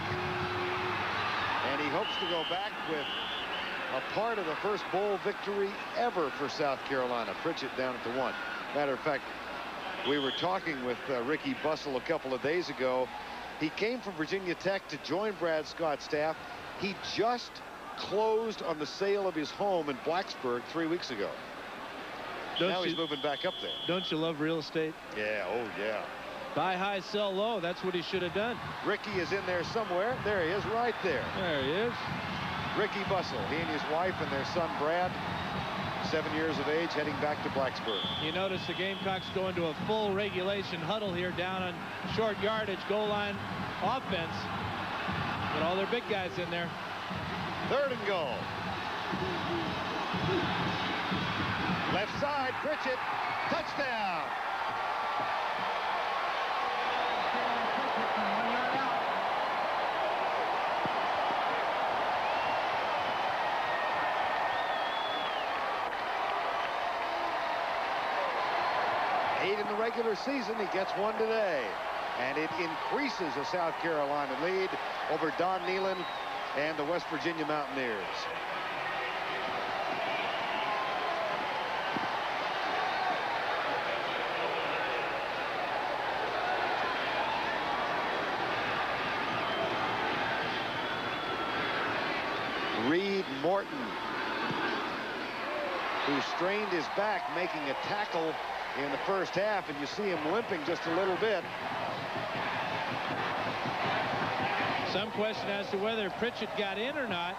[SPEAKER 1] And he hopes to go back with a part of the first bowl victory ever for South Carolina. Pritchett down at the 1. Matter of fact, we were talking with Ricky Bussell a couple of days ago. He came from Virginia Tech to join Brad Scott's staff. He just closed on the sale of his home in Blacksburg 3 weeks ago. Now he's moving back up there.
[SPEAKER 2] Don't you love real estate?
[SPEAKER 1] Yeah, oh yeah.
[SPEAKER 2] Buy high, sell low. That's what he should have done.
[SPEAKER 1] Ricky is in there somewhere. There he is, right there.
[SPEAKER 2] There he is.
[SPEAKER 1] Ricky Bussell, he and his wife and their son Brad, 7 years of age, heading back to Blacksburg.
[SPEAKER 2] You notice the Gamecocks go into a full regulation huddle here down on short yardage goal line offense. Get all their big guys in there.
[SPEAKER 1] 3rd and goal. Left side, Pritchett, touchdown. 8 in the regular season. He gets one today. And it increases a South Carolina lead over Don Nehlen and the West Virginia Mountaineers. Reed Morton, who strained his back making a tackle in the first half, and you see him limping just a little bit.
[SPEAKER 2] Some question as to whether Pritchett got in or not.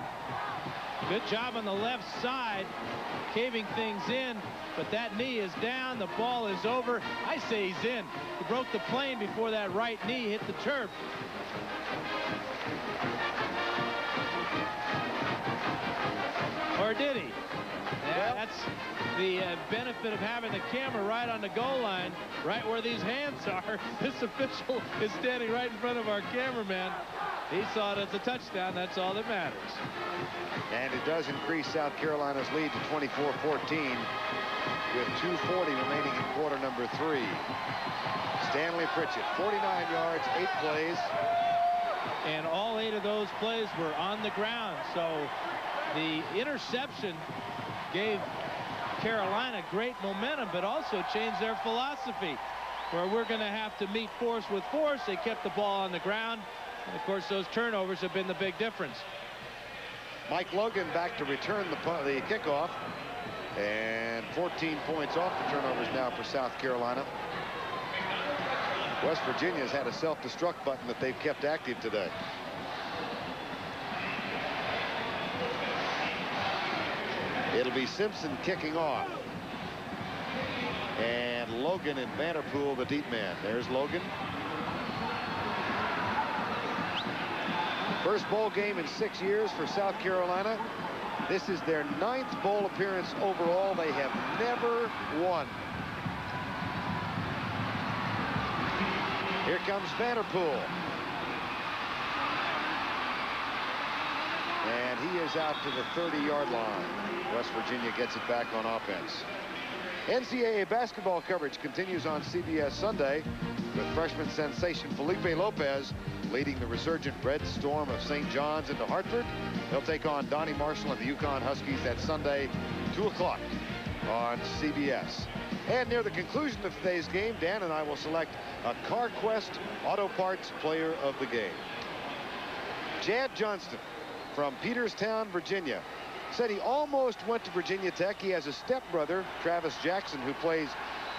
[SPEAKER 2] Good job on the left side, caving things in, but that knee is down. The ball is over. I say he's in. He broke the plane before that right knee hit the turf. Or did he? Yeah, that's the benefit of having the camera right on the goal line, right where these hands are. This official is standing right in front of our cameraman. He saw it as a touchdown. That's all that matters.
[SPEAKER 1] And it does increase South Carolina's lead to 24-14 with 2:40 remaining in quarter number 3. Stanley Pritchett, 49 yards, 8 plays.
[SPEAKER 2] And all 8 of those plays were on the ground. So the interception gave Carolina great momentum, but also changed their philosophy, where we're going to have to meet force with force. They kept the ball on the ground. And of course, those turnovers have been the big difference.
[SPEAKER 1] Mike Logan back to return the kickoff. And 14 points off the turnovers now for South Carolina. West Virginia has had a self-destruct button that they've kept active today. It'll be Simpson kicking off. And Logan and Vanderpool, the deep man. There's Logan. First bowl game in 6 years for South Carolina. This is their 9th bowl appearance overall. They have never won. Here comes Vanderpool. And he is out to the 30-yard line. West Virginia gets it back on offense. NCAA basketball coverage continues on CBS Sunday with freshman sensation Felipe Lopez leading the resurgent Red Storm of St. John's into Hartford. They'll take on Donnie Marshall and the UConn Huskies that Sunday, 2 o'clock on CBS. And near the conclusion of today's game, Dan and I will select a Carquest Auto Parts Player of the Game. Chad Johnston from Peterstown, Virginia, said he almost went to Virginia Tech. He has a stepbrother, Travis Jackson, who plays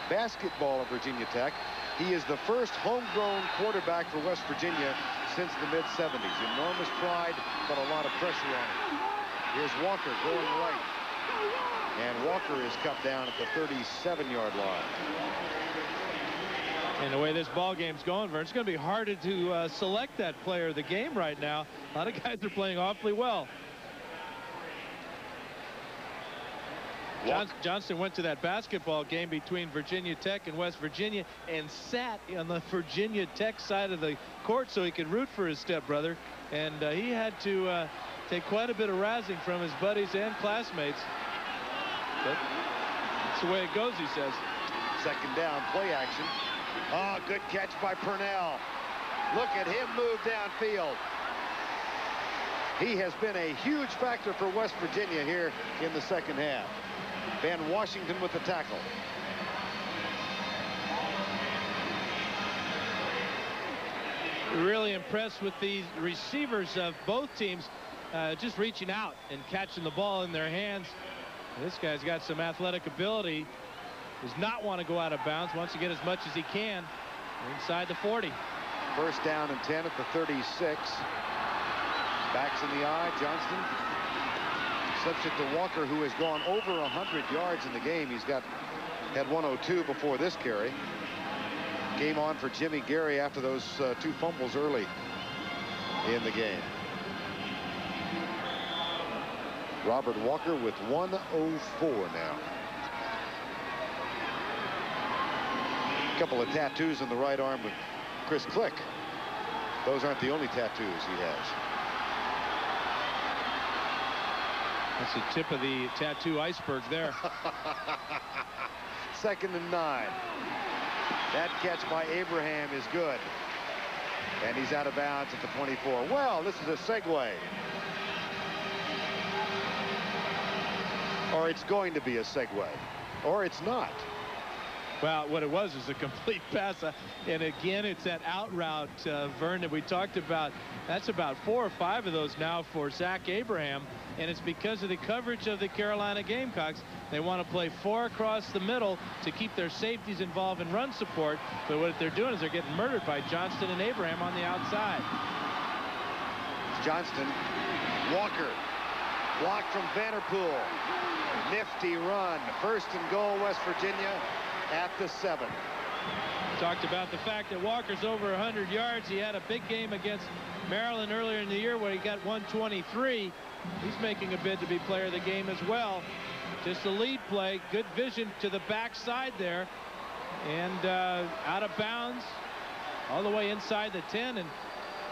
[SPEAKER 1] basketball at Virginia Tech. He is the first homegrown quarterback for West Virginia since the mid-70s. Enormous pride, but a lot of pressure on him. Here's Walker going right. And Walker is cut down at the 37-yard line.
[SPEAKER 2] And the way this ball game's going, Vern, it's going to be harder to select that player of the game right now. A lot of guys are playing awfully well. Johnston went to that basketball game between Virginia Tech and West Virginia and sat on the Virginia Tech side of the court so he could root for his stepbrother. And he had to take quite a bit of razzing from his buddies and classmates. But that's the way it goes, he says.
[SPEAKER 1] Second down, play action. Oh, good catch by Purnell. Look at him move downfield. He has been a huge factor for West Virginia here in the second half. Ben Washington with the tackle.
[SPEAKER 2] Really impressed with the receivers of both teams just reaching out and catching the ball in their hands. This guy's got some athletic ability. Does not want to go out of bounds. Wants to get as much as he can inside the 40.
[SPEAKER 1] First down and 10 at the 36. Backs in the eye. Johnston slips it to Walker, who has gone over 100 yards in the game. He's had 102 before this carry. Game on for Jimmy Gary after those 2 fumbles early in the game. Robert Walker with 104 now. A couple of tattoos on the right arm with Chris Click. Those aren't the only tattoos he has.
[SPEAKER 2] That's the tip of the tattoo iceberg there.
[SPEAKER 1] Second and 9. That catch by Abraham is good. And he's out of bounds at the 24. Well, this is a segue. Or it's going to be a segue. Or it's not.
[SPEAKER 2] Well, what it was is a complete pass. And again, it's that out route, Vern, that we talked about. That's about 4 or 5 of those now for Zach Abraham. And it's because of the coverage of the Carolina Gamecocks. They want to play 4 across the middle to keep their safeties involved in run support. But what they're doing is they're getting murdered by Johnston and Abraham on the outside.
[SPEAKER 1] It's Johnston. Walker. Blocked from Vanderpool. Nifty run. 1st and goal, West Virginia at the 7.
[SPEAKER 2] Talked about the fact that Walker's over 100 yards. He had a big game against Maryland earlier in the year where he got 123. He's making a bid to be player of the game as well. Just a lead play. Good vision to the backside there. And out of bounds all the way inside the 10. And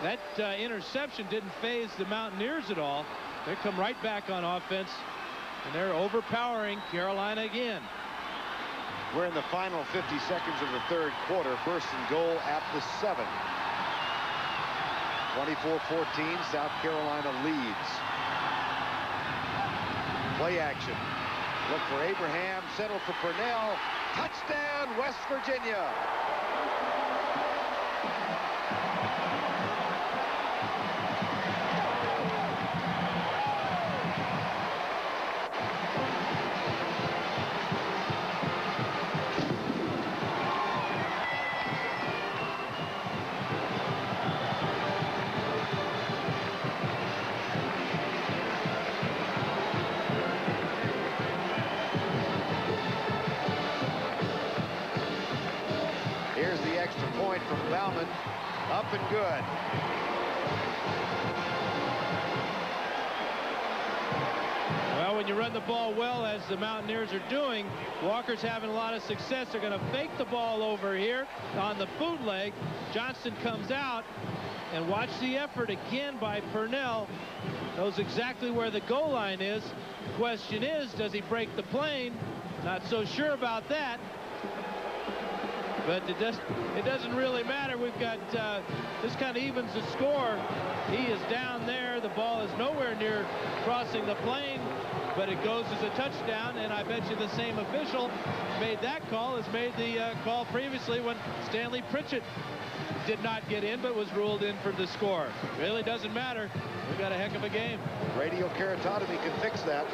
[SPEAKER 2] that interception didn't faze the Mountaineers at all. They come right back on offense. And they're overpowering Carolina again.
[SPEAKER 1] We're in the final 50 seconds of the 3rd quarter. 1st and goal at the 7. 24-14, South Carolina leads. Play action. Look for Abraham, settle for Purnell. Touchdown, West Virginia. From Bauman, up and good.
[SPEAKER 2] Well, when you run the ball well, as the Mountaineers are doing, Walker's having a lot of success. They're going to fake the ball over here on the bootleg. Johnston comes out, and watch the effort again by Purnell. Knows exactly where the goal line is. Question is, does he break the plane? Not so sure about that. But it doesn't really matter. We've got this kind of evens the score. He is down there. The ball is nowhere near crossing the plane, but it goes as a touchdown. And I bet you the same official made that call as made the call previously when Stanley Pritchett did not get in but was ruled in for the score. Really doesn't matter. We've got a heck of a game.
[SPEAKER 1] Radial keratotomy can fix that.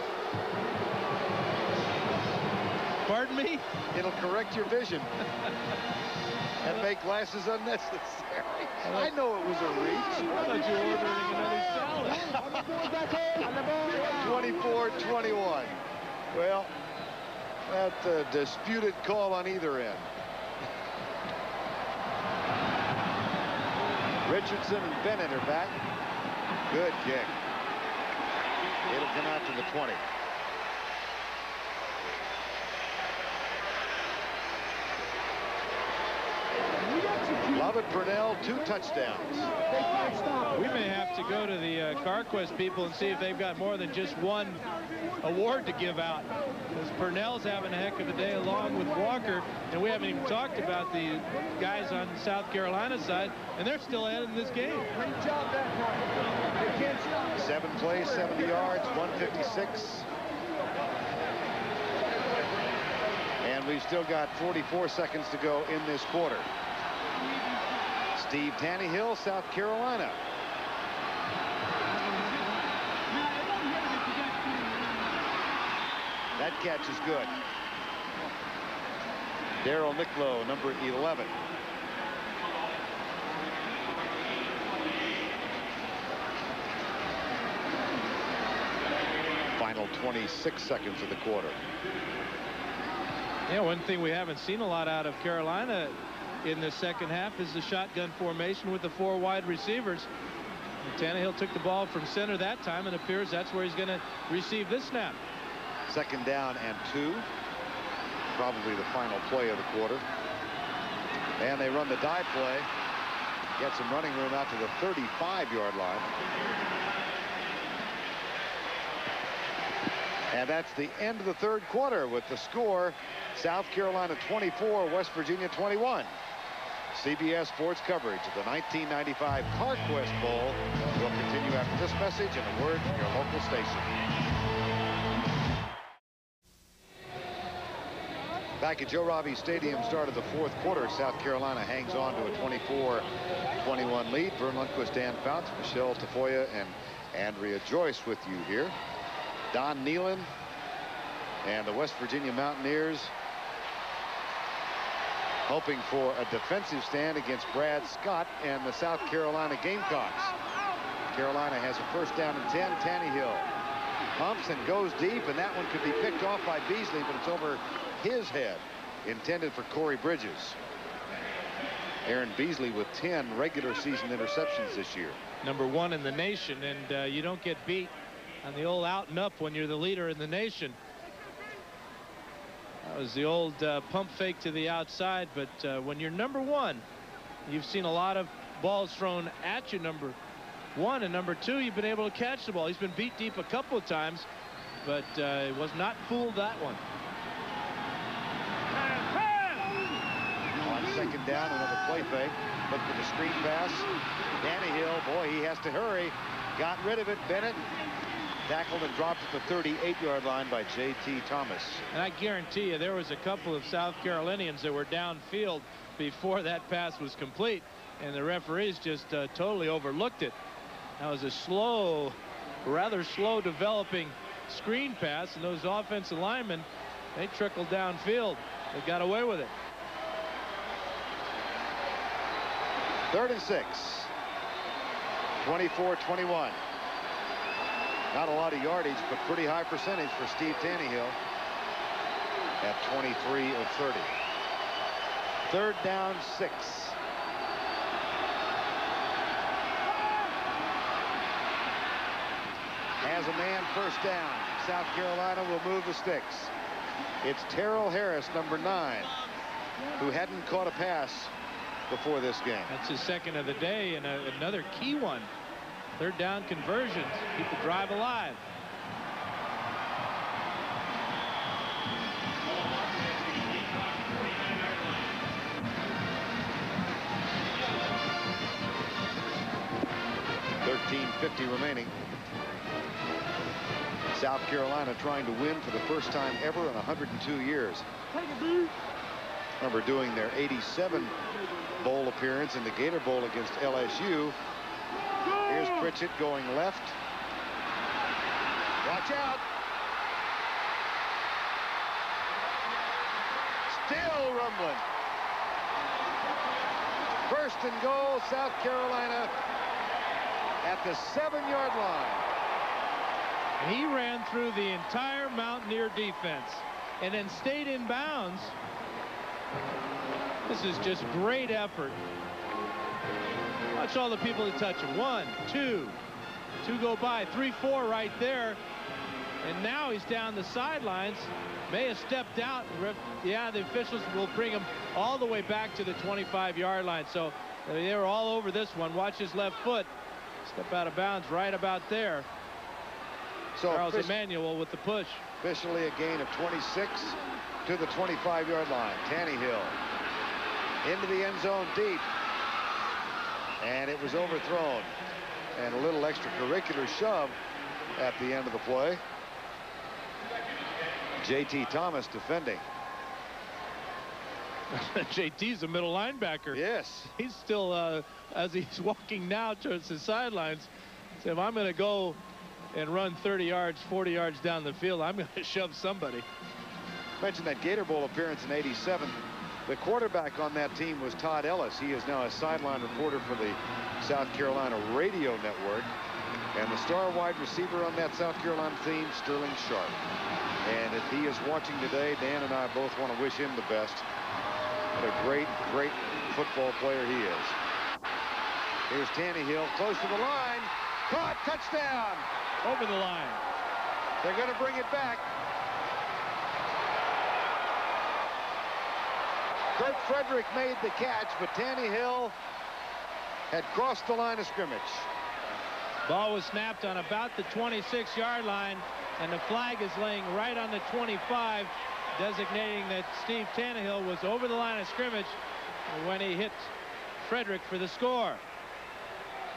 [SPEAKER 2] Pardon me?
[SPEAKER 1] It'll correct your vision. And make glasses unnecessary. I know it was a reach.
[SPEAKER 2] I thought you were ordering another salad.
[SPEAKER 1] 24-21. Well, that's a disputed call on either end. Richardson and Bennett are back. Good kick. It'll come out to the 20. Lovett Purnell, 2 touchdowns.
[SPEAKER 2] We may have to go to the Carquest people and see if they've got more than just one award to give out. Because Purnell's having a heck of a day along with Walker, and we haven't even talked about the guys on the South Carolina side, and they're still ahead in this game.
[SPEAKER 1] 7 plays, 70 yards, 156. And we've still got 44 seconds to go in this quarter. Steve Tannehill, South Carolina. That catch is good. Daryl Nicklow, number 11. Final 26 seconds of the quarter.
[SPEAKER 2] Yeah, one thing we haven't seen a lot out of Carolina in the second half is the shotgun formation with the 4 wide receivers. And Tannehill took the ball from center that time, and appears that's where he's going to receive this snap.
[SPEAKER 1] 2nd down and 2. Probably the final play of the quarter. And they run the dive play. Get some running room out to the 35-yard line. And that's the end of the third quarter with the score, South Carolina 24, West Virginia 21. CBS Sports coverage of the 1995 Carquest Bowl will continue after this message and a word from your local station. Back at Joe Robbie Stadium, start of the fourth quarter, South Carolina hangs on to a 24-21 lead. Vern Lundquist, Dan Fouts, Michelle Tafoya, and Andrea Joyce with you here. Don Nealon and the West Virginia Mountaineers hoping for a defensive stand against Brad Scott and the South Carolina Gamecocks. Carolina has a first down and 10. Tannehill pumps and goes deep, and that one could be picked off by Beasley, but it's over his head, intended for Corey Bridges. Aaron Beasley with 10 regular season interceptions this year.
[SPEAKER 2] #1 in the nation, and you don't get beat on the old out and up when you're the leader in the nation. That was the old pump fake to the outside, but when you're #1, you've seen a lot of balls thrown at you, #1, and #2, you've been able to catch the ball. He's been beat deep a couple of times, but was not fooled that one.
[SPEAKER 1] On second down, another play fake. Look for the screen pass. Tannehill, boy, he has to hurry. Got rid of it. Bennett tackled and dropped at the 38-yard line by J.T. Thomas.
[SPEAKER 2] And I guarantee you there was a couple of South Carolinians that were downfield before that pass was complete, and the referees just totally overlooked it. That was a slow, rather slow developing screen pass, and those offensive linemen, they trickled downfield. They got away with it.
[SPEAKER 1] 3rd and 6. 24-21. Not a lot of yardage, but pretty high percentage for Steve Tannehill at 23 of 30. 3rd down, 6. Has a man first down. South Carolina will move the sticks. It's Terrell Harris, #9, who hadn't caught a pass before this game.
[SPEAKER 2] That's his second of the day, and another key one. 3rd down conversions keep the drive alive.
[SPEAKER 1] .50 remaining. South Carolina trying to win for the first time ever in 102 years. Remember doing their 87 bowl appearance in the Gator Bowl against LSU. Here's Pritchett going left. Watch out. Still rumbling. 1st and goal, South Carolina at the 7-yard line.
[SPEAKER 2] He ran through the entire Mountaineer defense and then stayed in bounds. This is just great effort. Watch all the people that touch him. 1, 2. 2 go by. 3, 4 right there. And now he's down the sidelines. May have stepped out. Yeah, the officials will bring him all the way back to the 25-yard line. So they were all over this one. Watch his left foot. Step out of bounds right about there.
[SPEAKER 1] So
[SPEAKER 2] Charles Emmanuel with the push.
[SPEAKER 1] Officially a gain of 26 to the 25-yard line. Tannehill into the end zone deep. And it was overthrown. And a little extracurricular shove at the end of the play. J.T. Thomas defending.
[SPEAKER 2] JT's a middle linebacker.
[SPEAKER 1] Yes.
[SPEAKER 2] He's still, as he's walking now towards the sidelines, so if I'm going to go and run 30 yards, 40 yards down the field, I'm going to shove somebody.
[SPEAKER 1] Mentioned that Gator Bowl appearance in '87. The quarterback on that team was Todd Ellis. He is now a sideline reporter for the South Carolina Radio Network. And the star wide receiver on that South Carolina team, Sterling Sharp. And if he is watching today, Dan and I both want to wish him the best. What a great, great football player he is. Here's Tannehill, close to the line. Caught, touchdown.
[SPEAKER 2] Over the line.
[SPEAKER 1] They're going to bring it back. Kurt Frederick made the catch, but Tannehill had crossed the line of scrimmage.
[SPEAKER 2] Ball was snapped on about the 26-yard line, And the flag is laying right on the 25, designating that Steve Tannehill was over the line of scrimmage when he hit Frederick for the score.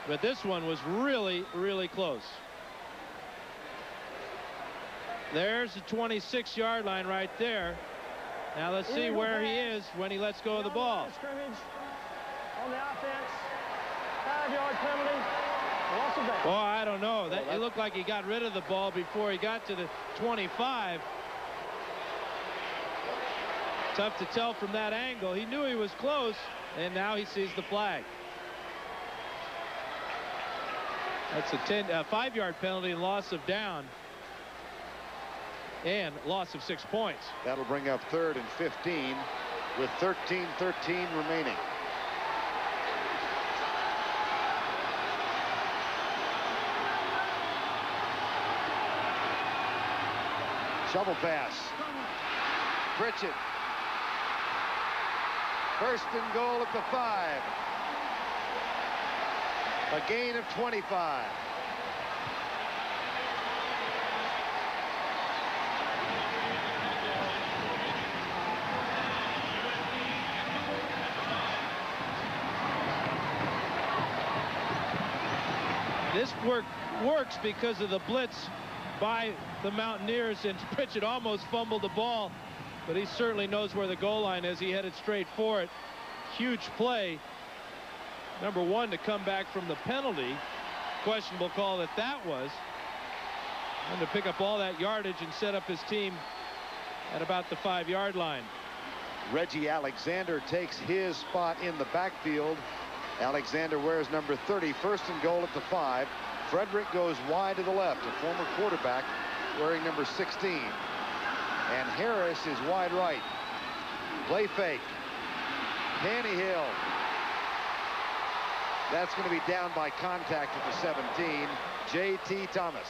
[SPEAKER 2] But this one was really, really close. There's the 26-yard line right there. Now let's see where he is when he lets go of the ball.
[SPEAKER 6] Scrimmage on the offense. 5-yard penalty. Loss of down.
[SPEAKER 2] Oh, I don't know. It looked like he got rid of the ball before he got to the 25. Tough to tell from that angle. He knew he was close, and now he sees the flag. That's a 5-yard penalty and loss of down. And loss of 6 points.
[SPEAKER 7] That'll bring up 3rd and 15 with 13-13 remaining. Shovel pass. Pritchett. 1st and goal at the 5. A gain of 25.
[SPEAKER 2] This works because of the blitz by the Mountaineers, and Pritchett almost fumbled the ball, but he certainly knows where the goal line is. He headed straight for it. Huge play. Number 1 to come back from the penalty. Questionable call that was. And to pick up all that yardage and set up his team at about the 5-yard line.
[SPEAKER 7] Reggie Alexander takes his spot in the backfield. Alexander wears number 30, 1st and goal at the 5. Frederick goes wide to the left, a former quarterback wearing number 16. And Harris is wide right. Play fake. Tannehill. That's going to be down by contact at the 17. J.T. Thomas.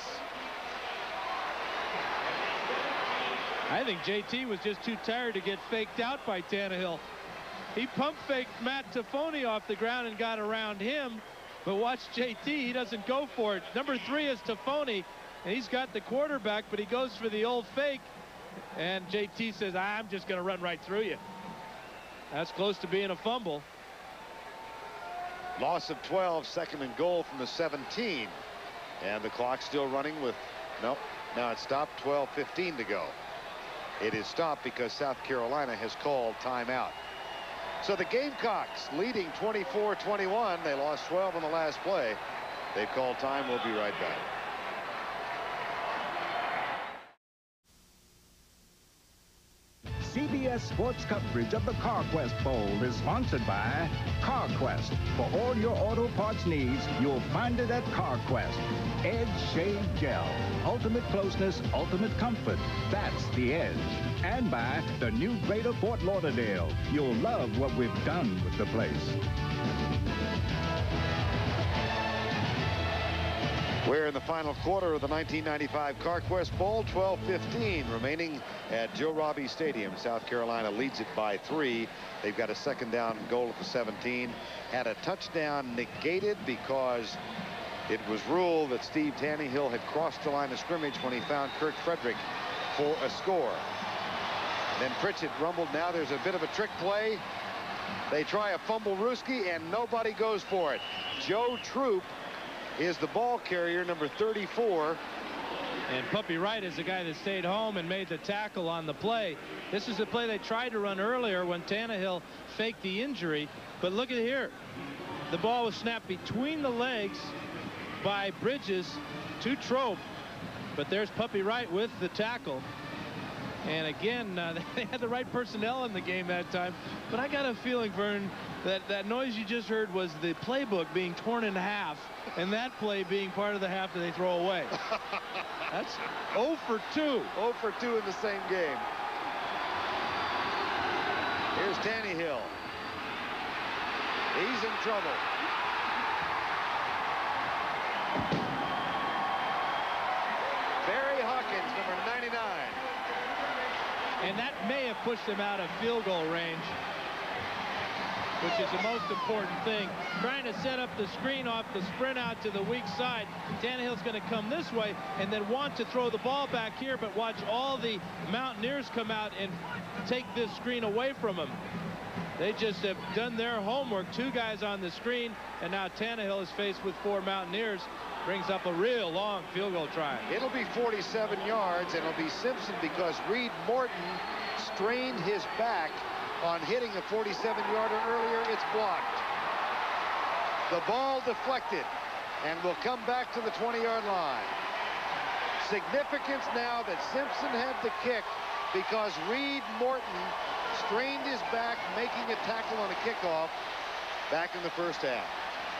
[SPEAKER 2] I think J.T. was just too tired to get faked out by Tannehill. He pump faked Matt Toffoni off the ground and got around him. But watch J.T. He doesn't go for it. Number 3 is Toffoni, and he's got the quarterback, but he goes for the old fake. And J.T. says, I'm just going to run right through you. That's close to being a fumble.
[SPEAKER 7] Loss of 12, 2nd and goal from the 17. And the clock still running with, nope, now it's stopped, 12:15 to go. It is stopped because South Carolina has called timeout. So the Gamecocks leading 24-21. They lost 12 on the last play. They've called time. We'll be right back.
[SPEAKER 3] CBS Sports coverage of the Carquest Bowl is sponsored by Carquest. For all your auto parts needs, you'll find it at Carquest. Edge Shade Gel. Ultimate closeness, ultimate comfort. That's the Edge. And by the new Greater Fort Lauderdale. You'll love what we've done with the place.
[SPEAKER 7] We're in the final quarter of the 1995 Carquest Bowl. 12:15 remaining at Joe Robbie Stadium. South Carolina leads it by 3. They've got a 2nd down goal at the 17. Had a touchdown negated because it was ruled that Steve Tannehill had crossed the line of scrimmage when he found Kirk Frederick for a score. Then Pritchett rumbled. Now there's a bit of a trick play. They try a fumble Ruski, and nobody goes for it. Joe Troop is the ball carrier, number 34.
[SPEAKER 2] And Puppy Wright is the guy that stayed home and made the tackle on the play. This is the play they tried to run earlier when Tannehill faked the injury. But look at here. The ball was snapped between the legs by Bridges to Trope. But there's Puppy Wright with the tackle. And again, they had the right personnel in the game that time. But I got a feeling, Vern, that noise you just heard was the playbook being torn in half, and that play being part of the half that they throw away. That's 0 for 2.
[SPEAKER 7] 0 for 2 in the same game. Here's Tannehill. He's in trouble. Barry Hawkins, number 99.
[SPEAKER 2] And that may have pushed him out of field goal range. which is the most important thing. Trying to set up the screen off the sprint out to the weak side. Tannehill's going to come this way and then want to throw the ball back here, but watch all the Mountaineers come out and take this screen away from him. They just have done their homework. 2 guys on the screen, and now Tannehill is faced with 4 Mountaineers. Brings up a real long field goal try.
[SPEAKER 1] It'll be 47 yards, and it'll be Simpson because Reed Morton strained his back on hitting a 47-yarder earlier. It's blocked. The ball deflected and will come back to the 20-yard line. Significance now that Simpson had the kick because Reed Morton strained his back making a tackle on a kickoff back in the first half.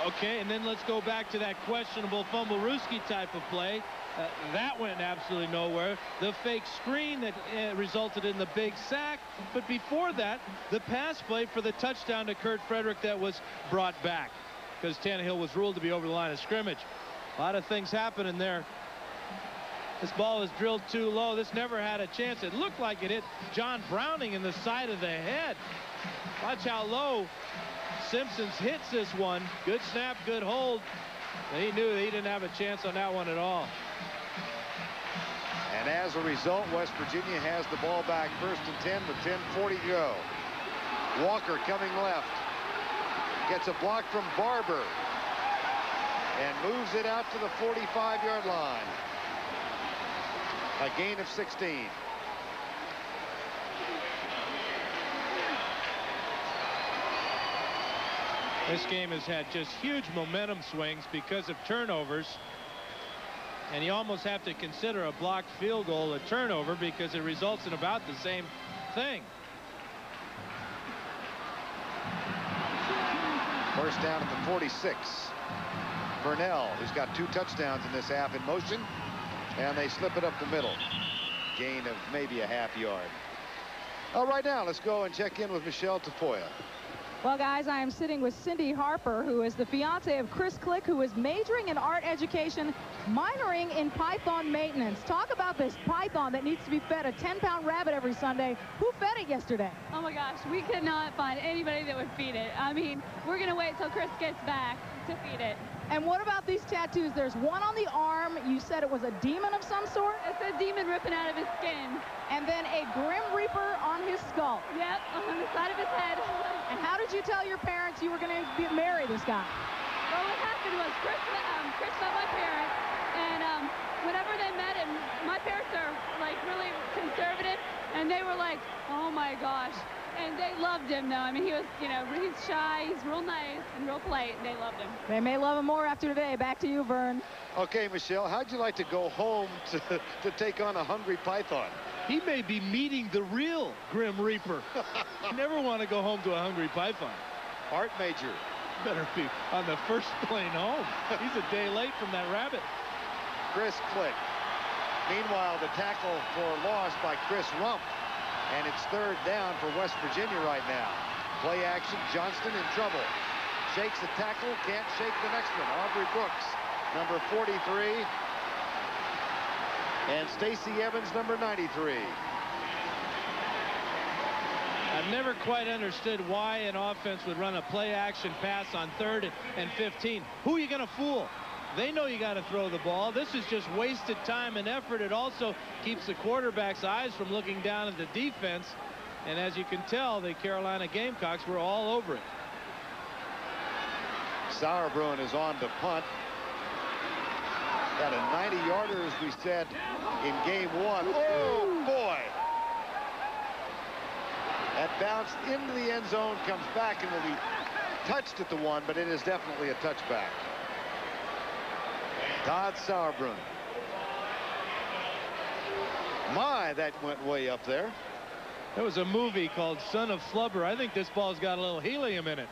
[SPEAKER 2] Okay, and then let's go back to that questionable Fumblerooski type of play. That went absolutely nowhere. The fake screen that resulted in the big sack. But before that, the pass play for the touchdown to Kurt Frederick that was brought back because Tannehill was ruled to be over the line of scrimmage. A lot of things happening there. This ball is drilled too low. This never had a chance. It looked like it hit John Browning in the side of the head. Watch how low Simpsons hits this one. Good snap, good hold. And he knew that he didn't have a chance on that one at all.
[SPEAKER 1] And as a result, West Virginia has the ball back 1st and 10 with 10:40 to go. Walker coming left. Gets a block from Barber. And moves it out to the 45-yard line. A gain of 16.
[SPEAKER 2] This game has had just huge momentum swings because of turnovers. And you almost have to consider a blocked field goal a turnover because it results in about the same thing.
[SPEAKER 1] First down at the 46. Burnell, who's got 2 touchdowns in this half, in motion. And they slip it up the middle. Gain of maybe a half yard. All right, now let's go and check in with Michelle Tafoya.
[SPEAKER 5] Well, guys, I am sitting with Cindy Harper, who is the fiance of Chris Click, who is majoring in art education, minoring in python maintenance. Talk about this python that needs to be fed a 10-pound rabbit every Sunday. Who fed it yesterday?
[SPEAKER 8] Oh, my gosh. We could not find anybody that would feed it. I mean, we're going to wait till Chris gets back to feed it.
[SPEAKER 5] And what about these tattoos? There's one on the arm. You said it was a demon of some sort?
[SPEAKER 8] It's a demon ripping out of his skin.
[SPEAKER 5] And then a Grim Reaper on his skull.
[SPEAKER 8] Yep, on the side of his head.
[SPEAKER 5] And how did you tell your parents you were going to marry this guy?
[SPEAKER 8] Well, what happened was Chris met my parents, and whenever they met him, my parents are like really conservative, and they were like, oh my gosh. And they loved him, though. I mean, he was, you know, he's shy, he's real nice and real polite, and they loved him.
[SPEAKER 5] They may love him more after today. Back to you, Vern.
[SPEAKER 1] Okay, Michelle, how'd you like to go home to take on a hungry python?
[SPEAKER 2] He may be meeting the real Grim Reaper. You never want to go home to a hungry python.
[SPEAKER 1] Art major.
[SPEAKER 2] Better be on the first plane home. He's a day late from that rabbit.
[SPEAKER 1] Chris Click. Meanwhile, the tackle for loss by Chris Rump. And it's 3rd down for West Virginia right now. Play action, Johnston in trouble. Shakes the tackle, can't shake the next one. Aubrey Brooks, number 43. And Stacey Evans, number 93.
[SPEAKER 2] I've never quite understood why an offense would run a play action pass on 3rd and 15. Who are you going to fool? They know you got to throw the ball. This is just wasted time and effort. It also keeps the quarterback's eyes from looking down at the defense. And as you can tell, the Carolina Gamecocks were all over it.
[SPEAKER 1] Sauerbrunn is on to punt. Got a 90-yarder, as we said, in game 1. Oh, boy. That bounced into the end zone, comes back, and will be touched at the 1, but it is definitely a touchback. Todd Sauerbrunn. My, that went way up there.
[SPEAKER 2] There was a movie called Son of Flubber. I think this ball's got a little helium in it.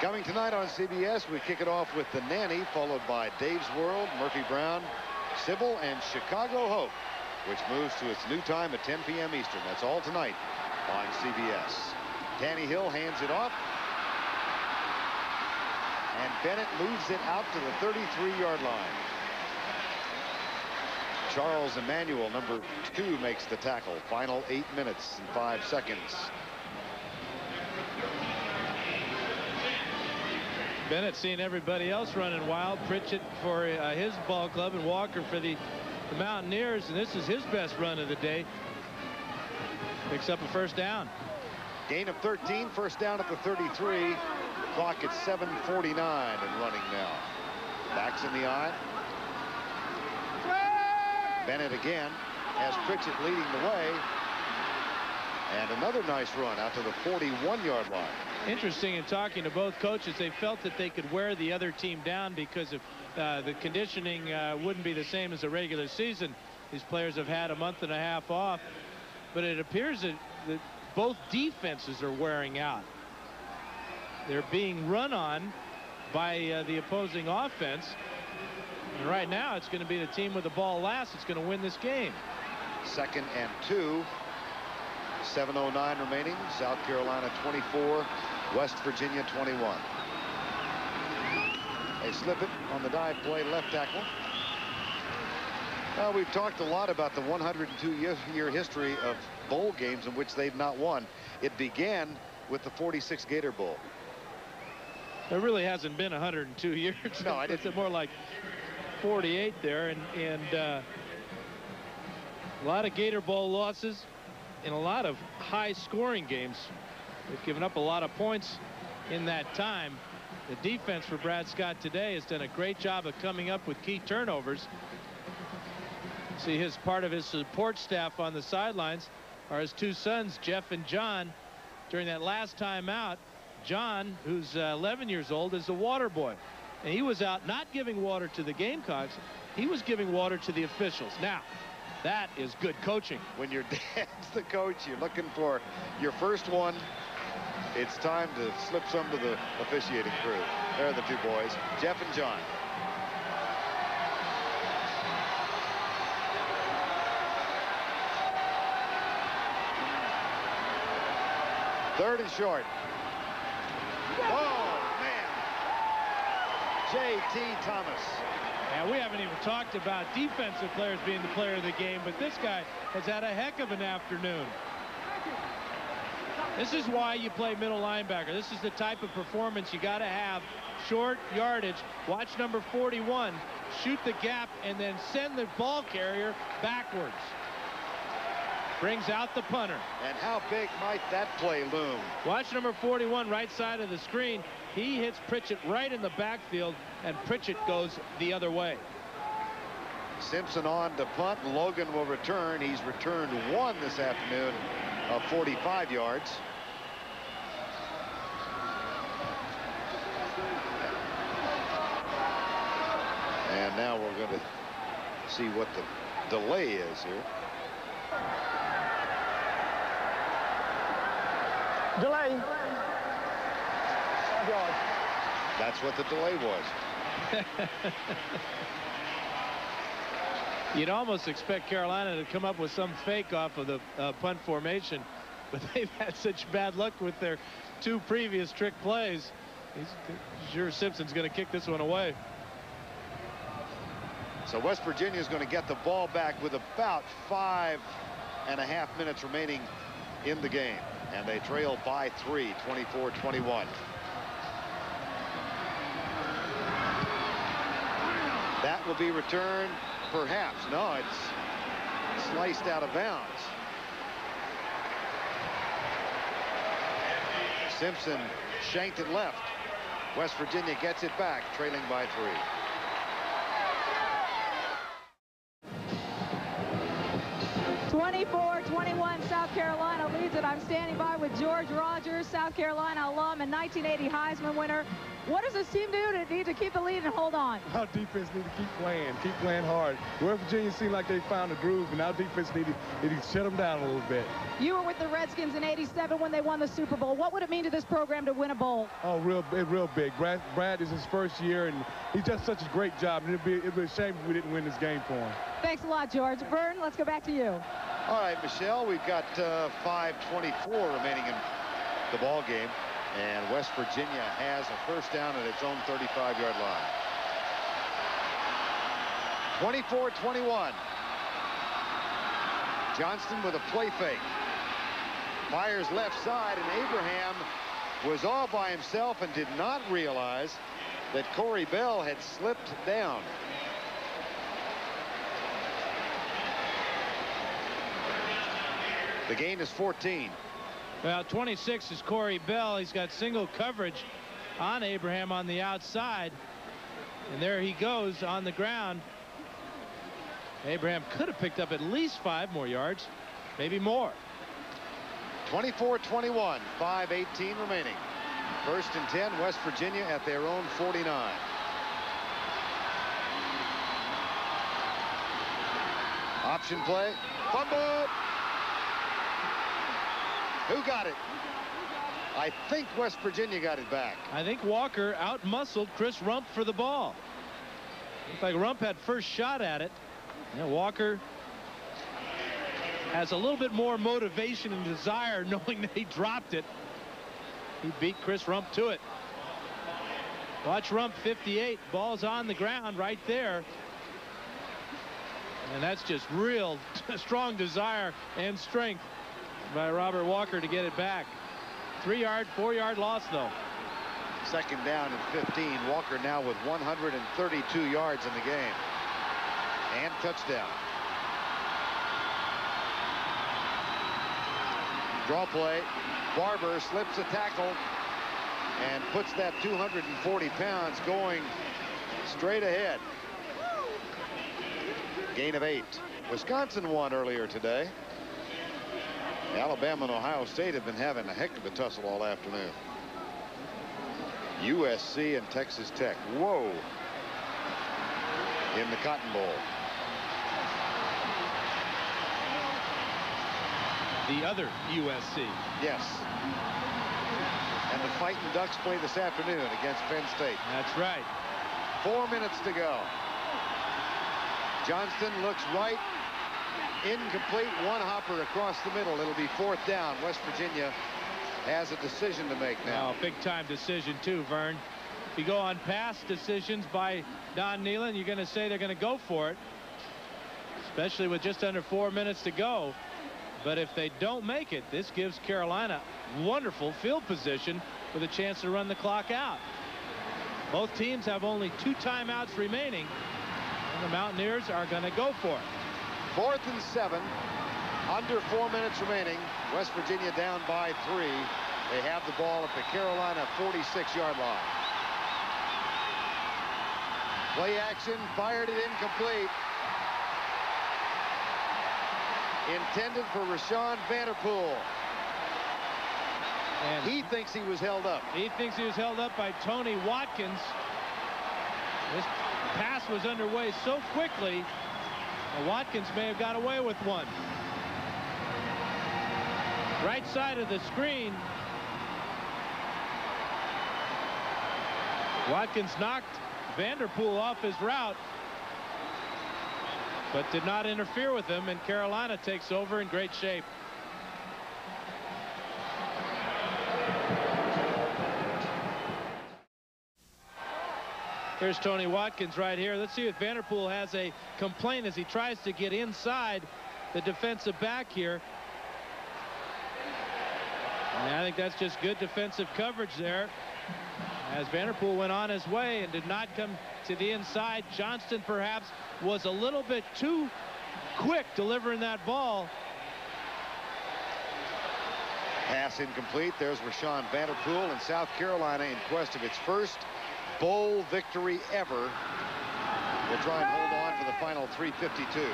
[SPEAKER 1] Coming tonight on CBS, we kick it off with The Nanny, followed by Dave's World, Murphy Brown, Sybil, and Chicago Hope, which moves to its new time at 10 p.m. Eastern. That's all tonight on CBS. Tannehill hands it off. And Bennett moves it out to the 33-yard line.
[SPEAKER 10] Charles Emmanuel, number 2, makes the tackle. Final 8 minutes and 5 seconds.
[SPEAKER 2] Bennett seeing everybody else running wild. Pritchett for his ball club and Walker for the Mountaineers, and this is his best run of the day. Picks up a first down.
[SPEAKER 10] Gain of 13, first down at the 33. Clock at 7:49 and running now. Backs in the eye. Bennett again has Pritchett leading the way. And another nice run out to the 41-yard line.
[SPEAKER 2] Interesting, in talking to both coaches, they felt that they could wear the other team down because of the conditioning wouldn't be the same as a regular season. These players have had a month and a half off, but it appears that both defenses are wearing out. They're being run on by the opposing offense, and right now it's going to be the team with the ball last that's going to win this game.
[SPEAKER 10] 2nd and 2. 7:09 remaining. South Carolina 24, West Virginia 21. They slip it on the dive play, left tackle. Well, we've talked a lot about the 102-year history of bowl games in which they've not won. It began with the 46 Gator Bowl.
[SPEAKER 2] There really hasn't been 102 years.
[SPEAKER 10] No, I didn't.
[SPEAKER 2] It's more like 48 there, and a lot of Gator Bowl losses in a lot of high-scoring games. They've given up a lot of points in that time. The defense for Brad Scott today has done a great job of coming up with key turnovers. See, his part of his support staff on the sidelines are his 2 sons, Jeff and John. During that last time out, John, who's 11 years old, is a water boy, and he was out not giving water to the Gamecocks. He was giving water to the officials. Now, that is good coaching.
[SPEAKER 10] When your dad's the coach, you're looking for your first one. It's time to slip some to the officiating crew. There are the 2 boys, Jeff and John. Third and short. Oh, man. J.T. Thomas.
[SPEAKER 2] And we haven't even talked about defensive players being the player of the game, but this guy has had a heck of an afternoon. This is why you play middle linebacker. This is the type of performance you got to have. Short yardage. Watch number 41 shoot the gap and then send the ball carrier backwards. Brings out the punter.
[SPEAKER 10] And how big might that play loom?
[SPEAKER 2] Watch number 41, right side of the screen. He hits Pritchett right in the backfield, and Pritchett goes the other way.
[SPEAKER 10] Simpson on to punt. Logan will return. He's returned 1 this afternoon of 45 yards. And now we're going to see what the delay is here.
[SPEAKER 6] Delay. 5 yards.
[SPEAKER 10] That's what the delay was.
[SPEAKER 2] You'd almost expect Carolina to come up with some fake off of the punt formation, but they've had such bad luck with their 2 previous trick plays. He's sure Simpson's going to kick this one away.
[SPEAKER 10] So West Virginia is going to get the ball back with about 5.5 minutes remaining in the game. And they trail by 3, 24-21. That will be returned, perhaps. No, it's sliced out of bounds. Simpson shanked it left. West Virginia gets it back, trailing by 3.
[SPEAKER 5] South Carolina leads it. I'm standing by with George Rogers, South Carolina alum and 1980 Heisman winner. What does this team do to need to keep the lead and hold on?
[SPEAKER 12] Our defense need to keep playing hard. West Virginia seemed like they found a groove, and our defense need to shut them down a little bit.
[SPEAKER 5] You were with the Redskins in '87 when they won the Super Bowl. What would it mean to this program to win a bowl?
[SPEAKER 12] Oh, real big. Brad is his first year, and he does such a great job. And it'd be a shame if we didn't win this game for him.
[SPEAKER 5] Thanks a lot, George. Vern, let's go back to you.
[SPEAKER 10] All right, Michelle, we've got 5:24 remaining in the ball game, and West Virginia has a first down at its own 35-yard line. 24-21. Johnston with a play fake. Fires left side, and Abraham was all by himself and did not realize that Corey Bell had slipped down. The gain is 14.
[SPEAKER 2] Well, 26 is Corey Bell. He's got single coverage on Abraham on the outside. And there he goes on the ground. Abraham could have picked up at least 5 more yards, maybe more.
[SPEAKER 10] 24-21, 5:18 remaining. 1st and 10, West Virginia at their own 49. Option play, fumble. Who got it? I think West Virginia got it back.
[SPEAKER 2] I think Walker out-muscled Chris Rump for the ball. Looked like Rump had first shot at it. And Walker has a little bit more motivation and desire knowing that he dropped it. He beat Chris Rump to it. Watch Rump, 58. Ball's on the ground right there. And that's just real strong desire and strength by Robert Walker to get it back. 3-yard, 4-yard loss, though.
[SPEAKER 10] 2nd down and 15. Walker now with 132 yards in the game. And touchdown. Draw play. Barber slips a tackle and puts that 240 pounds going straight ahead. Gain of 8. Wisconsin won earlier today. Alabama and Ohio State have been having a heck of a tussle all afternoon. USC and Texas Tech. Whoa. In the Cotton Bowl.
[SPEAKER 2] The other USC.
[SPEAKER 10] Yes. And the Fighting Ducks play this afternoon against Penn State.
[SPEAKER 2] That's right.
[SPEAKER 10] 4 minutes to go. Johnston looks right. Incomplete. One hopper across the middle. It'll be 4th down. West Virginia has a decision to make now.
[SPEAKER 2] Big time decision too, Vern. If you go on past decisions by Don Nehlen, you're going to say they're going to go for it, especially with just under 4 minutes to go. But if they don't make it, this gives Carolina wonderful field position with a chance to run the clock out. Both teams have only 2 timeouts remaining, and the Mountaineers are going to go for it.
[SPEAKER 10] 4th and 7. Under 4 minutes remaining. West Virginia down by 3. They have the ball at the Carolina 46-yard line. Play action, fired it incomplete. Intended for Rashawn Vanderpool.
[SPEAKER 2] And
[SPEAKER 10] he thinks he was held up.
[SPEAKER 2] He thinks he was held up by Tony Watkins. This pass was underway so quickly, Watkins may have got away with one. Right side of the screen. Watkins knocked Vanderpool off his route, but did not interfere with him, and Carolina takes over in great shape. Here's Tony Watkins right here. Let's see if Vanderpool has a complaint as he tries to get inside the defensive back here. And I think that's just good defensive coverage there, as Vanderpool went on his way and did not come to the inside. Johnston perhaps was a little bit too quick delivering that ball.
[SPEAKER 10] Pass incomplete. There's Rashawn Vanderpool, and South Carolina, in quest of its first bowl victory ever, will try and hold on for the final 3:52.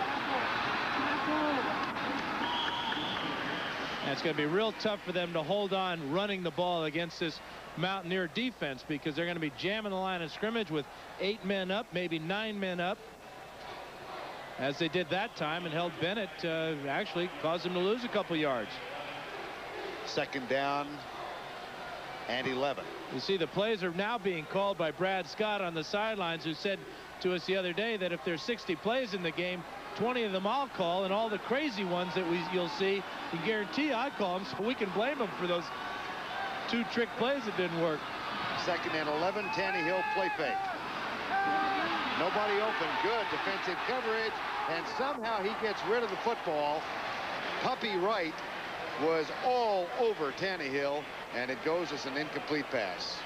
[SPEAKER 2] And it's going to be real tough for them to hold on running the ball against this Mountaineer defense, because they're going to be jamming the line of scrimmage with 8 men up, maybe 9 men up, as they did that time, and held Bennett, actually caused him to lose a couple yards.
[SPEAKER 10] 2nd down and 11.
[SPEAKER 2] You see, the plays are now being called by Brad Scott on the sidelines, who said to us the other day that if there's 60 plays in the game, 20 of them I'll call, and all the crazy ones that you'll see, you guarantee I call them, so we can blame them for those 2 trick plays that didn't work.
[SPEAKER 10] 2nd and 11. Tannehill play fake. Nobody open. Good defensive coverage, and somehow he gets rid of the football Puppy Wright was all over Tannehill, and it goes as an incomplete pass.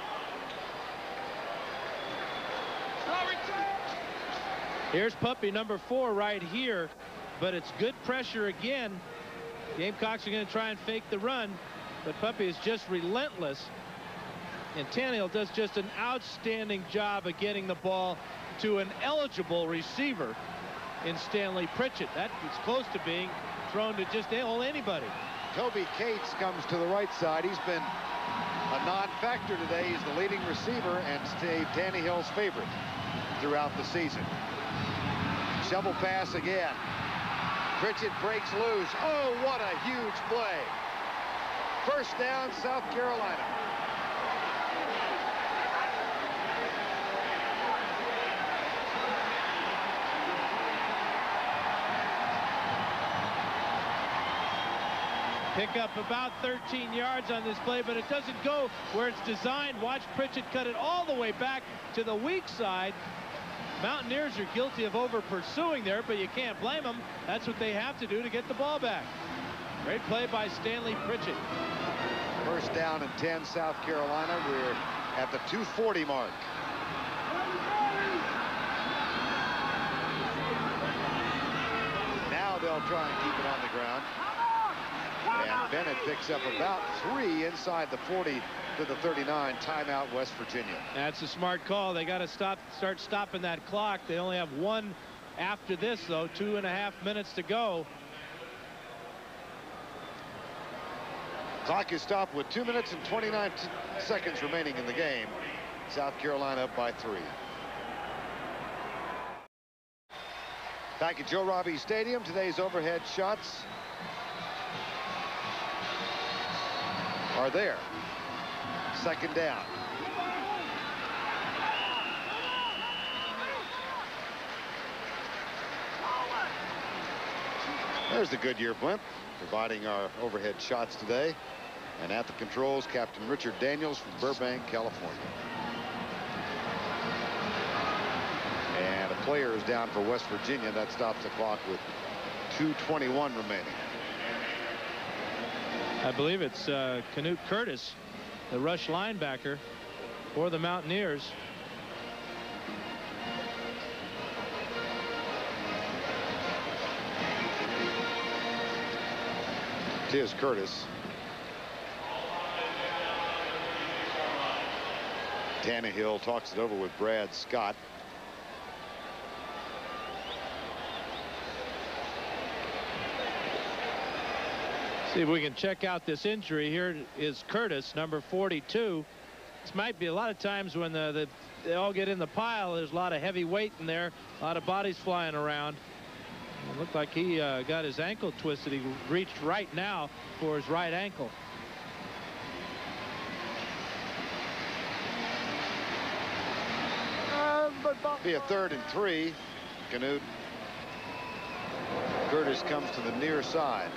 [SPEAKER 2] Here's Puppy number 4 right here, but it's good pressure again. Gamecocks are going to try and fake the run, but Puppy is just relentless. And Tannehill does just an outstanding job of getting the ball to an eligible receiver in Stanley Pritchett. That is close to being thrown to just anybody.
[SPEAKER 10] Toby Cates comes to the right side. He's been a non-factor today. He's the leading receiver and Steve Tannehill's favorite throughout the season. Shovel pass again. Pritchett breaks loose. Oh, what a huge play. First down, South Carolina.
[SPEAKER 2] Pick up about 13 yards on this play, but it doesn't go where it's designed. Watch Pritchett cut it all the way back to the weak side. Mountaineers are guilty of over pursuing there, but you can't blame them. That's what they have to do to get the ball back. Great play by Stanley Pritchett.
[SPEAKER 10] First down and 10, South Carolina. We're at the 2:40 mark. Now they'll try and keep it on the ground. And Bennett picks up about 3 inside the 40 to the 39. Timeout, West Virginia.
[SPEAKER 2] That's a smart call. They got to start stopping that clock. They only have 1 after this, though. 2.5 minutes to go.
[SPEAKER 10] Clock is stopped with 2 minutes and 29 seconds remaining in the game. South Carolina up by 3. Back at Joe Robbie Stadium, today's overhead shots are there. Second down. There's the Goodyear blimp providing our overhead shots today. And at the controls, Captain Richard Daniels from Burbank, California. And a player is down for West Virginia. That stops the clock with 2:21 remaining.
[SPEAKER 2] I believe it's Canute Curtis, the rush linebacker for the Mountaineers.
[SPEAKER 10] Tis Curtis. Tannehill talks it over with Brad Scott.
[SPEAKER 2] See if we can check out this injury. Here is Curtis, number 42. This might be a lot of times when they all get in the pile. There's a lot of heavy weight in there, a lot of bodies flying around. It looked like he got his ankle twisted. He reached right now for his right ankle.
[SPEAKER 10] Be a 3rd and 3. Canute. Curtis comes to the near side.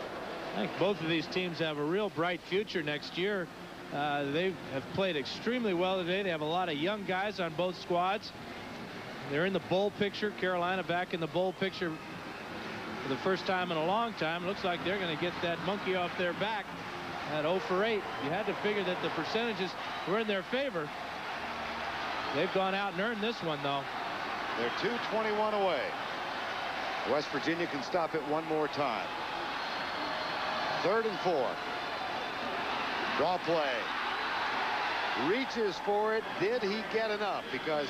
[SPEAKER 2] I think both of these teams have a real bright future next year. They have played extremely well today. They have a lot of young guys on both squads. They're in the bowl picture. Carolina back in the bowl picture for the first time in a long time. Looks like they're going to get that monkey off their back at 0 for 8. You had to figure that the percentages were in their favor. They've gone out and earned this one, though.
[SPEAKER 10] They're 2:21 away. West Virginia can stop it one more time. 3rd and 4. Draw play. Reaches for it. Did he get enough? Because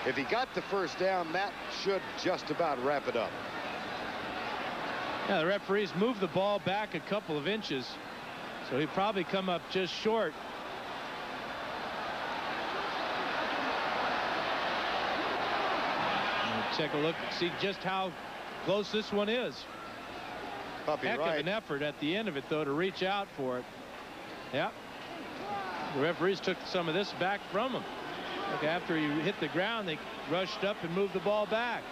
[SPEAKER 10] if he got the first down, that should just about wrap it up.
[SPEAKER 2] Yeah, the referees moved the ball back a couple of inches, so he probably come up just short. Take a look and see just how close this one is. Heck of an effort at the end of it, though, to reach out for it. Yeah. The referees took some of this back from him. Look, after he hit the ground, they rushed up and moved the ball back.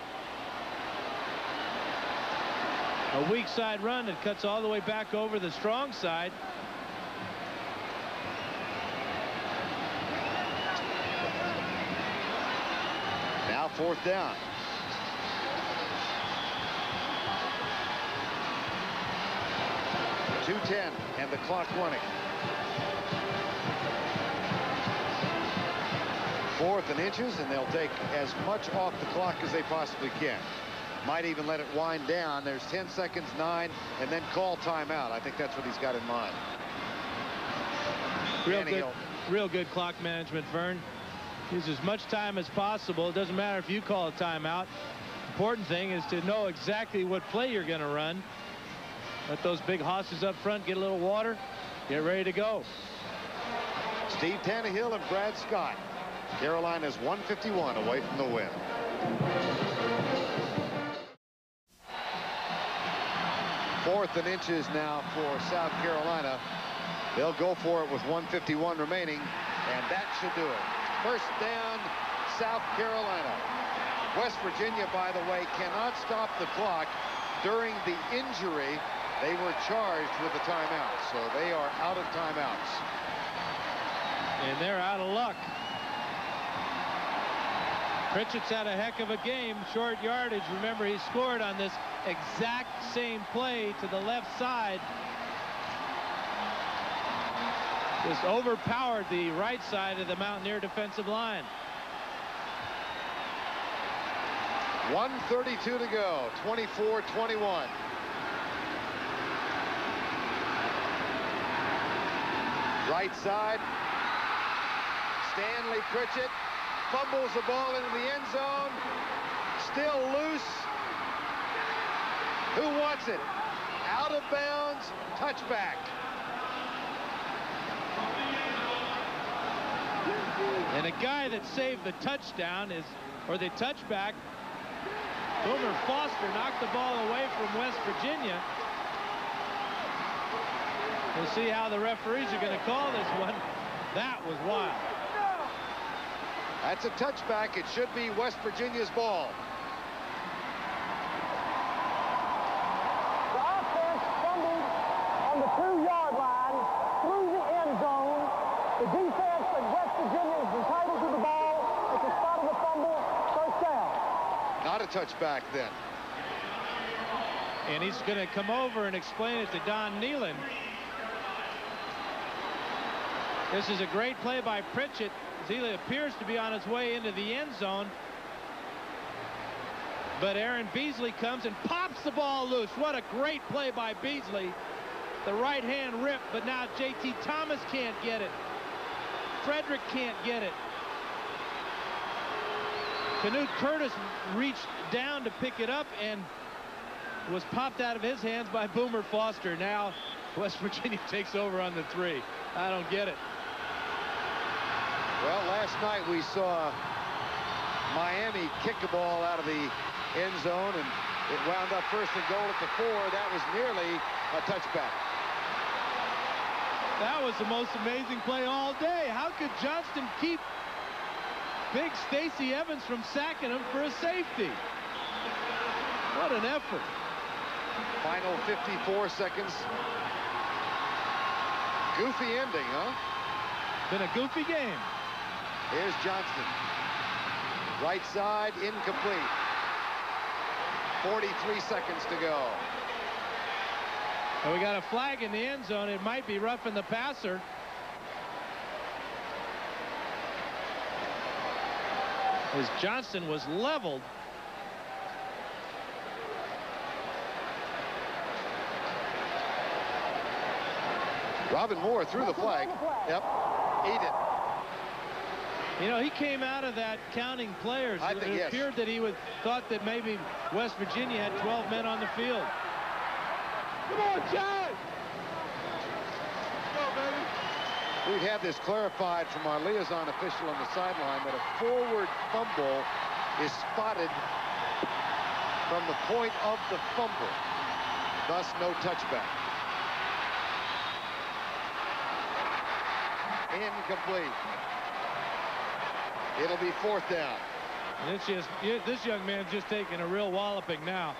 [SPEAKER 2] A weak side run that cuts all the way back over the strong side.
[SPEAKER 10] Now 4th down. 2:10 and the clock running. 4th and inches, and they'll take as much off the clock as they possibly can. Might even let it wind down. There's 10 seconds, 9, and then call timeout. I think that's what he's got in mind.
[SPEAKER 2] Real good clock management, Vern. Use as much time as possible. It doesn't matter if you call a timeout. Important thing is to know exactly what play you're going to run. Let those big hosses up front get a little water. Get ready to go.
[SPEAKER 10] Steve Tannehill and Brad Scott. Carolina's 151 away from the win. Fourth and inches now for South Carolina. They'll go for it with 1:51 remaining, and that should do it. First down, South Carolina. West Virginia, by the way, cannot stop the clock during the injury. They were charged with the timeout, so they are out of timeouts.
[SPEAKER 2] And they're out of luck. Pritchett's had a heck of a game. Short yardage. Remember, he scored on this exact same play to the left side. Just overpowered the right side of the Mountaineer defensive line.
[SPEAKER 10] 1:32 to go. 24-21. Right side. Stanley Pritchett fumbles the ball into the end zone. Still loose. Who wants it? Out of bounds. Touchback.
[SPEAKER 2] And a guy that saved the touchdown or the touchback, Boomer Foster, knocked the ball away from West Virginia. We'll see how the referees are going to call this one. That was wild.
[SPEAKER 10] That's a touchback. It should be West Virginia's ball.
[SPEAKER 6] The offense fumbled on the 2-yard line through the end zone. The defense of West Virginia is entitled to the ball at the spot of the fumble. First down.
[SPEAKER 10] Not a touchback then.
[SPEAKER 2] And he's going to come over and explain it to Don Nealon. This is a great play by Pritchett. Zealy appears to be on his way into the end zone. But Aaron Beasley comes and pops the ball loose. What a great play by Beasley. The right hand rip, but now J.T. Thomas can't get it. Frederick can't get it. Canute Curtis reached down to pick it up and was popped out of his hands by Boomer Foster. Now West Virginia takes over on the 3. I don't get it.
[SPEAKER 10] Well, last night we saw Miami kick the ball out of the end zone, and it wound up first and goal at the 4. That was nearly a touchback.
[SPEAKER 2] That was the most amazing play all day. How could Johnston keep big Stacey Evans from sacking him for a safety? What an effort.
[SPEAKER 10] Final 54 seconds. Goofy ending, huh?
[SPEAKER 2] Been a goofy game.
[SPEAKER 10] Here's Johnston. Right side, incomplete. 43 seconds to go.
[SPEAKER 2] Well, we got a flag in the end zone. It might be roughing the passer. As Johnston was leveled.
[SPEAKER 10] Robin Moore threw the flag. Yep, he did.
[SPEAKER 2] You know, he came out of that counting players. It appeared that he thought that maybe West Virginia had 12 men on the field. Come on, John! Come on, baby.
[SPEAKER 10] We've had this clarified from our liaison official on the sideline that a forward fumble is spotted from the point of the fumble. Thus, no touchback. Incomplete. It'll be 4th down.
[SPEAKER 2] And this young man's just taking a real walloping now.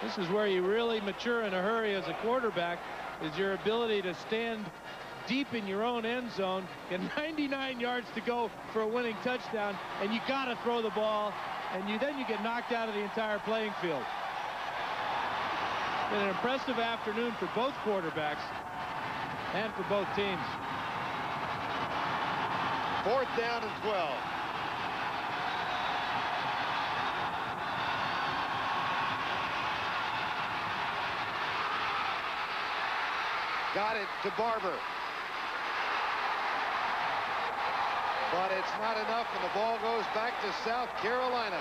[SPEAKER 2] This is where you really mature in a hurry as a quarterback, is your ability to stand deep in your own end zone, get 99 yards to go for a winning touchdown, and you got to throw the ball, and then you get knocked out of the entire playing field. Been an impressive afternoon for both quarterbacks and for both teams.
[SPEAKER 10] 4th down and 12. Got it to Barber. But it's not enough, and the ball goes back to South Carolina.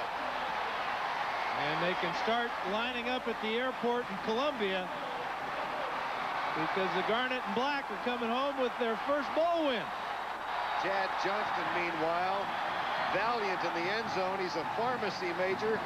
[SPEAKER 2] And they can start lining up at the airport in Columbia because the Garnet and Black are coming home with their first bowl win.
[SPEAKER 10] Chad Johnston, meanwhile, valiant in the end zone. He's a pharmacy major.